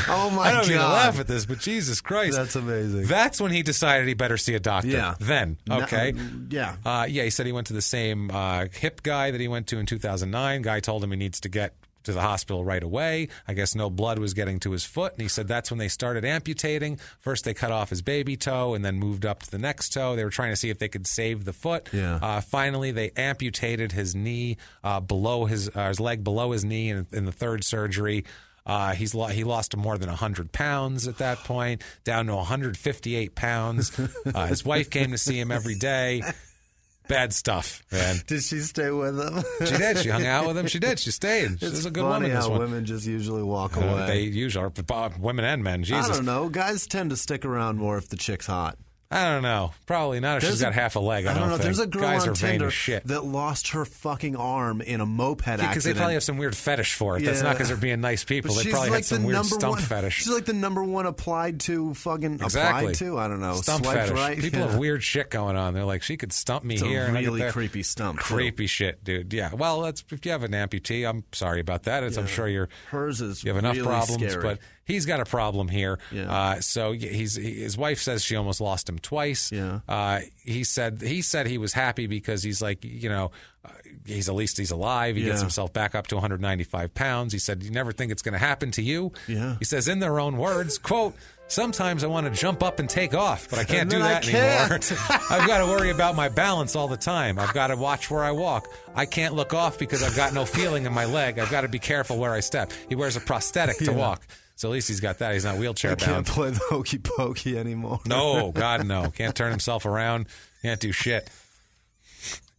Oh, my God. I don't mean to laugh at this, but Jesus Christ. That's amazing. That's when he decided he better see a doctor. Yeah. Then. Okay. Yeah. He said he went to the same hip guy that he went to in 2009. Guy told him he needs to get to the hospital right away. I guess no blood was getting to his foot, and he said that's when they started amputating. First, they cut off his baby toe and then moved up to the next toe. They were trying to see if they could save the foot. Yeah. Finally, they amputated his knee below his leg below his knee in the third surgery. He lost more than 100 pounds at that point, down to 158 pounds. His wife came to see him every day. Bad stuff, man. Did she stay with him? She did. She hung out with him. She did. She stayed. She's a good woman. It's funny how women just usually walk away. They usually are, women and men. Jesus. I don't know. Guys tend to stick around more if the chick's hot. I don't know. Probably not if she's got half a leg. I don't know. Think. There's a girl Guys on are vain Tinder as shit. that lost her fucking arm in a moped accident. Because they probably have some weird fetish for it. That's not because they're being nice people. They probably had some weird stump fetish. She's like the number one applied to. Applied to? I don't know. Stump Swiped fetish. right? People have weird shit going on. They're like, she could stump me it's here. A really creepy stump. Creepy shit, dude. Yeah. Well, if you have an amputee, I'm sorry about that. I'm sure hers is you have enough really problems, scary. but he's got a problem here. Yeah. So his wife says she almost lost him twice. Yeah. He said he was happy because he's like, he's at least he's alive. He gets himself back up to 195 pounds. He said, you never think it's going to happen to you. Yeah. He says, in their own words, quote, sometimes I want to jump up and take off, but I can't do that anymore. I've got to worry about my balance all the time. I've got to watch where I walk. I can't look off because I've got no feeling in my leg. I've got to be careful where I step. He wears a prosthetic to walk. So at least he's got that. He's not wheelchair bound. Can't play the hokey pokey anymore. No, God, no. Can't turn himself around. Can't do shit.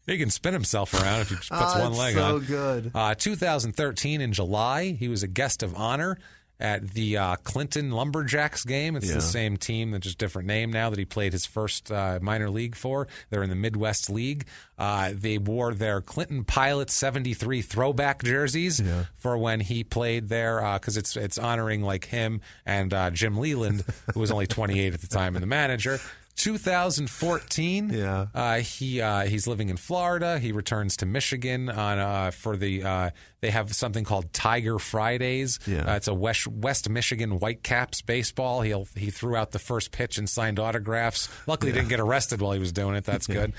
He can spin himself around if he just puts one leg on. So good. 2013 in July, he was a guest of honor at the Clinton Lumberjacks game. It's the same team, that's just different name now that he played his first minor league for. They're in the Midwest League. They wore their Clinton Pilot 73 throwback jerseys for when he played there because it's honoring like him and Jim Leland, who was only 28 at the time and the manager. 2014, he's living in Florida. He returns to Michigan on for the they have something called Tiger Fridays. It's a West Michigan Whitecaps baseball. He threw out the first pitch and signed autographs. Luckily, he didn't get arrested while he was doing it. That's good.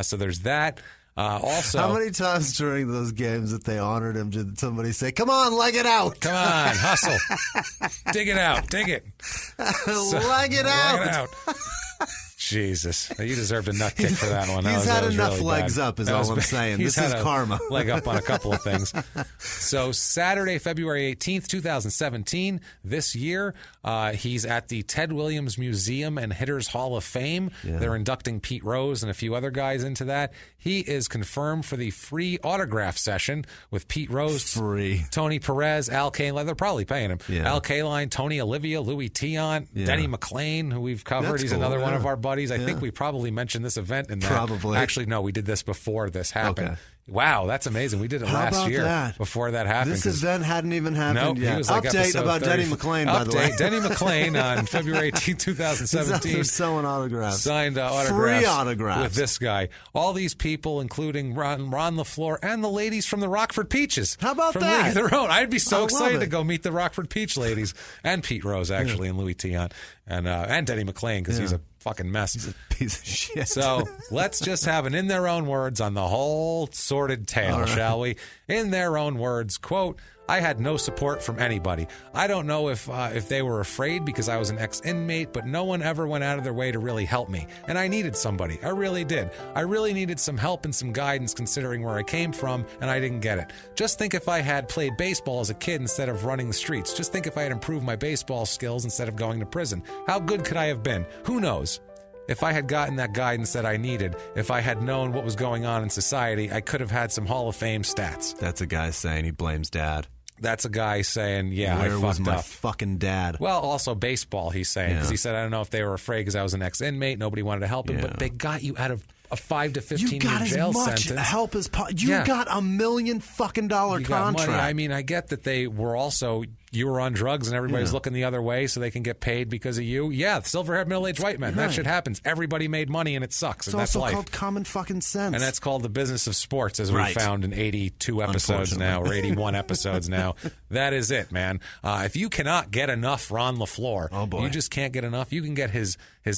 So there's that. Also, how many times during those games that they honored him did somebody say, "Come on, leg it out! Come on, hustle, dig it out, dig it, leg it out!" Jesus, you deserved a nut kick for that one. He's had enough really legs up, is all I'm saying. This is karma. Leg up on a couple of things. So Saturday, February 18th, 2017, this year, he's at the Ted Williams Museum and Hitters Hall of Fame. They're inducting Pete Rose and a few other guys into that. He is confirmed for the free autograph session with Pete Rose, Tony Perez, Al Kaline. They're probably paying him. Al Kaline, Tony Olivia, Louis Tiant, Denny McClain, who we've covered. That's He's cool. Another one of our buddies. I think we probably mentioned this event in that. Probably. Actually, no, we did this before this happened. Okay. Wow, that's amazing. We did it last year before that happened. This event hadn't even happened yet. He was like Update about 30. Denny McClain, by the way. Denny McClain on February 18, 2017. He's selling autographs. Signed autographs. Free autographs. With this guy. All these people, including Ron LeFlore and the ladies from the Rockford Peaches. How about from that? League of Their Own. I'd be so excited to it. go meet the Rockford Peach ladies. And Pete Rose, actually, and Louis Tiant. And Denny McClain, because he's a fucking mess. He's a piece of shit. So let's just have an in their own words on the whole sordid tale, shall we? In their own words, quote, I had no support from anybody. I don't know if they were afraid because I was an ex-inmate, but no one ever went out of their way to really help me. And I needed somebody. I really did. I really needed some help and some guidance considering where I came from, and I didn't get it. Just think if I had played baseball as a kid instead of running the streets. Just think if I had improved my baseball skills instead of going to prison. How good could I have been? Who knows? If I had gotten that guidance that I needed, if I had known what was going on in society, I could have had some Hall of Fame stats. That's a guy saying he blames dad. That's a guy saying, yeah, I fucked up. Where was my fucking dad? Well, also baseball, he's saying, because he said, I don't know if they were afraid because I was an ex-inmate, nobody wanted to help him, but they got you out of a 5 to 15 year jail sentence. You got as much help as possible. You got $1 million fucking contract. Got money. I mean, I get that they were also, you were on drugs and everybody's looking the other way so they can get paid because of you. Yeah, silver-haired middle-aged white men. Right. That shit happens. Everybody made money and it sucks. It's and that's also life. called common fucking sense. And that's called the business of sports, as we found in 82 episodes now, or 81 episodes now. That is it, man. If you cannot get enough Ron LeFlore, you just can't get enough. You can get his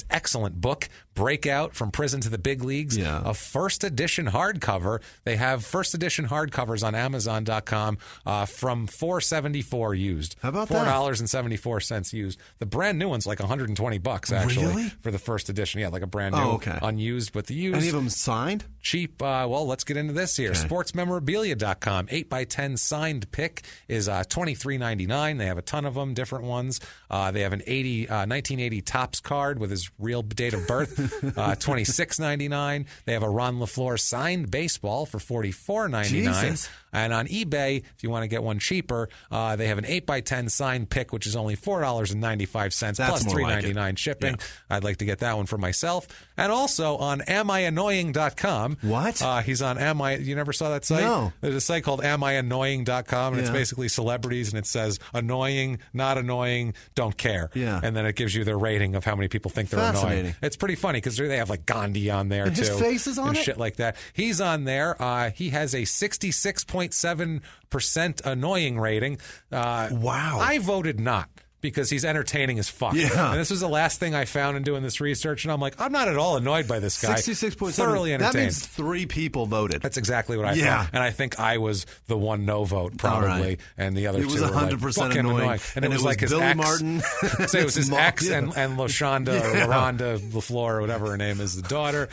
excellent book, Breakout from Prison to the Big Leagues, a first edition hardcover. They have first edition hardcovers on Amazon.com from $4.74 used. How about that? $4.74 used. The brand new one's like $120 actually for the first edition. Yeah, like a brand new unused, but the used. Any of them signed? Cheap. Well, let's get into this here. Sportsmemorabilia.com 8x10 signed pick is $23.99. They have a ton of them, different ones. They have an 1980 Topps card with his real date of birth, $26.99. They have a Ron LeFlore signed baseball for $44.99. And on eBay, if you want to get one cheaper, they have an 8x10 signed pick, which is only $4.95 plus $3.99 shipping. I'd like to get that one for myself. And also on amiannoying.com. What? He's on You never saw that site? No. There's a site called amiannoying.com, and it's basically celebrities, and it says annoying, not annoying, don't care. Yeah. And then it gives you their rating of how many people think they're annoying. It's pretty funny because they have like Gandhi on there, too. His face is on and it? shit like that. He's on there. He has a 66.7% annoying rating. Wow. I voted not, because he's entertaining as fuck. Yeah. And this was the last thing I found in doing this research, and I'm like, I'm not at all annoyed by this guy. 66.7. Thoroughly entertained. That means 3 people voted. That's exactly what I thought. And I think I was the one no vote, probably, and the other two were like, 100% annoying. And it was like his Billy ex. Martin. So it was his ex and LaShonda or LaRonda LeFlore or whatever her name is, the daughter.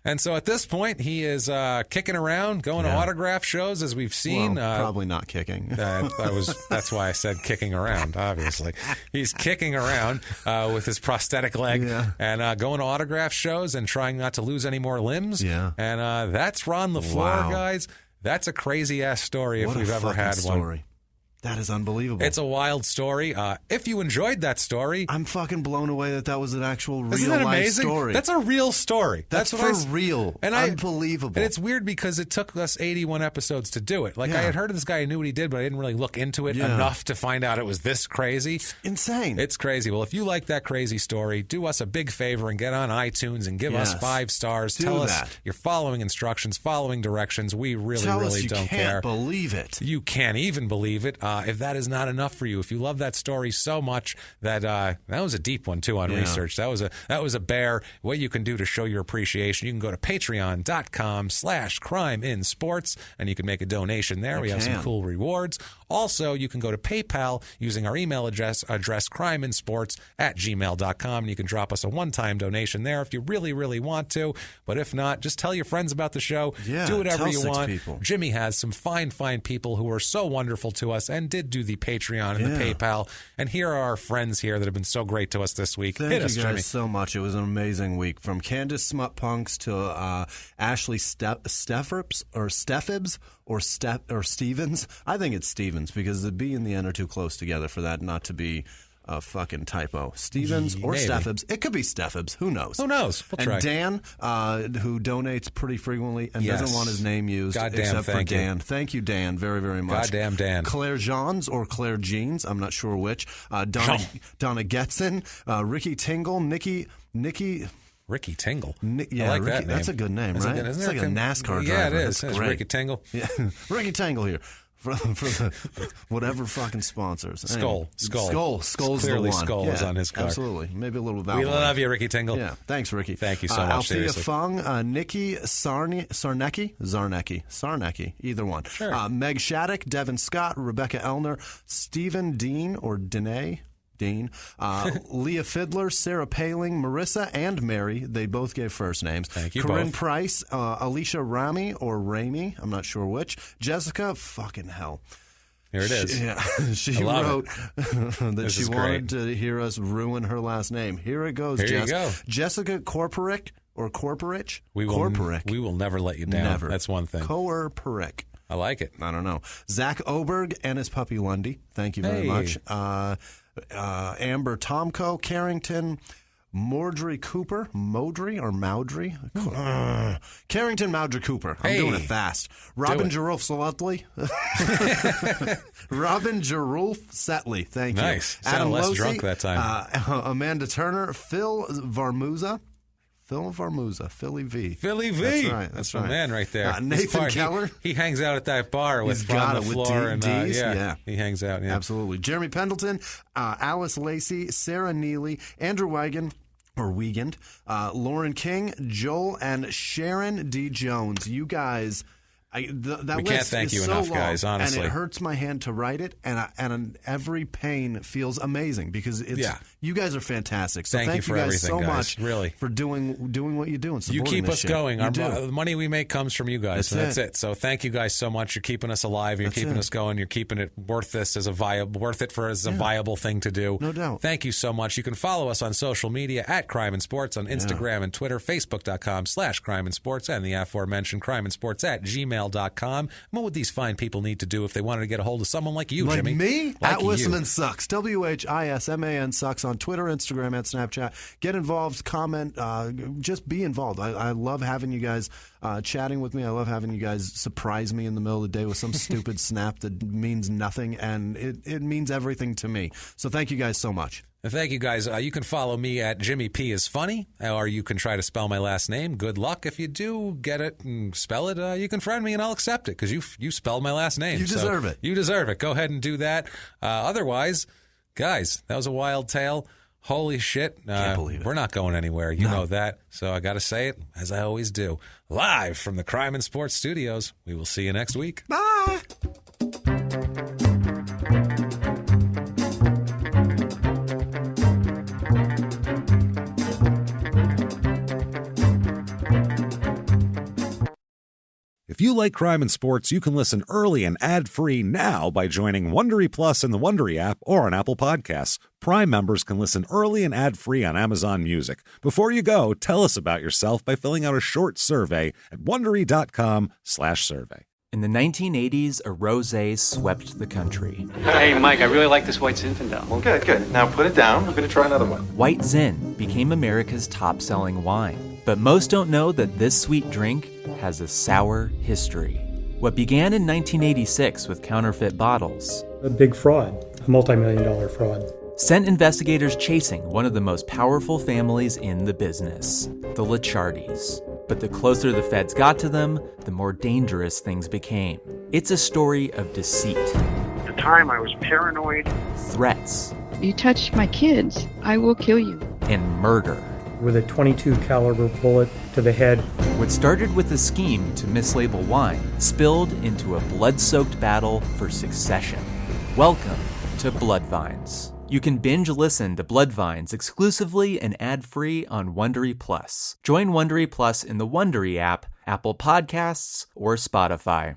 And so at this point, he is kicking around, going to autograph shows, as we've seen. Well, probably not kicking. That's why I said kicking around, obviously. He's kicking around with his prosthetic leg and going to autograph shows and trying not to lose any more limbs. Yeah. And that's Ron LeFlore, guys. That's a crazy-ass story if we've ever had one. That is unbelievable. It's a wild story. If you enjoyed that story, I'm fucking blown away that was an actual isn't that real-life amazing? story. That's a real story. That's real. And unbelievable. And it's weird because it took us 81 episodes to do it. Like, I had heard of this guy, I knew what he did, but I didn't really look into it enough to find out it was this crazy. It's insane. It's crazy. Well, if you like that crazy story, do us a big favor and get on iTunes and give us 5 stars. Tell us you're following instructions, following directions. We really don't care. You can't believe it. You can't even believe it. If that is not enough for you, if you love that story so much that that was a deep one too on research. That was a bear. What you can do to show your appreciation, you can go to patreon.com/crimeinsports and you can make a donation there. We have some cool rewards. Also, you can go to PayPal using our email address crimeinsports@gmail.com, and you can drop us a one-time donation there if you really, really want to. But if not, just tell your friends about the show. Do whatever you want. People. Jimmy has some fine people who are so wonderful to us and did do the Patreon and the PayPal. And here are our friends here that have been so great to us this week. Thank you guys Jimmy. so much. It was an amazing week. From Candace Smutpunks to Ashley Steffibs or Stevens. I think it's Stevens because the B and the N are too close together for that not to be a fucking typo. Stevens or Steffibs. It could be Steffibs. Who knows? We'll try. Dan, who donates pretty frequently and doesn't want his name used except for Dan. Thank you, Dan, very, very much. Goddamn Dan. Claire Johns or Claire Jeans. I'm not sure which. Donna Getson, Ricky Tingle, Nikki. Ricky Tingle. I like that name. That's a good name, right? It's like a NASCAR driver. Yeah, it is. It's Ricky Tingle. Yeah. Ricky Tingle here. For the whatever fucking sponsors. Anyway, Skull's clearly the one. Skull is on his car. Absolutely. Maybe a little vowel. We love you, Ricky Tingle. Yeah. Thanks, Ricky. Thank you so much. Althea seriously. Fung, Nikki Sarnecki, either one. Sure. Meg Shattuck, Devin Scott, Rebecca Elner, Stephen Dean or Dean, Leah Fiddler, Sarah Paling, Marissa, and Mary. They both gave first names. Thank you Corinne both. Price, Alicia Rami or Ramey, I'm not sure which. Jessica, fucking hell. Here it is. She wrote that this she wanted to hear us ruin her last name. Here it goes, Here you go. Jessica Korporich or Korporich? We will never let you down. Never. That's one thing. Korporich. I like it. I don't know. Zach Oberg and his puppy Lundy. Thank you very much. Amber Tomko, Carrington, Modry Cooper, Carrington Mowdry Cooper. I'm doing it fast. Robin Jarulf Setley. Thank you. Nice. Adam less Losey, drunk that time. Amanda Turner, Phil Varmuza, Philly V. That's right. That's my man right there. Nathan Keller. He hangs out at that bar with LeFlore and he hangs out. Yeah, absolutely. Jeremy Pendleton, Alice Lacey, Sarah Neely, Andrew Wiegand, Lauren King, Joel, and Sharon D. Jones. You guys. That we can't thank you enough, guys, honestly. And it hurts my hand to write it, and every pain feels amazing because you guys are fantastic. So thank you for guys everything, so much really. for doing what you do and supporting you keep us shit. going. The money we make comes from you guys. That's it. So thank you guys so much. You're keeping us alive. You're keeping us going. You're keeping it worth it as a viable thing to do. No doubt. Thank you so much. You can follow us on social media at Crime and Sports on Instagram and Twitter, Facebook.com/Crime and Sports, and the aforementioned crimeandsports@gmail.com. What would these fine people need to do if they wanted to get a hold of someone like you, Jimmy? Me? At Wisman Sucks. WHISMAN Sucks on Twitter, Instagram, and Snapchat. Get involved, comment, just be involved. I love having you guys chatting with me. I love having you guys surprise me in the middle of the day with some stupid snap that means nothing, and it means everything to me. So thank you guys so much. Thank you, guys. You can follow me at Jimmy P is Funny, or you can try to spell my last name. Good luck. If you do get it and spell it, you can friend me and I'll accept it because you spelled my last name. You deserve it. You deserve it. Go ahead and do that. Otherwise, guys, that was a wild tale. Holy shit. Can't believe it. We're not going anywhere. You know that. So I got to say it, as I always do. Live from the Crime and Sports Studios. We will see you next week. Bye. If you like Crime and Sports, you can listen early and ad-free now by joining Wondery Plus in the Wondery app or on Apple Podcasts. Prime members can listen early and ad-free on Amazon Music. Before you go, tell us about yourself by filling out a short survey at Wondery.com/survey. In the 1980s, a rosé swept the country. Hey, Mike, I really like this White Zinfandel. Well, good. Now put it down. I'm going to try another one. White Zin became America's top-selling wine. But most don't know that this sweet drink has a sour history. What began in 1986 with counterfeit bottles, a big fraud, a multi-million-dollar fraud, sent investigators chasing one of the most powerful families in the business, the Licciardis. But the closer the feds got to them, the more dangerous things became. It's a story of deceit. At the time, I was paranoid. Threats. You touch my kids, I will kill you. And murder. With a .22 caliber bullet to the head. What started with a scheme to mislabel wine spilled into a blood-soaked battle for succession. Welcome to Bloodvines. You can binge listen to Bloodvines exclusively and ad-free on Wondery Plus. Join Wondery Plus in the Wondery app, Apple Podcasts, or Spotify.